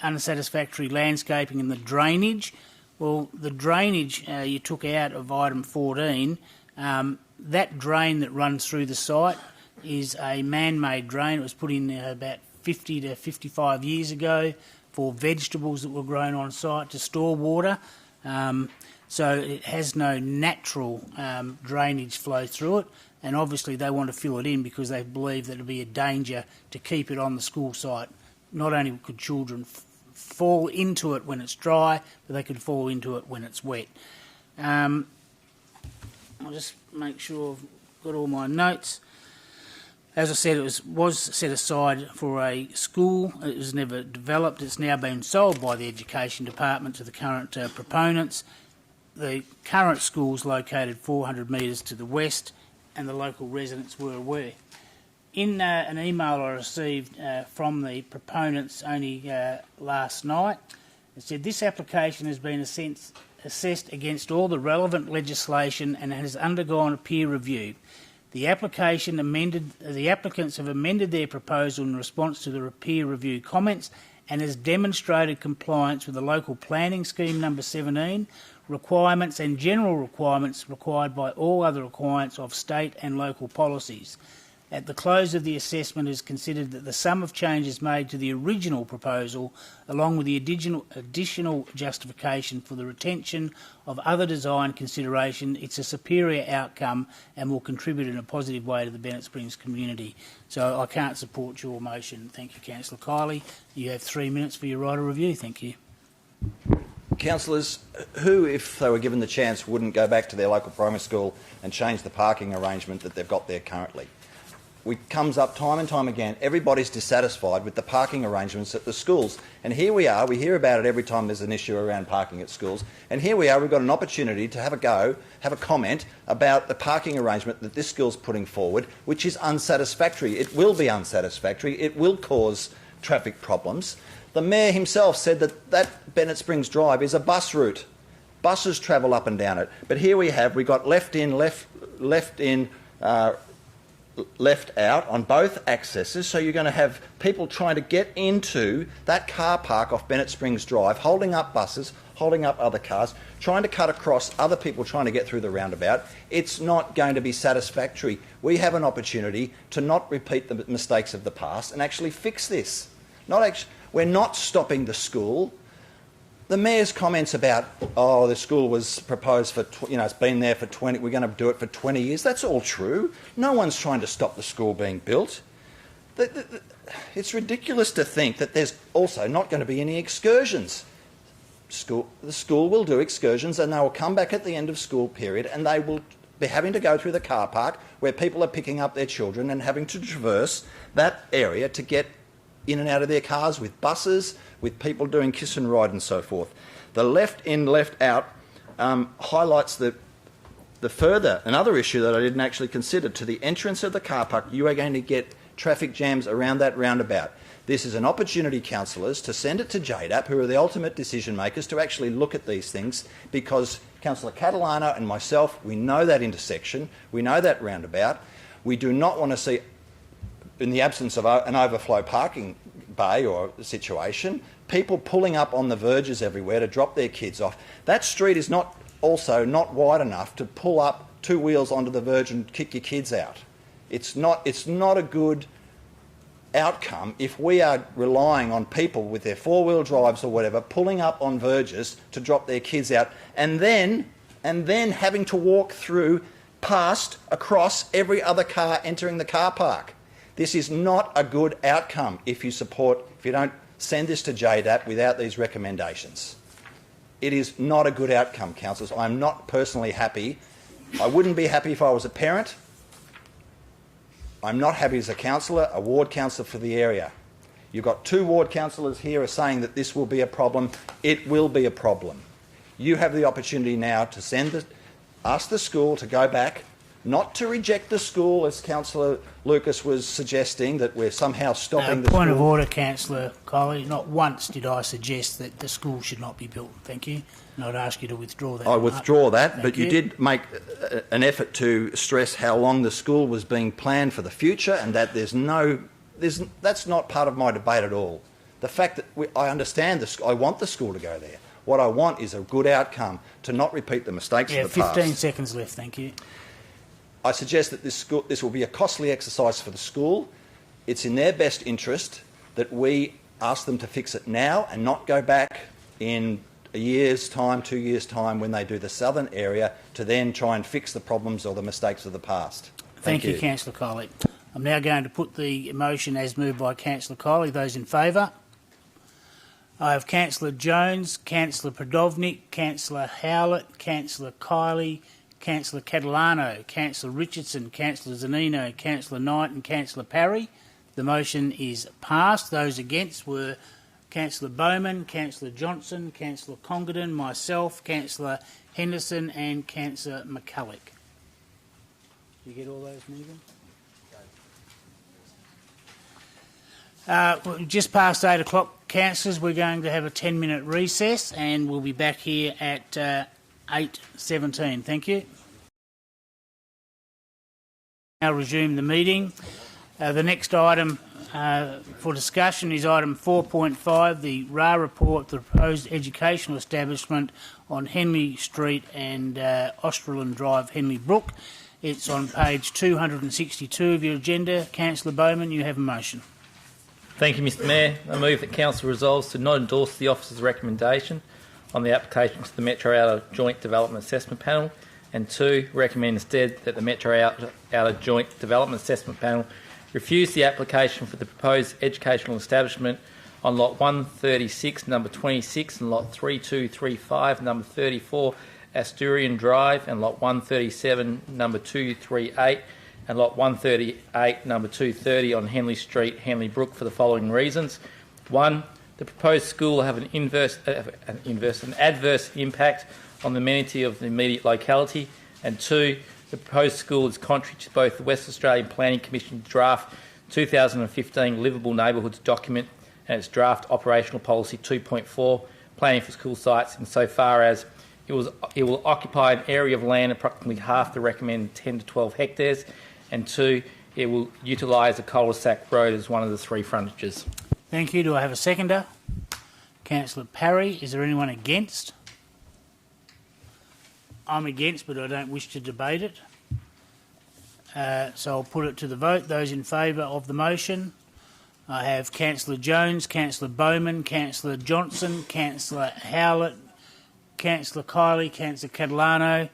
unsatisfactory landscaping and the drainage, well, the drainage you took out of item 14, that drain that runs through the site is a man-made drain. It was put in about 50 to 55 years ago for vegetables that were grown on site to store water. So it has no natural drainage flow through it, and obviously they want to fill it in because they believe that it would be a danger to keep it on the school site. Not only could children fall into it when it's dry, but they could fall into it when it's wet. I'll just make sure I've got all my notes. As I said, it was set aside for a school. It was never developed. It's now been sold by the Education Department to the current proponents. The current school is located 400 metres to the west, and the local residents were aware. In an email I received from the proponents only last night, it said this application has been assessed against all the relevant legislation and has undergone a peer review. The applicants have amended their proposal in response to the peer review comments and has demonstrated compliance with the local planning scheme number 17 requirements and general requirements required by all other requirements of state and local policies. At the close of the assessment, it is considered that the sum of changes made to the original proposal, along with the additional justification for the retention of other design consideration, it's a superior outcome and will contribute in a positive way to the Bennett Springs community. So I can't support your motion. Thank you, Councillor Kiley. You have 3 minutes for your right of review. Thank you. Councillors, who, if they were given the chance, wouldn't go back to their local primary school and change the parking arrangement that they've got there currently? It comes up time and time again. Everybody's dissatisfied with the parking arrangements at the schools. And here we are, we hear about it every time there's an issue around parking at schools. And here we are, we've got an opportunity to have a go, have a comment about the parking arrangement that this school's putting forward, which is unsatisfactory. It will be unsatisfactory. It will cause traffic problems. The Mayor himself said that Bennett Springs Drive is a bus route. Buses travel up and down it. But here we've got left out on both accesses, so you're going to have people trying to get into that car park off Bennett Springs Drive, holding up buses, holding up other cars, trying to cut across other people trying to get through the roundabout. It's not going to be satisfactory. We have an opportunity to not repeat the mistakes of the past and actually fix this. We're not stopping the school. the Mayor's comments about, oh, the school was proposed for, it's been there for 20, we're going to do it for 20 years, that's all true. No one's trying to stop the school being built. It's ridiculous to think that there's also not going to be any excursions. The school will do excursions and they will come back at the end of school period and they will be having to go through the car park where people are picking up their children and having to traverse that area to get in and out of their cars with buses, with people doing kiss and ride and so forth. The left in, left out highlights another issue that I didn't actually consider. To the entrance of the car park, you are going to get traffic jams around that roundabout. This is an opportunity, councillors, to send it to JDAP, who are the ultimate decision makers, to actually look at these things, because Councillor Catalano and myself, we know that intersection, we know that roundabout. We do not want to see, in the absence of an overflow parking bay or situation, people pulling up on the verges everywhere to drop their kids off. That street is not wide enough to pull up two wheels onto the verge and kick your kids out. It's not a good outcome if we are relying on people with their four-wheel drives or whatever pulling up on verges to drop their kids out and then having to walk across every other car entering the car park. This is not a good outcome if you don't send this to JDAP without these recommendations. It is not a good outcome, councillors. I'm not personally happy. I wouldn't be happy if I was a parent. I'm not happy as a councillor, a ward councillor for the area. You've got two ward councillors here are saying that this will be a problem. It will be a problem. You have the opportunity now to ask the school to go back, not to reject the school, as Councillor Lucas was suggesting, that we're somehow stopping the school. Point of order, Councillor Coley. Not once did I suggest that the school should not be built. Thank you. And I'd ask you to withdraw that. I withdraw that, Thank but you did make an effort to stress how long the school was being planned for the future, and that that's not part of my debate at all. The fact that I understand this, I want the school to go there. What I want is a good outcome, to not repeat the mistakes of the past. 15 seconds left. Thank you. I suggest that this will be a costly exercise for the school. It's in their best interest that we ask them to fix it now and not go back in a year's time, 2 years' time, when they do the southern area, to then try and fix the problems or the mistakes of the past. Thank you, Councillor Coley. I'm now going to put the motion as moved by Councillor Coley. Those in favour? I have Councillor Jones, Councillor Prodovnik, Councillor Howlett, Councillor Kiley, Councillor Catalano, Councillor Richardson, Councillor Zanino, Councillor Knight and Councillor Parry. The motion is passed. Those against were Councillor Bowman, Councillor Johnson, Councillor Congdon, myself, Councillor Henderson and Councillor McCulloch. Did you get all those, Megan? Just past 8 o'clock, councillors, we're going to have a 10-minute recess and we'll be back here at 8:17. Thank you. Now resume the meeting. The next item for discussion is item 4.5, the RA report, the proposed educational establishment on Henley Street and Australind Drive, Henley Brook. It's on page 262 of your agenda. Councillor Bowman, you have a motion. Thank you, Mr Mayor. I move that Council resolves to not endorse the Officer's recommendation on the application to the Metro Outer Joint Development Assessment Panel, and 2, recommend instead that the Metro Outer Joint Development Assessment Panel refuse the application for the proposed educational establishment on Lot 136, number 26, and Lot 3235, number 34, Asturian Drive, and Lot 137, number 238, and Lot 138, number 230 on Henley Street, Henley Brook, for the following reasons. 1, the proposed school will have an adverse impact on the amenity of the immediate locality, and 2, the proposed school is contrary to both the West Australian Planning Commission draft 2015 Livable Neighbourhoods document and its draft operational policy 2.4, planning for school sites, insofar as it will occupy an area of land approximately half the recommended 10 to 12 hectares, and 2, it will utilise a cul-de-sac road as one of the 3 frontages. Thank you. Do I have a seconder? Councillor Parry. Is there anyone against? I'm against, but I don't wish to debate it. So I'll put it to the vote. Those in favour of the motion? I have Councillor Jones, Councillor Bowman, Councillor Johnson, Councillor Howlett, Councillor Kiley, Councillor Catalano,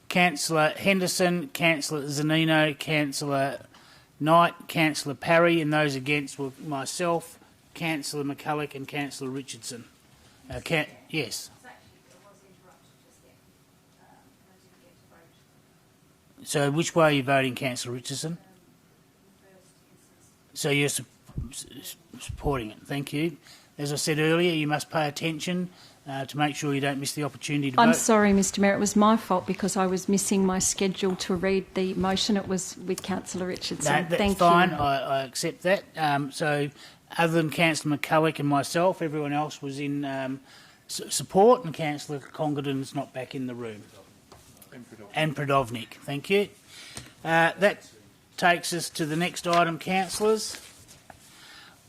Councillor Henderson, Councillor Zanino, Councillor Knight, Councillor Parry, and those against were myself, Councillor McCulloch and Councillor Richardson. Yes. So which way are you voting, Councillor Richardson? So you're supporting it. Thank you. As I said earlier, you must pay attention to make sure you don't miss the opportunity to vote. I'm sorry, Mr Mayor. It was my fault because I was missing my schedule to read the motion. It was with Councillor Richardson. That's fine. I accept that. So other than Councillor McCulloch and myself, everyone else was in support, and Councillor Congdon's not back in the room. And Prodovnik. Thank you. That takes us to the next item, councillors.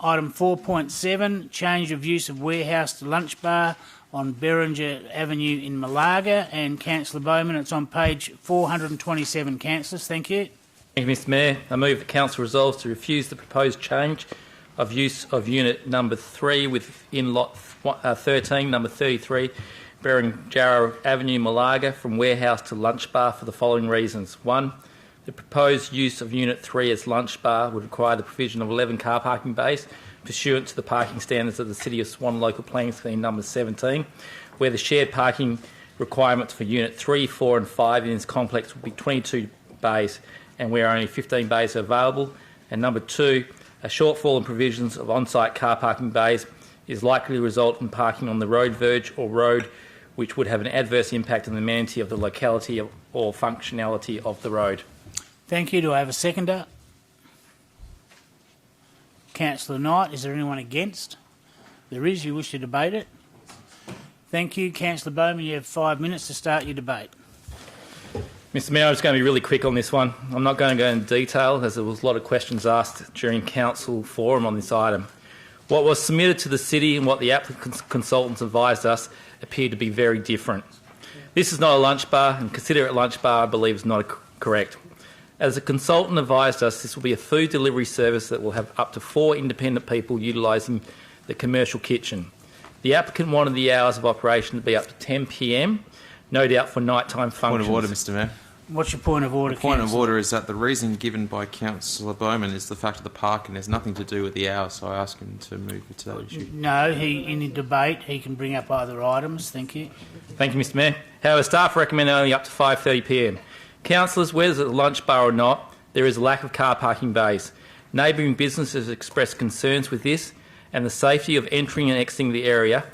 Item 4.7, change of use of warehouse to lunch bar on Beringer Avenue in Malaga. And Councillor Bowman, it's on page 427, councillors. Thank you. Thank you, Mr Mayor. I move that Council resolves to refuse the proposed change of use of unit number 3 within lot 13, number 33, Beringer Avenue, Malaga, from warehouse to lunch bar for the following reasons. 1. The proposed use of Unit 3 as lunch bar would require the provision of 11 car parking bays pursuant to the parking standards of the City of Swan Local Planning Scheme number 17, where the shared parking requirements for Unit 3, 4 and 5 in this complex would be 22 bays and where only 15 bays are available. And number 2, a shortfall in provisions of on-site car parking bays is likely to result in parking on the road verge or road, which would have an adverse impact on the amenity of the locality or functionality of the road. Thank you. Do I have a seconder? Councillor Knight. Is there anyone against? There is. You wish to debate it? Thank you. Councillor Bowman, you have 5 minutes to start your debate. Mr Mayor, I'm just going to be really quick on this one. I'm not going to go into detail as there was a lot of questions asked during Council forum on this item. What was submitted to the City and what the applicant's consultants advised us appeared to be very different. This is not a lunch bar, and consider it a lunch bar I believe is not correct. As a consultant advised us, this will be a food delivery service that will have up to 4 independent people utilising the commercial kitchen. The applicant wanted the hours of operation to be up to 10 p.m, no doubt for nighttime functions. Point of order, Mr Mayor. What's your point of order, The point of order is that the reason given by Councillor Bowman is the fact of the parking. There's nothing to do with the hours, so I ask him to move it to that issue. No, in a debate he can bring up other items. Thank you. Thank you, Mr Mayor. However, staff recommend only up to 5:30 p.m. Councillors, whether it's a lunch bar or not, there is a lack of car parking bays. Neighbouring businesses expressed concerns with this and the safety of entering and exiting the area,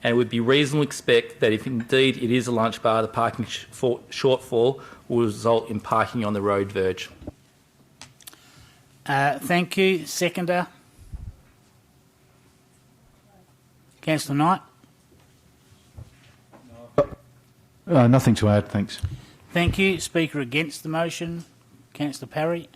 and it would be reasonable to expect that if indeed it is a lunch bar, the parking shortfall will result in parking on the road verge. Thank you. Seconder. Councillor Knight. Nothing to add, thanks. Thank you. Speaker against the motion, Councillor Parry.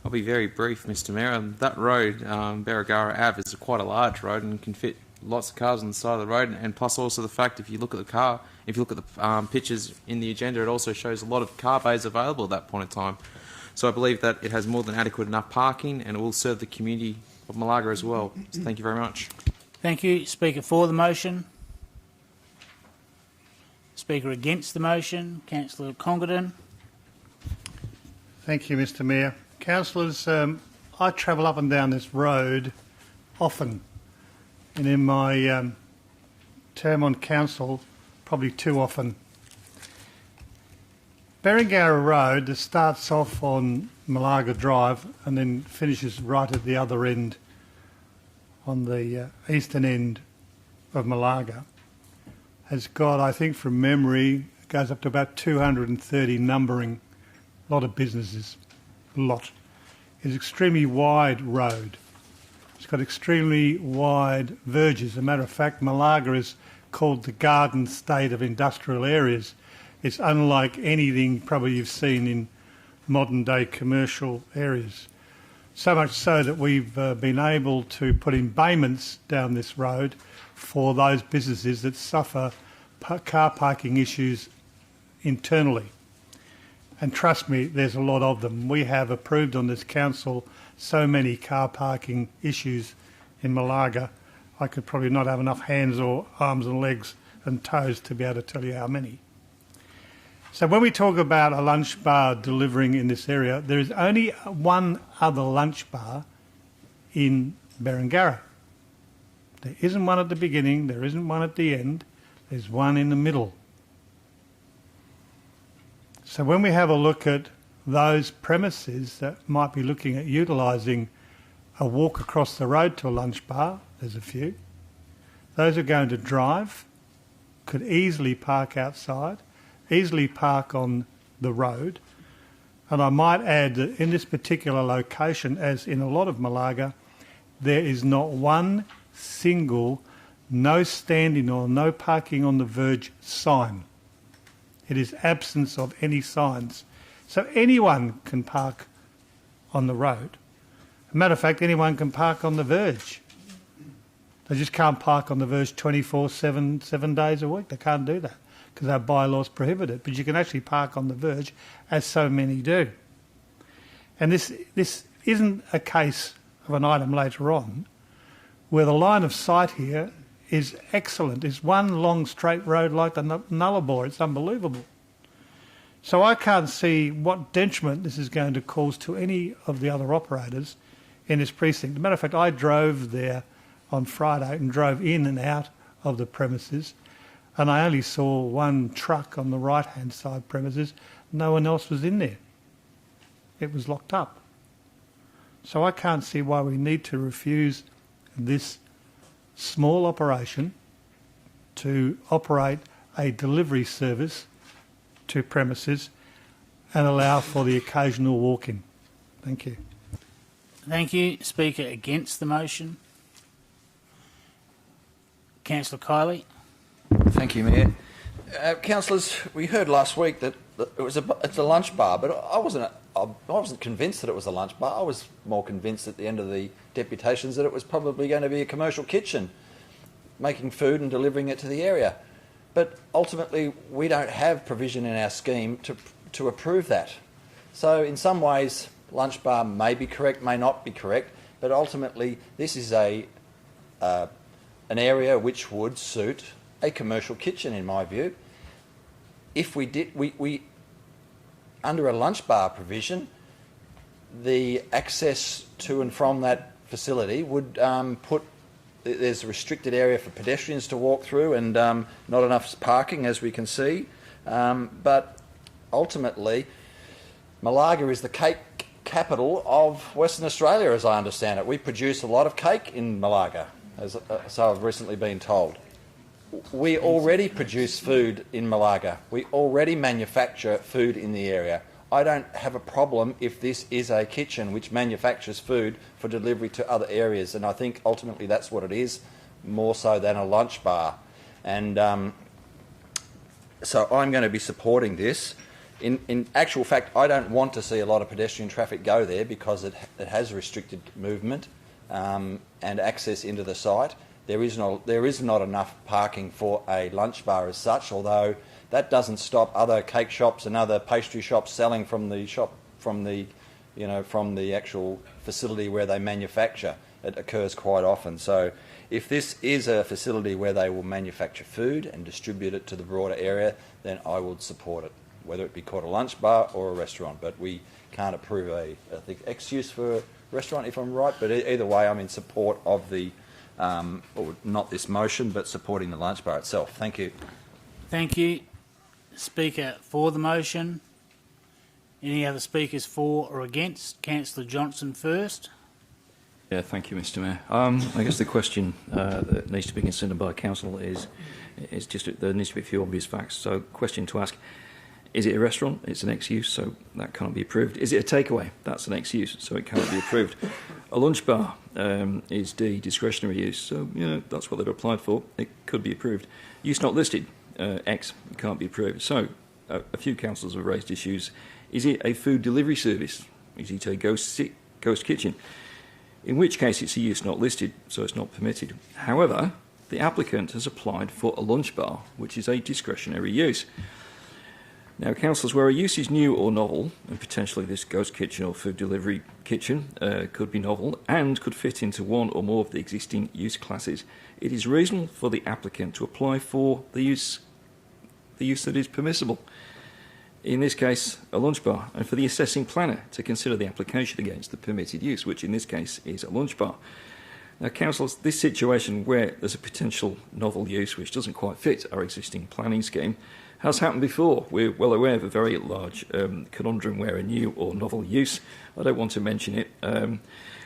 I'll be very brief, Mr Mayor. That road, Berrigara Ave, is quite a large road and can fit lots of cars on the side of the road. And plus also the fact, if you look at the pictures in the agenda, it also shows a lot of car bays available at that point in time. So I believe that it has more than adequate enough parking and it will serve the community of Malaga as well. So thank you very much. Thank you. Speaker for the motion. Speaker against the motion, Councillor Congdon. Thank you, Mr Mayor. Councillors, I travel up and down this road often, and in my term on council, probably too often. Berrigara Road that starts off on Malaga Drive and then finishes right at the other end on the eastern end of Malaga has got, I think from memory, it goes up to about 230 numbering, a lot of businesses, a lot. It's an extremely wide road. It's got extremely wide verges. As a matter of fact, Malaga is called the Garden State of industrial areas. It's unlike anything probably you've seen in modern day commercial areas. So much so that we've been able to put embayments down this road for those businesses that suffer car parking issues internally. And trust me, there's a lot of them. We have approved on this council so many car parking issues in Malaga, I could probably not have enough hands or arms and legs and toes to be able to tell you how many. So when we talk about a lunch bar delivering in this area, there is only one other lunch bar in Berengara. There isn't one at the beginning, there isn't one at the end, there's one in the middle. So when we have a look at those premises that might be looking at utilising a walk across the road to a lunch bar, there's a few. Those who are going to drive could easily park outside, easily park on the road. And I might add that in this particular location, as in a lot of Malaga, there is not one single no standing or no parking on the verge sign. It is absence of any signs. So anyone can park on the road. As a matter of fact, anyone can park on the verge. They just can't park on the verge 24/7, 7 days a week. They can't do that because our bylaws prohibit it. But you can actually park on the verge, as so many do. And this isn't a case of an item later on where the line of sight here is excellent. It's one long straight road like the Nullarbor. It's unbelievable. So I can't see what detriment this is going to cause to any of the other operators in this precinct. As a matter of fact, I drove there on Friday and drove in and out of the premises, and I only saw one truck on the right-hand side premises. No one else was in there. It was locked up. So I can't see why we need to refuse this small operation to operate a delivery service to premises and allow for the occasional walk-in. Thank you. Thank you. Speaker against the motion. Councillor Kiley. Thank you, Mayor. Councillors, we heard last week that it's a lunch bar, but I wasn't convinced that it was a lunch bar. I was more convinced at the end of the deputations that it was probably going to be a commercial kitchen, making food and delivering it to the area. But ultimately, we don't have provision in our scheme to approve that. So in some ways, lunch bar may be correct, may not be correct, but ultimately this is an area which would suit a commercial kitchen, in my view. If we did, we under a lunch bar provision, the access to and from that facility would there's a restricted area for pedestrians to walk through and not enough parking, as we can see. But ultimately, Malaga is the cake capital of Western Australia, as I understand it. We produce a lot of cake in Malaga, so I've recently been told. We already produce food in Malaga. We already manufacture food in the area. I don't have a problem if this is a kitchen which manufactures food for delivery to other areas, and I think ultimately that's what it is, more so than a lunch bar. And so I'm going to be supporting this. In actual fact, I don't want to see a lot of pedestrian traffic go there because it has restricted movement and access into the site. There is not enough parking for a lunch bar as such, although that doesn't stop other cake shops and other pastry shops selling from the actual facility where they manufacture. It occurs quite often. So if this is a facility where they will manufacture food and distribute it to the broader area, then I would support it, whether it be called a lunch bar or a restaurant. But we can't approve I think, excuse for a restaurant, if I'm right. But either way, I'm in support of the or not this motion, but supporting the lunch bar itself. Thank you. Thank you. Speaker for the motion. Any other speakers for or against? Councillor Johnson first. Yeah, thank you, Mr. Mayor. I guess the question that needs to be considered by Council is just there needs to be a few obvious facts. So, question to ask: is it a restaurant? It's an ex-use, so that can't be approved. Is it a takeaway? That's an ex-use, so it can't be approved. A lunch bar is D, discretionary use, so that's what they've applied for. It could be approved. Use not listed, X, can't be approved. So a few councillors have raised issues. Is it a food delivery service? Is it a ghost kitchen? In which case it's a use not listed, so it's not permitted. However, the applicant has applied for a lunch bar, which is a discretionary use. Now, councillors, where a use is new or novel, and potentially this ghost kitchen or food delivery kitchen could be novel and could fit into one or more of the existing use classes, it is reasonable for the applicant to apply for the use that is permissible. In this case, a lunch bar, and for the assessing planner to consider the application against the permitted use, which in this case is a lunch bar. Now, councillors, this situation where there's a potential novel use which doesn't quite fit our existing planning scheme has happened before. We're well aware of a very large conundrum where a new or novel use, I don't want to mention it,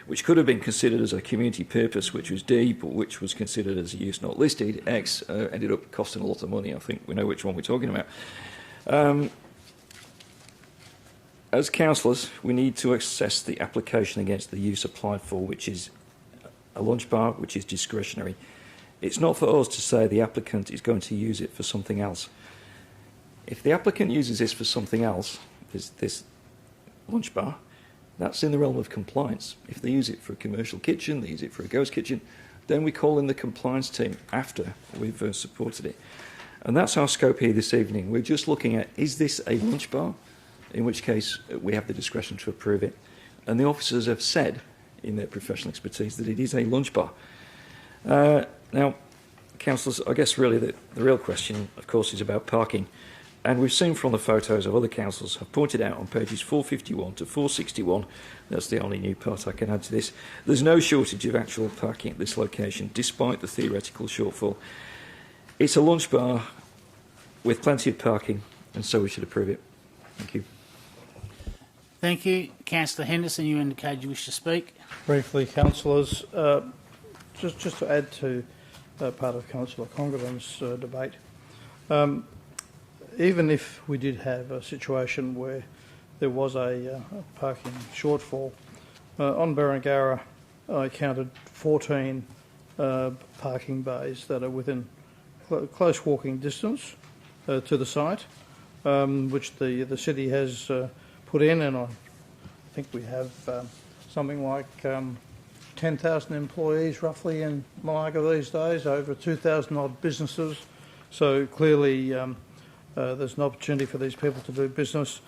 which could have been considered as a community purpose, which was D, but which was considered as a use not listed, X, ended up costing a lot of money. I think we know which one we're talking about. As councillors, we need to assess the application against the use applied for, which is a lunch bar, which is discretionary. It's not for us to say the applicant is going to use it for something else. If the applicant uses this for something else, this lunch bar, that's in the realm of compliance. If they use it for a commercial kitchen, they use it for a ghost kitchen, then we call in the compliance team after we've supported it. And that's our scope here this evening. We're just looking at, is this a lunch bar? In which case we have the discretion to approve it. And the officers have said, in their professional expertise, that it is a lunch bar. Now, councillors, I guess really the real question, of course, is about parking. And we've seen from the photos of other councillors have pointed out on pages 451 to 461, that's the only new part I can add to this, there's no shortage of actual parking at this location, despite the theoretical shortfall. It's a lunch bar with plenty of parking, and so we should approve it. Thank you. Thank you. Councillor Henderson, you indicated you wish to speak. Briefly, councillors, just to add to part of Councillor Congdon's debate, even if we did have a situation where there was a parking shortfall, on Berengara I counted 14 parking bays that are within close walking distance to the site, which the city has put in, and I think we have something like 10,000 employees roughly in Malaga these days, over 2,000 odd businesses. So clearly there's an opportunity for these people to do business,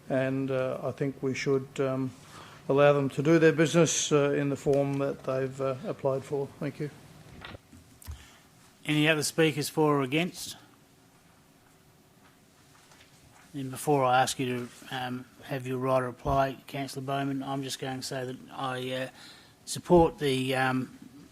and I think we should allow them to do their business in the form that they've applied for. Thank you. Any other speakers for or against? And before I ask you to have your right to reply, Councillor Bowman, I'm just going to say that I support the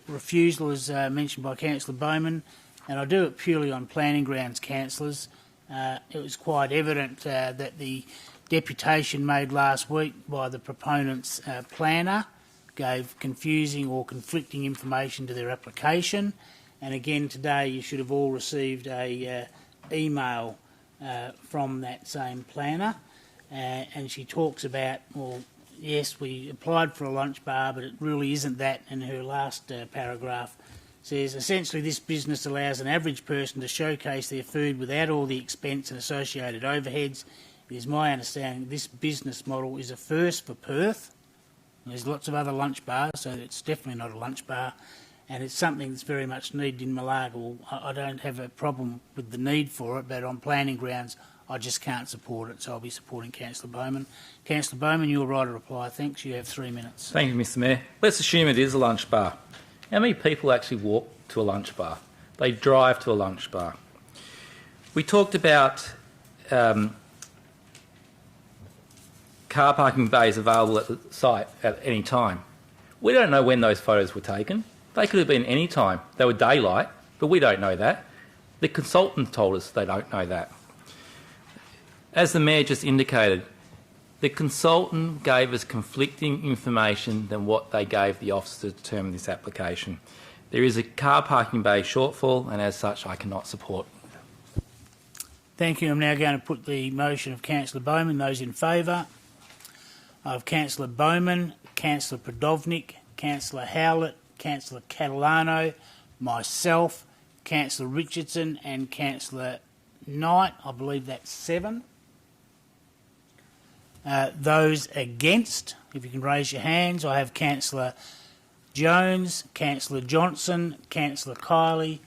refusal as mentioned by Councillor Bowman, and I do it purely on planning grounds, councillors. It was quite evident that the deputation made last week by the proponent's planner gave confusing or conflicting information to their application, and again today you should have all received a email from that same planner, and she talks about, well, yes, we applied for a lunch bar, but it really isn't that. In her last paragraph says, essentially this business allows an average person to showcase their food without all the expense and associated overheads. It is my understanding this business model is a first for Perth. There's lots of other lunch bars, so it's definitely not a lunch bar, and it's something that's very much needed in Malaga. Well, I don't have a problem with the need for it, but on planning grounds I just can't support it, so I'll be supporting Councillor Bowman. Councillor Bowman, you're right to reply. Thanks. You have 3 minutes. Thank you, Mr Mayor. Let's assume it is a lunch bar. How many people actually walk to a lunch bar? They drive to a lunch bar. We talked about car parking bays available at the site at any time. We don't know when those photos were taken. They could have been any time. They were daylight, but we don't know that. The consultant told us they don't know that. As the Mayor just indicated, the consultant gave us conflicting information than what they gave the officer to determine this application. There is a car parking bay shortfall, and as such I cannot support. Thank you. I'm now going to put the motion of Councillor Bowman. Those in favour of Councillor Bowman, Councillor Prodovnik, Councillor Howlett, Councillor Catalano, myself, Councillor Richardson and Councillor Knight. I believe that's 7. Those against, if you can raise your hands, I have Councillor Jones, Councillor Johnson, Councillor Kiley,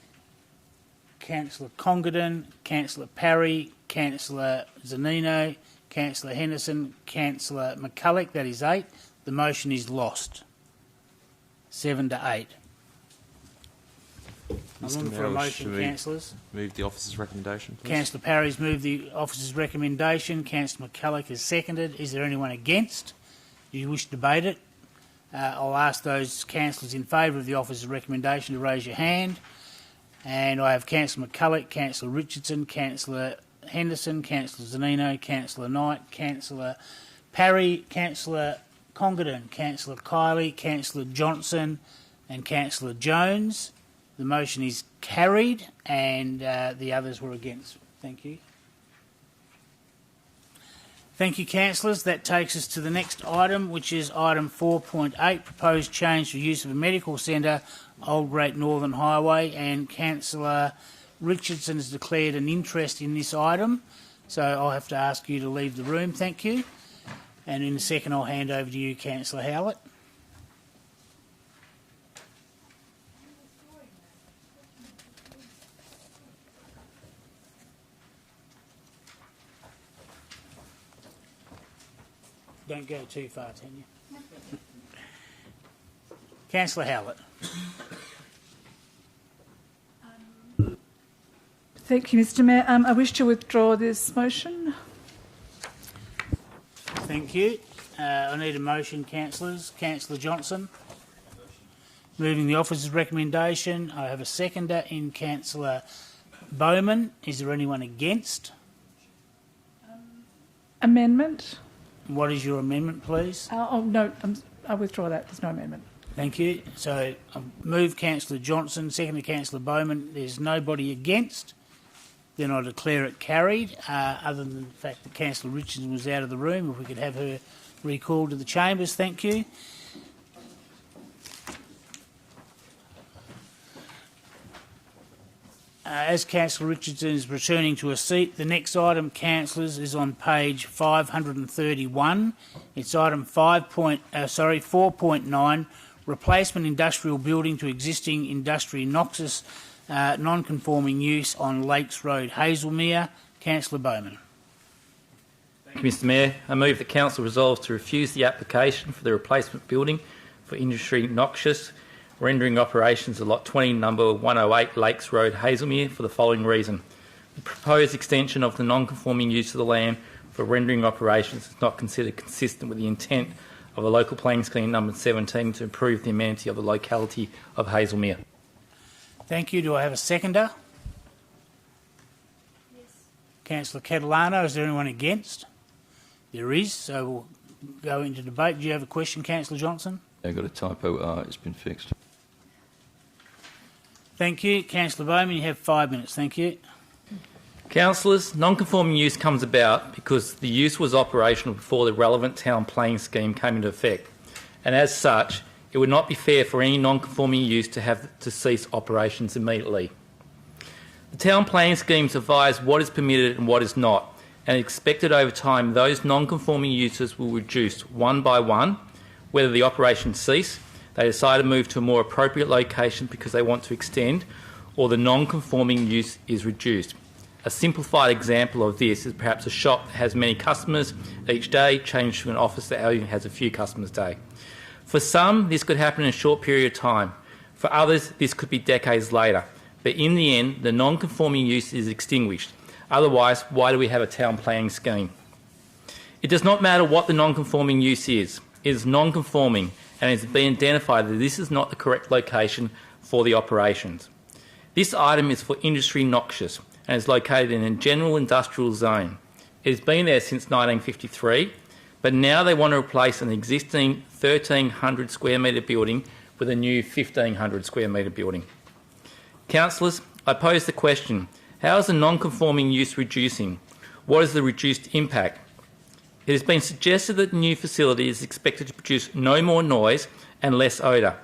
Councillor Congdon, Councillor Parry, Councillor Zanino, Councillor Henderson, Councillor McCulloch. That is 8. The motion is lost. 7 to 8. I'm looking for a motion, councillors. Move the officer's recommendation, please. Councillor Parry's moved the officer's recommendation. Councillor McCulloch has seconded. Is there anyone against? Do you wish to debate it? I'll ask those councillors in favour of the officer's recommendation to raise your hand. And I have Councillor McCulloch, Councillor Richardson, Councillor Henderson, Councillor Zanino, Councillor Knight, Councillor Parry, Councillor Congdon, Councillor Kiley, Councillor Johnson and Councillor Jones. The motion is carried and the others were against. Thank you. Thank you, councillors. That takes us to the next item, which is item 4.8, proposed change to use of a medical centre, Old Great Northern Highway, and Councillor Richardson has declared an interest in this item, so I'll have to ask you to leave the room. Thank you. And in a second, I'll hand over to you, Councillor Howlett. Don't go too far, Tanya. Councillor Howlett. Thank you, Mr Mayor. I wish to withdraw this motion. Thank you. I need a motion, councillors. Councillor Johnson. Moving the officer's recommendation. I have a seconder in Councillor Bowman. Is there anyone against? Amendment. What is your amendment, please? No, I withdraw that. There's no amendment. Thank you. So I move Councillor Johnson, second Councillor Bowman. There's nobody against. Then I declare it carried, other than the fact that Councillor Richardson was out of the room. If we could have her recalled to the chambers. Thank you. As Councillor Richardson is returning to a seat, the next item, councillors, is on page 531. It's item 4.9, replacement industrial building to existing industry noxious non-conforming use on Lakes Road, Hazelmere. Councillor Bowman. Thank you, Mr Mayor. I move that Council resolves to refuse the application for the replacement building for industry noxious rendering operations at Lot 20, number 108 Lakes Road, Hazelmere, for the following reason. The proposed extension of the non-conforming use of the land for rendering operations is not considered consistent with the intent of the local planning scheme number 17 to improve the amenity of the locality of Hazelmere. Thank you. Do I have a seconder? Yes. Councillor Catalano. Is there anyone against? There is, so we'll go into debate. Do you have a question, Councillor Johnson? I've got a typo. It's been fixed. Thank you. Councillor Bowman, you have 5 minutes. Thank you. Councillors, non-conforming use comes about because the use was operational before the relevant town planning scheme came into effect, and as such, it would not be fair for any non-conforming use to have to cease operations immediately. The town planning schemes advise what is permitted and what is not, and expected over time those non-conforming uses will reduce one by one. Whether the operations cease, they decide to move to a more appropriate location because they want to extend, or the non-conforming use is reduced. A simplified example of this is perhaps a shop that has many customers each day changed to an office that only has a few customers a day. For some, this could happen in a short period of time. For others, this could be decades later. But in the end, the non-conforming use is extinguished. Otherwise, why do we have a town planning scheme? It does not matter what the non-conforming use is. It is non-conforming and it has been identified that this is not the correct location for the operations. This item is for industry noxious and is located in a general industrial zone. It has been there since 1953, but now they want to replace an existing 1,300 square metre building with a new 1,500 square metre building. Councillors, I pose the question, how is the non-conforming use reducing? What is the reduced impact? It has been suggested that the new facility is expected to produce no more noise and less odour.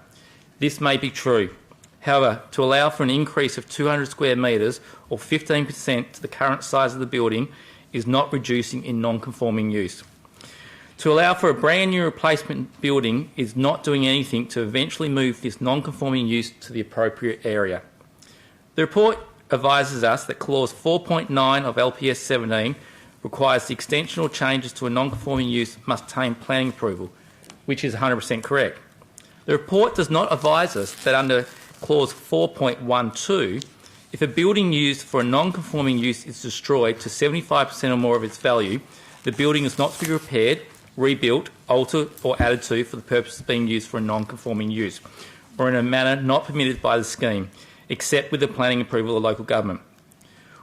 This may be true. However, to allow for an increase of 200 square metres or 15% to the current size of the building is not reducing in non-conforming use. To allow for a brand new replacement building is not doing anything to eventually move this non-conforming use to the appropriate area. The report advises us that clause 4.9 of LPS 17 requires the extension or changes to a non-conforming use must obtain planning approval, which is 100% correct. The report does not advise us that under clause 4.12, if a building used for a non-conforming use is destroyed to 75% or more of its value, the building is not to be repaired, rebuilt, altered or added to for the purpose of being used for a non-conforming use, or in a manner not permitted by the scheme, except with the planning approval of the local government.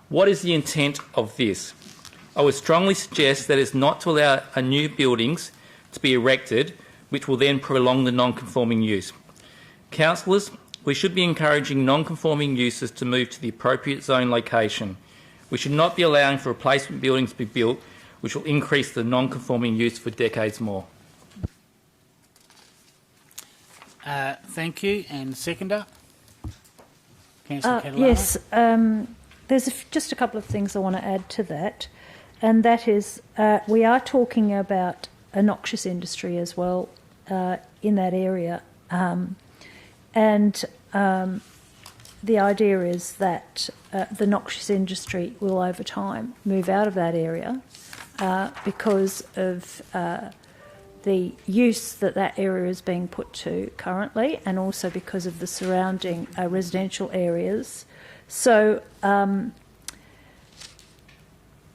What is the intent of this? I would strongly suggest that it's not to allow new buildings to be erected, which will then prolong the non-conforming use. Councillors, we should be encouraging non-conforming uses to move to the appropriate zone location. We should not be allowing for replacement buildings to be built, which will increase the non-conforming use for decades more. Thank you. And seconder? Councillor Catalano. Yes, there's just a couple of things I want to add to that, and that is we are talking about a noxious industry as well in that area, and the idea is that the noxious industry will over time move out of that area because of the use that that area is being put to currently, and also because of the surrounding residential areas. So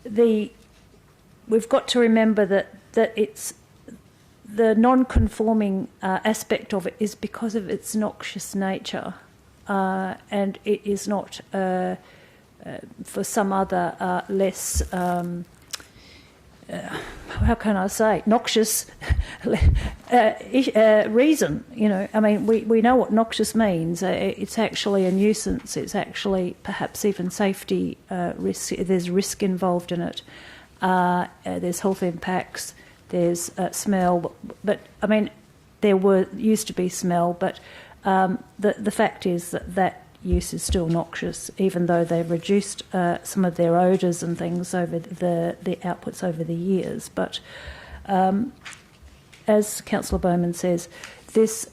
we've got to remember that it's the non-conforming aspect of it is because of its noxious nature, and it is not for some other less how can I say, noxious reason. You know, I mean, we know what noxious means. It's actually a nuisance. It's actually perhaps even safety risk. There's risk involved in it. There's health impacts. There's smell. But I mean, there used to be smell, but the fact is that use is still noxious, even though they've reduced some of their odours and things over the outputs over the years. But as Councillor Bowman says, this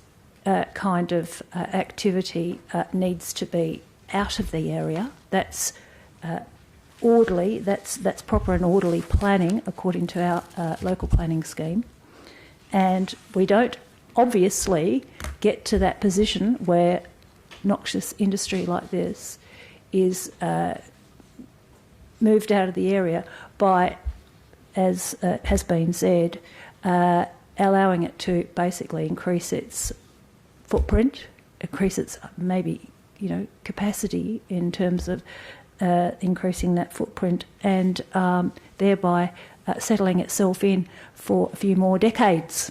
kind of activity needs to be out of the area. That's orderly. That's proper and orderly planning according to our local planning scheme. And we don't obviously get to that position where noxious industry like this is moved out of the area by, as has been said, allowing it to basically increase its footprint, increase its maybe capacity in terms of increasing that footprint, and thereby settling itself in for a few more decades.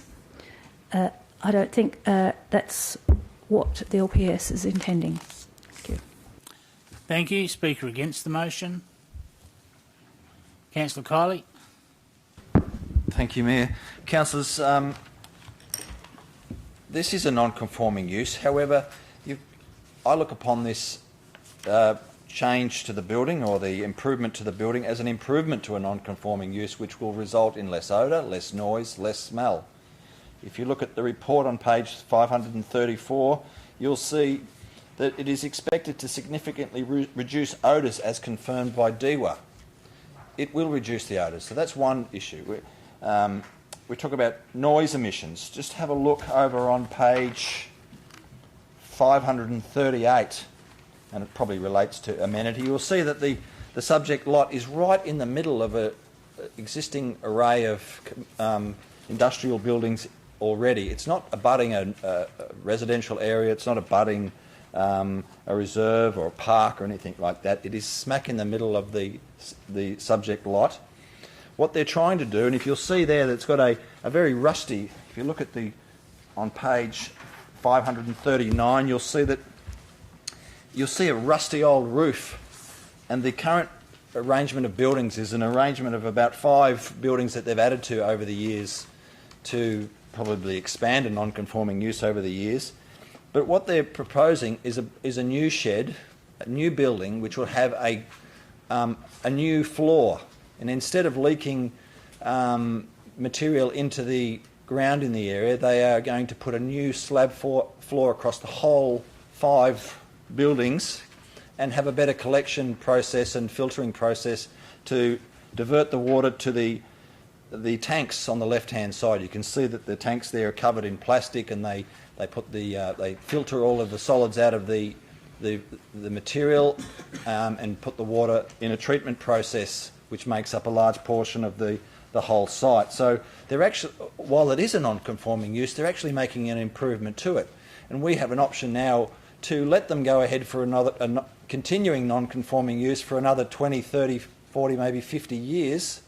I don't think that's what the LPS is intending. Thank you. Thank you. Speaker against the motion. Councillor Kiley. Thank you, Mayor. Councillors, this is a non-conforming use. However, I look upon this change to the building or the improvement to the building as an improvement to a non-conforming use, which will result in less odour, less noise, less smell. If you look at the report on page 534, you'll see that it is expected to significantly reduce odours as confirmed by DEWA. It will reduce the odours, so that's one issue. We talk about noise emissions. Just have a look over on page 538, and it probably relates to amenity. You'll see that the subject lot is right in the middle of an existing array of industrial buildings already. It's not abutting a residential area, it's not abutting a reserve or a park or anything like that. It is smack in the middle of the subject lot. What they're trying to do, and if you'll see there that it's got a very rusty, if you look at on page 539, you'll see a rusty old roof, and the current arrangement of buildings is an arrangement of about 5 buildings that they've added to over the years to probably expand a non-conforming use over the years. But what they're proposing is a new shed, a new building, which will have a new floor. And instead of leaking material into the ground in the area, they are going to put a new slab floor across the whole 5 buildings, and have a better collection process and filtering process to divert the water to the tanks on the left-hand side. You can see that the tanks there are covered in plastic, and they filter all of the solids out of the material and put the water in a treatment process, which makes up a large portion of the whole site. So they're actually, while it is a non-conforming use, they're actually making an improvement to it. And we have an option now to let them go ahead for another continuing non-conforming use for another 20, 30, 40, maybe 50 years,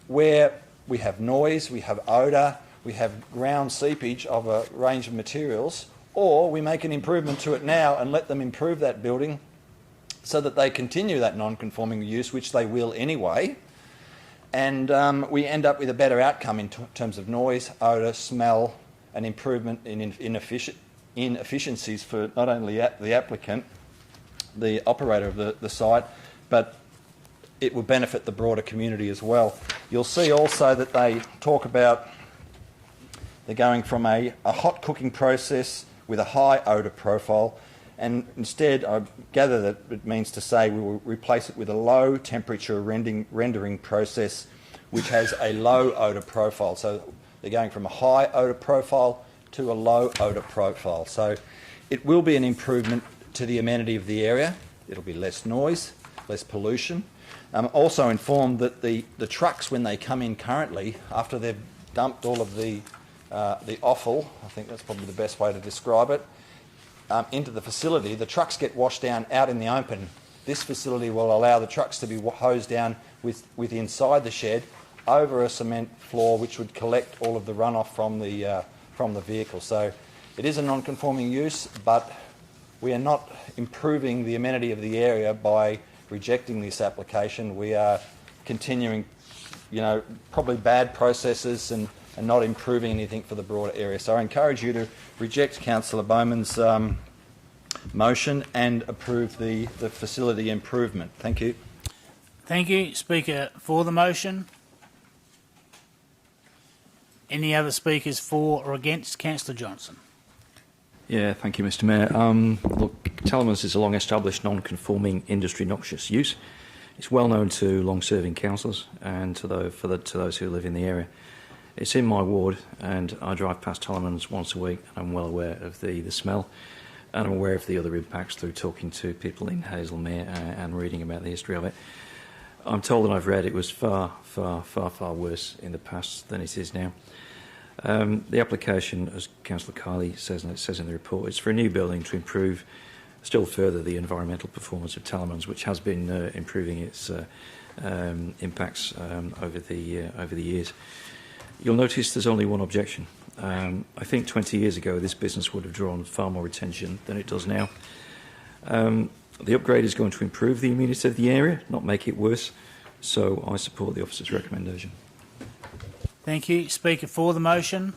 where we have noise, we have odour, we have ground seepage of a range of materials, or we make an improvement to it now and let them improve that building so that they continue that non-conforming use, which they will anyway, and we end up with a better outcome in terms of noise, odour, smell, and improvement in inefficiencies for not only the applicant, the operator of the site, but it will benefit the broader community as well. You'll see also that they talk about they're going from a hot cooking process with a high odour profile, and instead I gather that it means to say we will replace it with a low temperature rendering process which has a low odour profile. So they're going from a high odour profile to a low odour profile. So it will be an improvement to the amenity of the area. It'll be less noise, less pollution. I'm also informed that the trucks, when they come in currently, after they've dumped all of the offal, I think that's probably the best way to describe it, into the facility, the trucks get washed down out in the open. This facility will allow the trucks to be hosed down with inside the shed over a cement floor, which would collect all of the runoff from the vehicle. So it is a non-conforming use, but we are not improving the amenity of the area by rejecting this application. We are continuing, probably bad processes and not improving anything for the broader area. So I encourage you to reject Councillor Bowman's motion and approve the facility improvement. Thank you. Thank you. Speaker for the motion. Any other speakers for or against? Councillor Johnson. Yeah, thank you, Mr. Mayor. Look, Talmans is a long-established non-conforming industry noxious use. It's well known to long-serving councillors and to those who live in the area. It's in my ward, and I drive past Talmans once a week, and I'm well aware of the smell, and I'm aware of the other impacts through talking to people in Hazelmere and reading about the history of it. I'm told, and I've read, it was far, far, far, far worse in the past than it is now. The application, as Councillor Kiley says, and it says in the report, is for a new building to improve still further the environmental performance of Talmans, which has been improving its impacts over the years. You'll notice there's only one objection. I think 20 years ago this business would have drawn far more attention than it does now. The upgrade is going to improve the amenity of the area, not make it worse, so I support the officer's recommendation. Thank you. Speaker for the motion.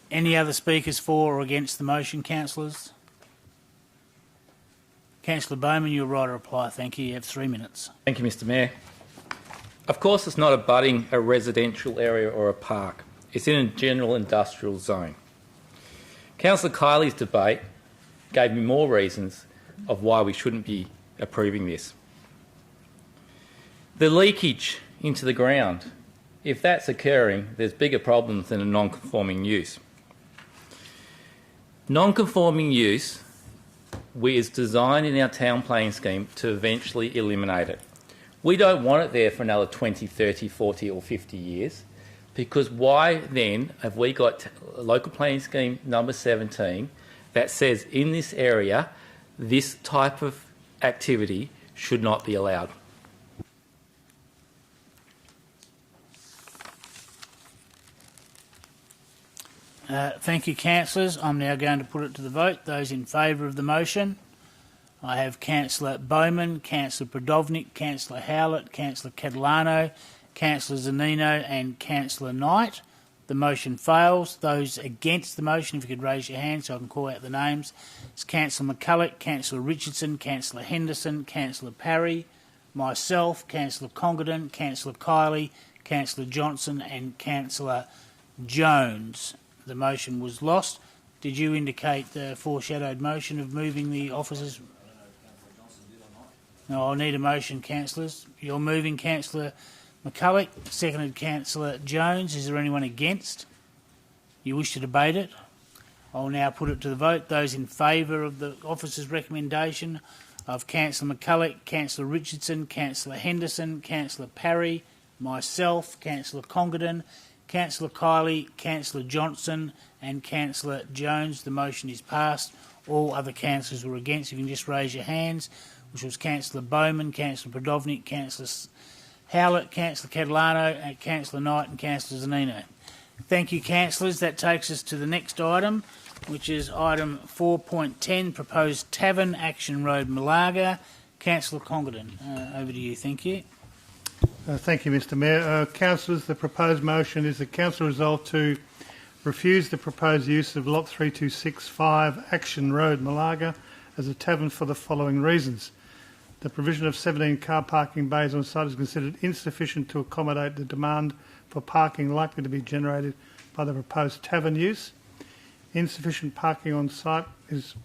Any other speakers for or against the motion, councillors? Councillor Bowman, you're right to reply. Thank you. You have 3 minutes. Thank you, Mr. Mayor. Of course, it's not abutting a residential area or a park. It's in a general industrial zone. Councillor Kiley's debate gave me more reasons of why we shouldn't be approving this. The leakage into the ground, if that's occurring, there's bigger problems than a non-conforming use. Non-conforming use is designed in our town planning scheme to eventually eliminate it. We don't want it there for another 20, 30, 40 or 50 years, because why then have we got local planning scheme number 17 that says in this area this type of activity should not be allowed? Thank you, councillors. I'm now going to put it to the vote. Those in favour of the motion. I have Councillor Bowman, Councillor Prodovnik, Councillor Howlett, Councillor Catalano, Councillor Zanino and Councillor Knight. The motion fails. Those against the motion, if you could raise your hand so I can call out the names. It's Councillor McCulloch, Councillor Richardson, Councillor Henderson, Councillor Parry, myself, Councillor Congdon, Councillor Kiley, Councillor Johnson and Councillor Jones. The motion was lost. Did you indicate the foreshadowed motion of moving the officers? No, I'll need a motion, councillors. You're moving, Councillor McCulloch, seconded Councillor Jones. Is there anyone against? You wish to debate it? I'll now put it to the vote. Those in favour of the officer's recommendation of Councillor McCulloch, Councillor Richardson, Councillor Henderson, Councillor Parry, myself, Councillor Congdon, Councillor Kiley, Councillor Johnson and Councillor Jones. The motion is passed. All other councillors were against. If you can just raise your hands, which was Councillor Bowman, Councillor Podovnik, Councillor Howlett, Councillor Catalano, Councillor Knight and Councillor Zanino. Thank you, councillors. That takes us to the next item, which is item 4.10, proposed Tavern, Action Road, Malaga. Councillor Congdon, over to you. Thank you. Thank you, Mr Mayor. Councillors, the proposed motion is the council resolve to refuse the proposed use of lot 3265 Action Road, Malaga as a tavern for the following reasons. The provision of 17 car parking bays on site is considered insufficient to accommodate the demand for parking likely to be generated by the proposed tavern use. Insufficient parking on site is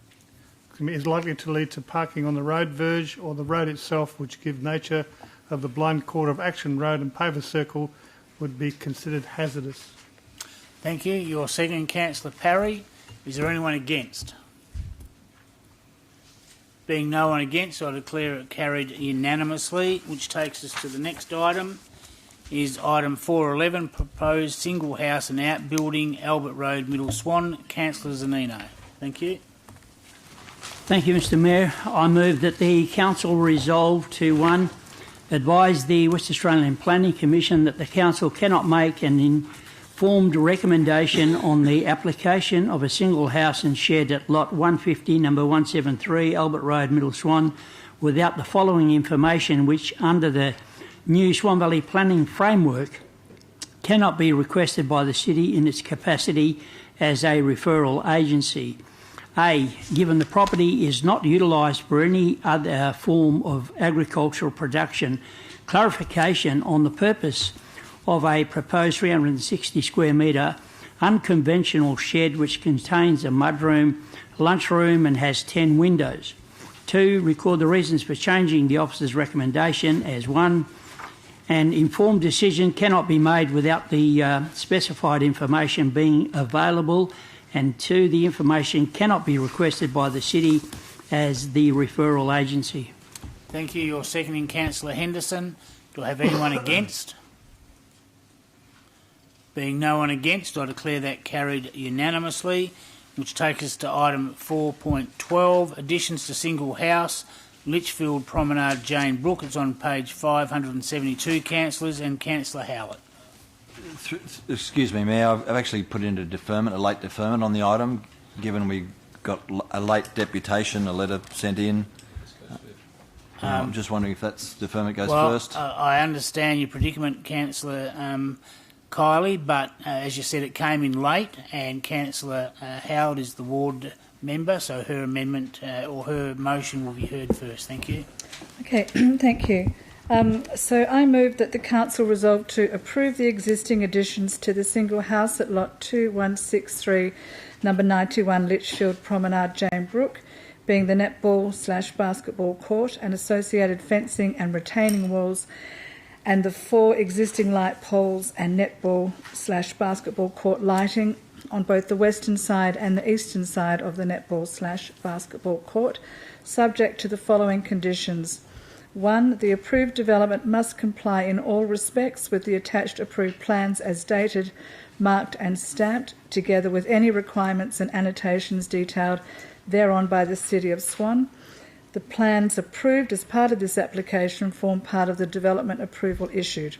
likely to lead to parking on the road verge or the road itself, which, given nature of the blind quarter of Action Road and Paver Circle, would be considered hazardous. Thank you. Your second, Councillor Parry. Is there anyone against? Being no one against, I declare it carried unanimously, which takes us to the next item, is item 4.11, proposed single house and outbuilding, Albert Road, Middle Swan. Councillor Zanino. Thank you. Thank you, Mr Mayor. I move that the Council resolve to 1. Advise the West Australian Planning Commission that the Council cannot make an informed recommendation on the application of a single house and shed at Lot 150, number 173, Albert Road, Middle Swan, without the following information, which under the new Swan Valley Planning Framework cannot be requested by the City in its capacity as a referral agency. A, given the property is not utilised for any other form of agricultural production, clarification on the purpose of a proposed 360 square metre unconventional shed which contains a mudroom, lunchroom and has 10 windows. 2, record the reasons for changing the officer's recommendation as 1. An informed decision cannot be made without the specified information being available, and 2, the information cannot be requested by the City as the referral agency. Thank you. Your seconding, Councillor Henderson. Do I have anyone against? Being no one against, I declare that carried unanimously, which takes us to item 4.12, additions to single house, Litchfield Promenade, Jane Brook. It's on page 572, councillors, and Councillor Howlett. Excuse me, Mayor, I've actually put in a deferment, a late deferment on the item, given we got a late deputation, a letter sent in. I'm just wondering if that deferment goes first. I understand your predicament, Councillor Kiley, but as you said, it came in late, and Councillor Howard is the ward member, so her amendment or her motion will be heard first. Thank you. Okay, thank you. So I move that the Council resolve to approve the existing additions to the single house at Lot 2163, number 91 Litchfield Promenade, Jane Brook, being the netball/basketball court and associated fencing and retaining walls, and the 4 existing light poles and netball/basketball court lighting on both the western side and the eastern side of the netball/basketball court, subject to the following conditions. 1. The approved development must comply in all respects with the attached approved plans as dated, marked and stamped, together with any requirements and annotations detailed thereon by the City of Swan. The plans approved as part of this application form part of the development approval issued.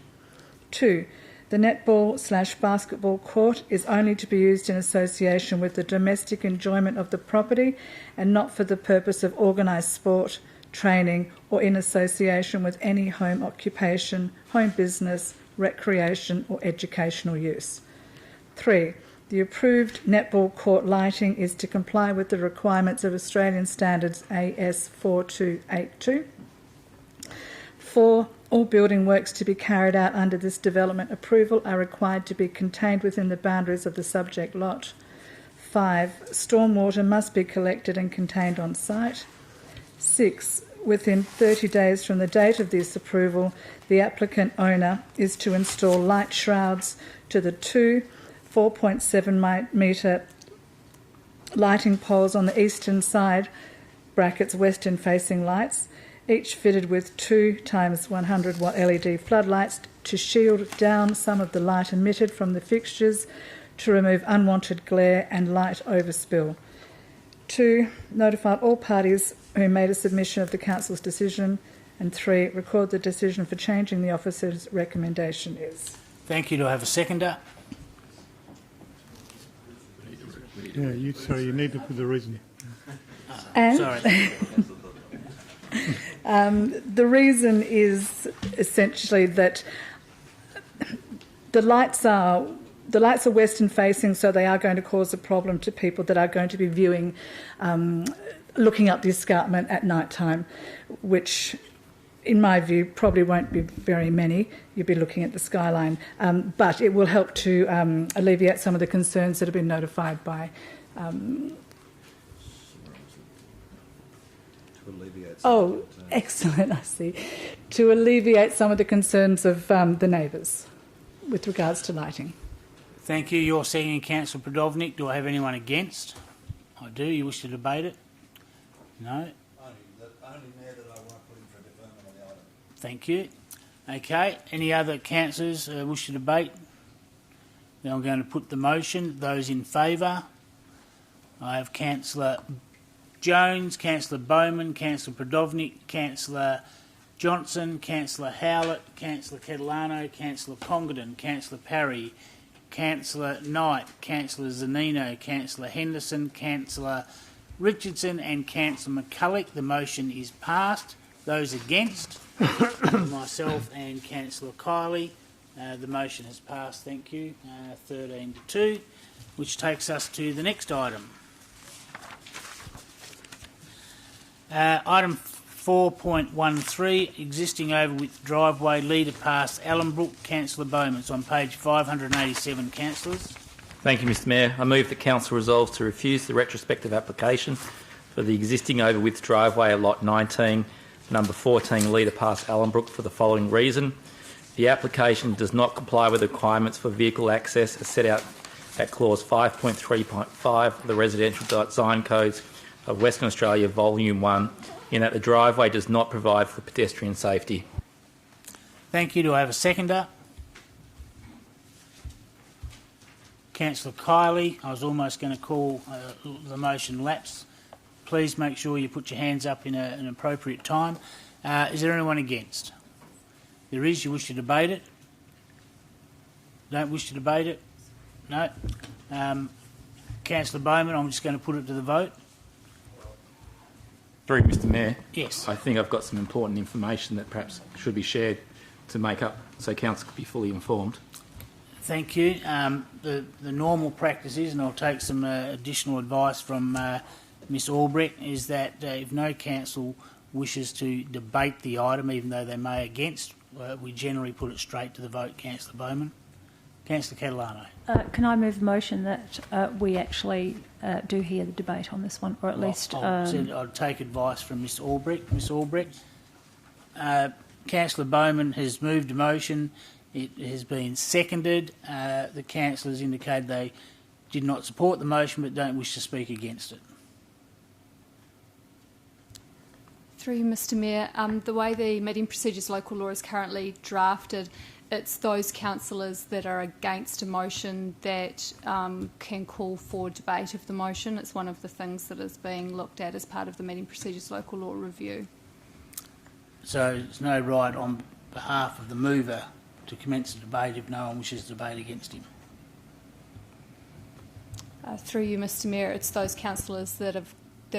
2. The netball/basketball court is only to be used in association with the domestic enjoyment of the property and not for the purpose of organised sport, training or in association with any home occupation, home business, recreation or educational use. 3. The approved netball court lighting is to comply with the requirements of Australian Standards AS 4282. 4. All building works to be carried out under this development approval are required to be contained within the boundaries of the subject lot. 5. Stormwater must be collected and contained on site. 6. Within 30 days from the date of this approval, the applicant owner is to install light shrouds to the 2 4.7 metre lighting poles on the eastern side, brackets western facing lights, each fitted with 2 times 100 watt LED floodlights to shield down some of the light emitted from the fixtures to remove unwanted glare and light overspill. 2. Notify all parties who made a submission of the Council's decision. And 3. Record the decision for changing the officer's recommendation is. Thank you. Do I have a seconder? Yeah, you need to put the reason. And Sorry. The reason is essentially that the lights are western facing, so they are going to cause a problem to people that are going to be viewing, looking up the escarpment at night time, which in my view probably won't be very many. You'll be looking at the skyline, but it will help to alleviate some of the concerns that have been notified by excellent, I see. To alleviate some of the concerns of the neighbours with regards to lighting. Thank you. You're seconding Councillor Podovnik. Do I have anyone against? I do. You wish to debate it? No? Only Mayor that I want to put in for deferment on the item. Thank you. Okay. Any other councillors wish to debate? Then I'm going to put the motion. Those in favour? I have Councillor Jones, Councillor Bowman, Councillor Podovnik, Councillor Johnson, Councillor Howlett, Councillor Catalano, Councillor Congdon, Councillor Parry, Councillor Knight, Councillor Zanino, Councillor Henderson, Councillor Richardson and Councillor McCulloch. The motion is passed. Those against? Myself and Councillor Kiley. The motion has passed, thank you, 13-2, which takes us to the next item. Item 4.13, existing overwidth driveway leader past Allenbrook. Councillor Bowman. It's on page 587, councillors. Thank you, Mr Mayor. I move that Council resolves to refuse the retrospective application for the existing overwidth driveway at Lot 19, number 14, leader past Allenbrook for the following reason. The application does not comply with the requirements for vehicle access as set out at clause 5.3.5 of the Residential Design Codes of Western Australia, Volume 1, in that the driveway does not provide for pedestrian safety. Thank you. Do I have a seconder? Councillor Kiley. I was almost going to call the motion lapse. Please make sure you put your hands up in an appropriate time. Is there anyone against? There is. You wish to debate it? Don't wish to debate it? No. Councillor Bowman, I'm just going to put it to the vote. Through Mr Mayor. Yes. I think I've got some important information that perhaps should be shared to make up so Council could be fully informed. Thank you. The normal practice is, and I'll take some additional advice from Ms Albrecht, is that if no council wishes to debate the item, even though they may against, we generally put it straight to the vote. Councillor Bowman. Councillor Catalano. Can I move a motion that we actually do hear the debate on this one, or at least... I'll take advice from Ms Albrecht. Ms Albrecht. Councillor Bowman has moved a motion. It has been seconded. The councillors indicated they did not support the motion but don't wish to speak against it. Through you, Mr Mayor, the way the meeting procedures local law is currently drafted, it's those councillors that are against a motion that can call for debate of the motion. It's one of the things that is being looked at as part of the meeting procedures local law review. So there's no right on behalf of the mover to commence the debate if no one wishes to debate against him. Through you, Mr Mayor, it's those councillors that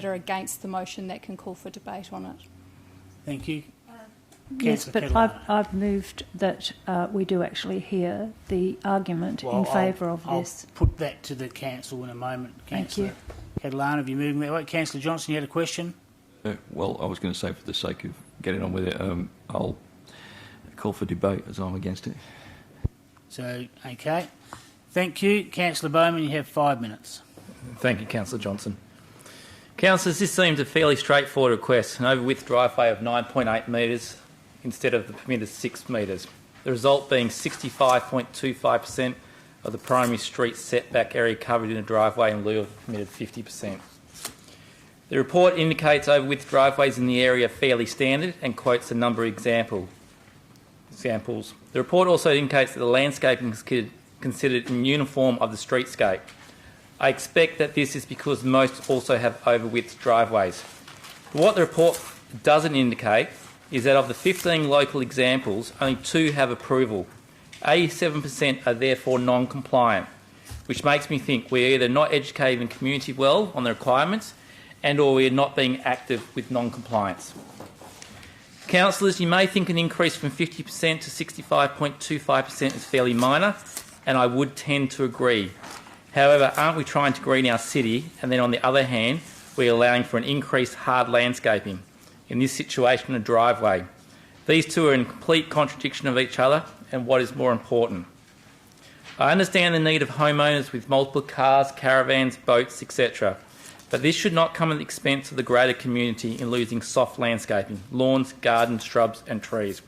are against the motion that can call for debate on it. Thank you. Yes, but I've moved that we do actually hear the argument in favour of this. I'll put that to the council in a moment. Councillor Catalano, have you moved that way? Councillor Johnson, you had a question? Well, I was going to say, for the sake of getting on with it, I'll call for debate as I'm against it. So, okay. Thank you. Councillor Bowman, you have 5 minutes. Thank you, Councillor Johnson. Councillors, this seems a fairly straightforward request, an over-width driveway of 9.8 metres instead of the permitted 6 metres. The result being 65.25% of the primary street setback area covered in a driveway in lieu of the permitted 50%. The report indicates over-width driveways in the area are fairly standard and quotes a number of examples. The report also indicates that the landscaping is considered in uniform of the streetscape. I expect that this is because most also have over-width driveways. But what the report doesn't indicate is that of the 15 local examples, only 2 have approval. 87% are therefore non-compliant, which makes me think we're either not educating the community well on the requirements and or we're not being active with non-compliance. Councillors, you may think an increase from 50% to 65.25% is fairly minor, and I would tend to agree. However, aren't we trying to green our city, and then on the other hand, we're allowing for an increased hard landscaping, in this situation a driveway? These two are in complete contradiction of each other, and what is more important? I understand the need of homeowners with multiple cars, caravans, boats, etc. But this should not come at the expense of the greater community in losing soft landscaping, lawns, gardens, shrubs and trees.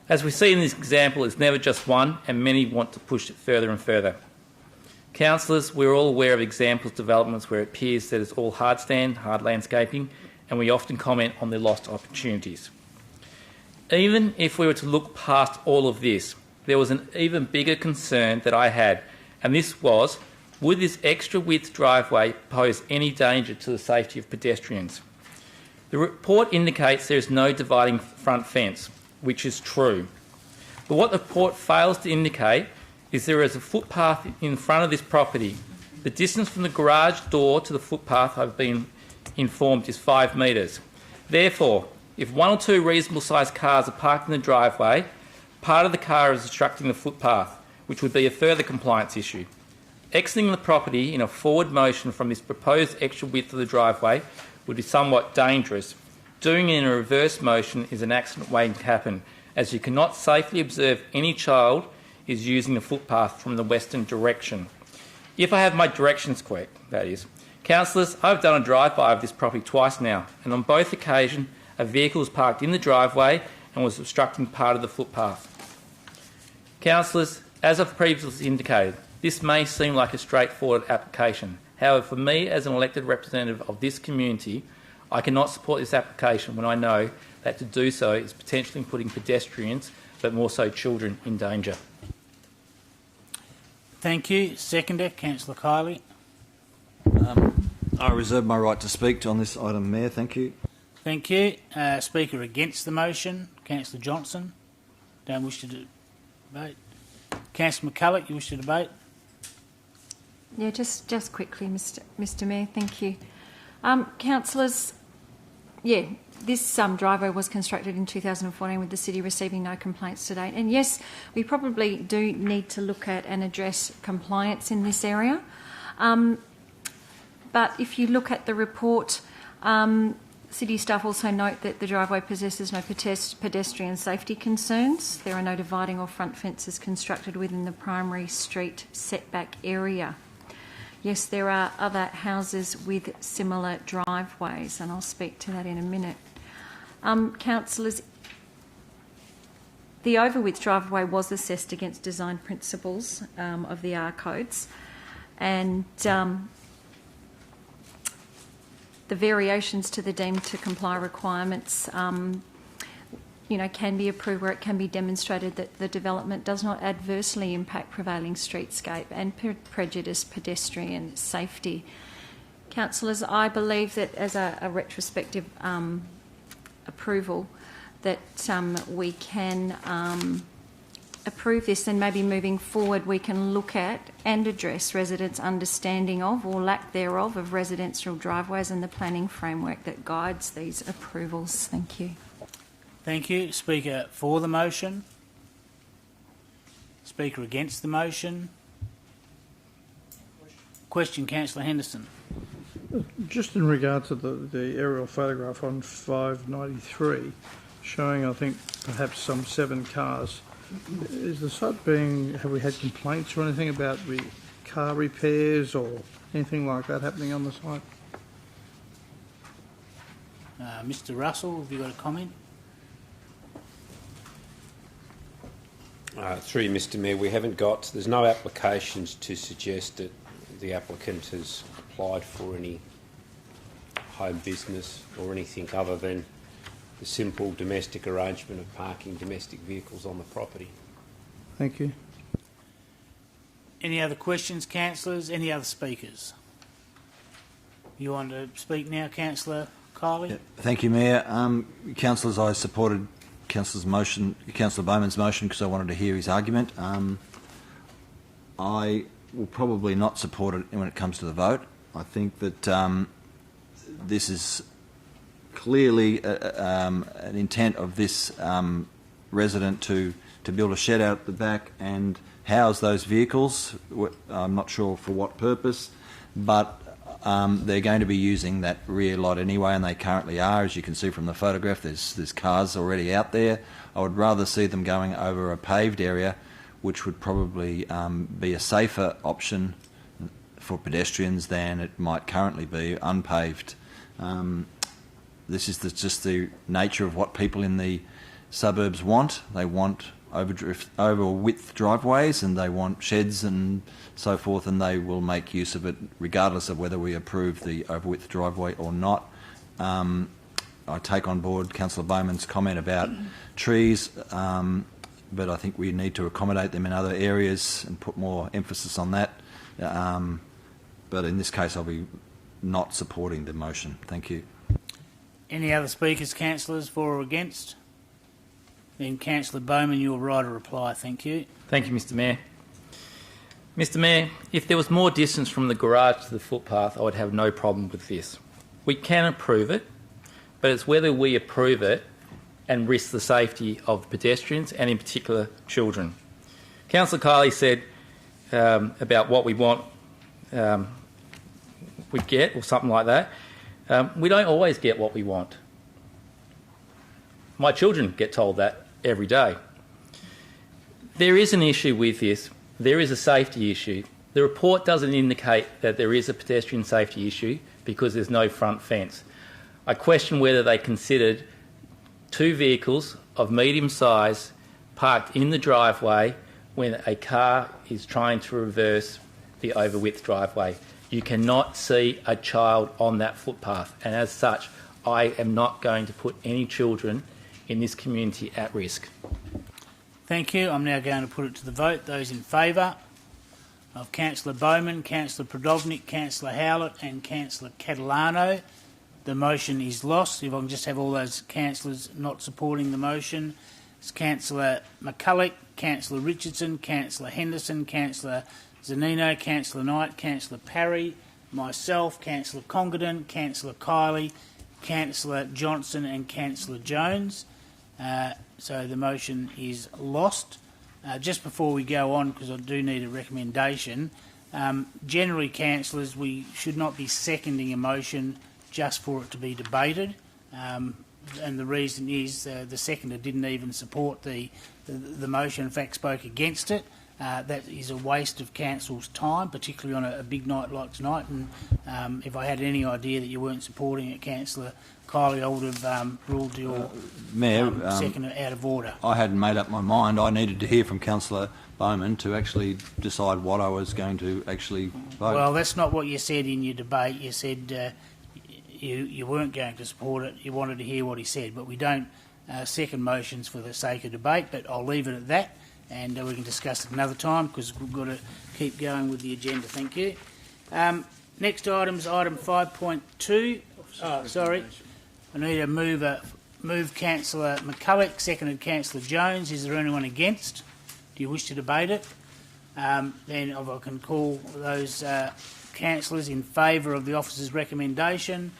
As we see in this example, it's never just one, and many want to push it further and further. Councillors, we're all aware of examples of developments where it appears that it's all hard landscaping, and we often comment on the lost opportunities. Even if we were to look past all of this, there was an even bigger concern that I had, and this was, would this extra width driveway pose any danger to the safety of pedestrians? The report indicates there is no dividing front fence, which is true. But what the report fails to indicate is there is a footpath in front of this property. The distance from the garage door to the footpath, I've been informed, is 5 metres. Therefore, if 1 or 2 reasonable sized cars are parked in the driveway, part of the car is obstructing the footpath, which would be a further compliance issue. Exiting the property in a forward motion from this proposed extra width of the driveway would be somewhat dangerous. Doing it in a reverse motion is an accident waiting to happen, as you cannot safely observe any child is using the footpath from the western direction. If I have my directions correct, that is. Councillors, I've done a drive-by of this property twice now, and on both occasions a vehicle was parked in the driveway and was obstructing part of the footpath. Councillors, as I've previously indicated, this may seem like a straightforward application. However, for me as an elected representative of this community, I cannot support this application when I know that to do so is potentially putting pedestrians, but more so children, in danger. Thank you. Seconder, Councillor Kiley. I reserve my right to speak on this item, Mayor. Thank you. Thank you. Speaker against the motion, Councillor Johnson. Don't wish to debate. Councillor McCulloch, you wish to debate? Yeah, just quickly, Mr Mayor, thank you. Councillors, yeah, this driveway was constructed in 2014 with the city receiving no complaints to date. And yes, we probably do need to look at and address compliance in this area. But if you look at the report, city staff also note that the driveway possesses no pedestrian safety concerns. There are no dividing or front fences constructed within the primary street setback area. Yes, there are other houses with similar driveways, and I'll speak to that in a minute. Councillors, the overwidth driveway was assessed against design principles of the R codes, and the variations to the deemed to comply requirements can be approved where it can be demonstrated that the development does not adversely impact prevailing streetscape and prejudice pedestrian safety. Councillors, I believe that as a retrospective approval that we can approve this, and maybe moving forward we can look at and address residents' understanding of or lack thereof of residential driveways and the planning framework that guides these approvals. Thank you. Thank you. Speaker for the motion. Speaker against the motion. Question, Councillor Henderson. Just in regard to the aerial photograph on 593, showing, I think, perhaps some 7 cars. Is the site being, have we had complaints or anything about car repairs or anything like that happening on the site. Mr. Russell, have you got a comment? Through you, Mr. Mayor, there's no applications to suggest that the applicant has applied for any home business or anything other than the simple domestic arrangement of parking domestic vehicles on the property. Thank you. Any other questions, councillors? Any other speakers? You want to speak now, Councillor Kiley? Thank you, Mayor. Councillors, I supported Councillor Bowman's motion because I wanted to hear his argument. I will probably not support it when it comes to the vote. I think that this is clearly an intent of this resident to build a shed out the back and house those vehicles. I'm not sure for what purpose, but they're going to be using that rear lot anyway, and they currently are. As you can see from the photograph, there's cars already out there. I would rather see them going over a paved area, which would probably be a safer option for pedestrians than it might currently be unpaved. This is just the nature of what people in the suburbs want. They want over-width driveways, and they want sheds and so forth, and they will make use of it regardless of whether we approve the over-width driveway or not. I take on board Councillor Bowman's comment about trees, but I think we need to accommodate them in other areas and put more emphasis on that. But in this case, I'll be not supporting the motion. Thank you. Any other speakers, councillors, for or against? Then Councillor Bowman, you're right to reply. Thank you. Thank you, Mr. Mayor. Mr. Mayor, if there was more distance from the garage to the footpath, I would have no problem with this. We can approve it, but it's whether we approve it and risk the safety of pedestrians and in particular children. Councillor Kiley said about what we want we get or something like that. We don't always get what we want. My children get told that every day. There is an issue with this. There is a safety issue. The report doesn't indicate that there is a pedestrian safety issue because there's no front fence. I question whether they considered two vehicles of medium size parked in the driveway when a car is trying to reverse the over-width driveway. You cannot see a child on that footpath, and as such, I am not going to put any children in this community at risk. Thank you. I'm now going to put it to the vote. Those in favour of Councillor Bowman, Councillor Prodovnik, Councillor Howlett and Councillor Catalano. The motion is lost. If I can just have all those councillors not supporting the motion. It's Councillor McCulloch, Councillor Richardson, Councillor Henderson, Councillor Zanino, Councillor Knight, Councillor Parry, myself, Councillor Congdon, Councillor Kiley, Councillor Johnson and Councillor Jones. So the motion is lost. Just before we go on, because I do need a recommendation, generally, councillors, we should not be seconding a motion just for it to be debated. And the reason is the seconder didn't even support the motion, in fact spoke against it. That is a waste of council's time, particularly on a big night like tonight. And if I had any idea that you weren't supporting it, Councillor Kiley, I would have ruled your seconder out of order. I hadn't made up my mind. I needed to hear from Councillor Bowman to actually decide what I was going to actually vote. Well, that's not what you said in your debate. You said you weren't going to support it. You wanted to hear what he said. But we don't second motions for the sake of debate, but I'll leave it at that. And we can discuss it another time because we've got to keep going with the agenda. Thank you. Next item is item 5.2. Oh, sorry. I need to move Councillor McCulloch, seconded Councillor Jones. Is there anyone against? Do you wish to debate it? Then if I can call those councillors in favour of the officer's recommendation.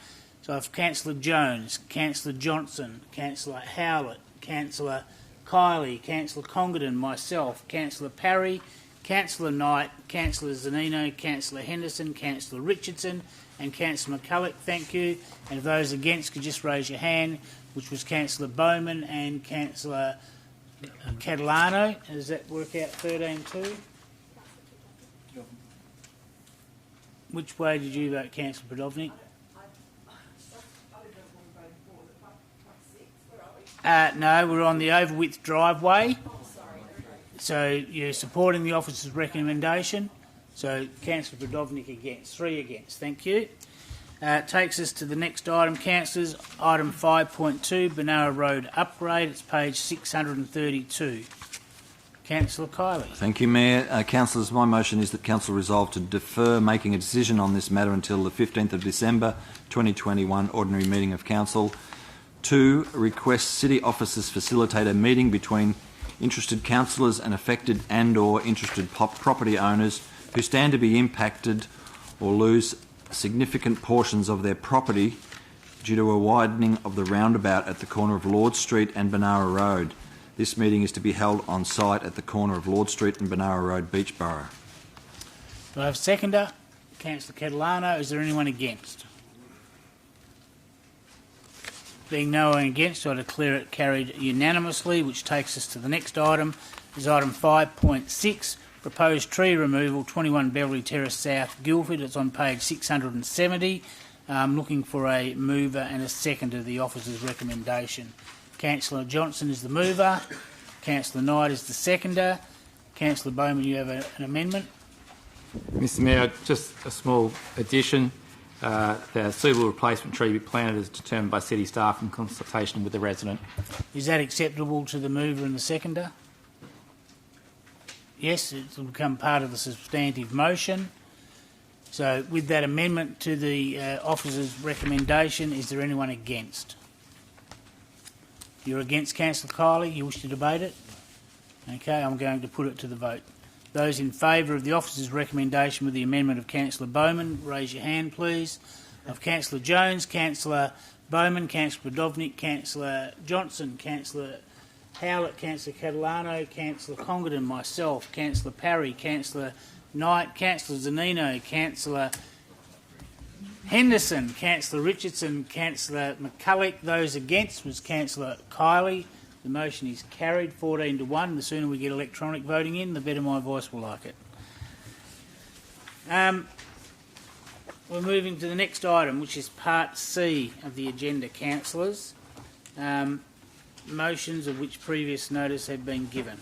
So if Councillor Jones, Councillor Johnson, Councillor Howlett, Councillor Kiley, Councillor Congdon, myself, Councillor Parry, Councillor Knight, Councillor Zanino, Councillor Henderson, Councillor Richardson and Councillor McCulloch, thank you. And if those against could just raise your hand, which was Councillor Bowman and Councillor Catalano. Does that work out 13-2? Which way did you vote, Councillor Podovnik? No, we're on the overwidth driveway. So you're supporting the officer's recommendation. So Councillor Podovnik against. 3 against. Thank you. Takes us to the next item, councillors. Item 5.2, Benara Road upgrade. It's page 632. Councillor Kiley. Thank you, Mayor. Councillors, my motion is that Council resolve to defer making a decision on this matter until the 15th of December 2021 ordinary meeting of Council. 2, request city officers facilitate a meeting between interested councillors and affected and/or interested property owners who stand to be impacted or lose significant portions of their property due to a widening of the roundabout at the corner of Lord Street and Benara Road. This meeting is to be held on site at the corner of Lord Street and Benara Road, Beachborough. Do I have a seconder? Councillor Catalano. Is there anyone against? Being no one against, I declare it carried unanimously, which takes us to the next item. Is item 5.6, proposed tree removal, 21 Beverley Terrace South, Guildford. It's on page 670. I'm looking for a mover and a seconder to the officer's recommendation. Councillor Johnson is the mover. Councillor Knight is the seconder. Councillor Bowman, you have an amendment? Mr Mayor, just a small addition. The suitable replacement tree be planted as determined by city staff in consultation with the resident. Is that acceptable to the mover and the seconder? Yes, it will become part of the substantive motion. So with that amendment to the officer's recommendation, is there anyone against? You're against, Councillor Kiley. You wish to debate it? Okay, I'm going to put it to the vote. Those in favour of the officer's recommendation with the amendment of Councillor Bowman, raise your hand, please. Of Councillor Jones, Councillor Bowman, Councillor Podovnik, Councillor Johnson, Councillor Howlett, Councillor Catalano, Councillor Congdon, myself, Councillor Parry, Councillor Knight, Councillor Zanino, Councillor Henderson, Councillor Richardson, Councillor McCulloch. Those against was Councillor Kiley. The motion is carried 14-1. The sooner we get electronic voting in, the better my voice will like it. We're moving to the next item, which is Part C of the agenda, councillors. Motions of which previous notice have been given.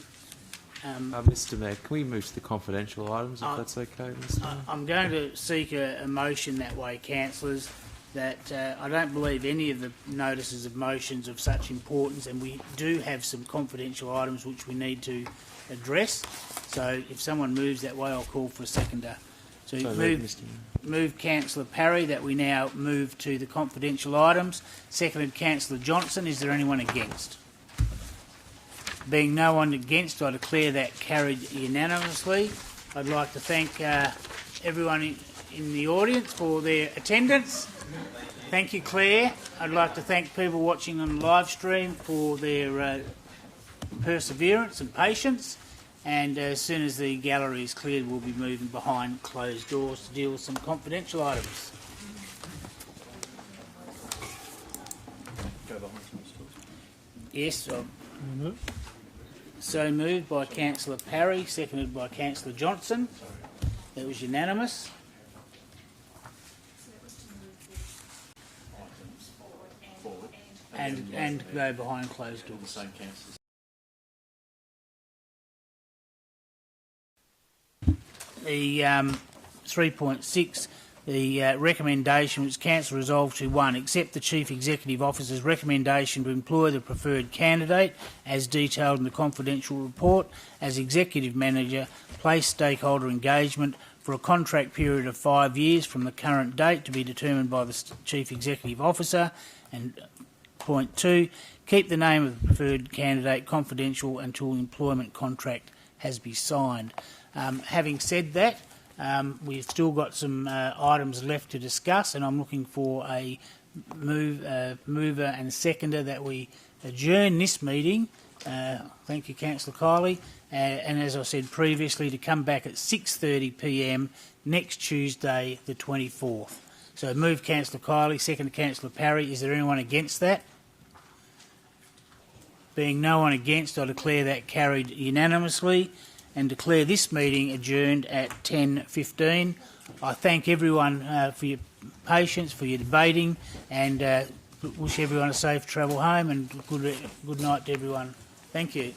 Mr Mayor, can we move to the confidential items, if that's okay, Mr Mayor? I'm going to seek a motion that way, councillors, that I don't believe any of the notices of motions of such importance, and we do have some confidential items which we need to address. So if someone moves that way, I'll call for a seconder. So move Councillor Parry that we now move to the confidential items. Seconded Councillor Johnson. Is there anyone against? Being no one against, I declare that carried unanimously. I'd like to thank everyone in the audience for their attendance. Thank you, Claire. I'd like to thank people watching on the live stream for their perseverance and patience. And as soon as the gallery is cleared, we'll be moving behind closed doors to deal with some confidential items. Yes, so moved by Councillor Parry, seconded by Councillor Johnson. That was unanimous. And go behind closed doors. The 3.6, the recommendation which Council resolved to 1, accept the Chief Executive Officer's recommendation to employ the preferred candidate as detailed in the confidential report as Executive Manager, place stakeholder engagement for a contract period of 5 years from the current date to be determined by the Chief Executive Officer. And point 2, keep the name of the preferred candidate confidential until the employment contract has been signed. Having said that, we've still got some items left to discuss, and I'm looking for a mover and seconder that we adjourn this meeting. Thank you, Councillor Kiley. And as I said previously, to come back at 6:30 p.m. next Tuesday, the 24th. So move Councillor Kiley, second Councillor Parry. Is there anyone against that? Being no one against, I declare that carried unanimously and declare this meeting adjourned at 10:15. I thank everyone for your patience, for your debating, and wish everyone a safe travel home and good night to everyone. Thank you.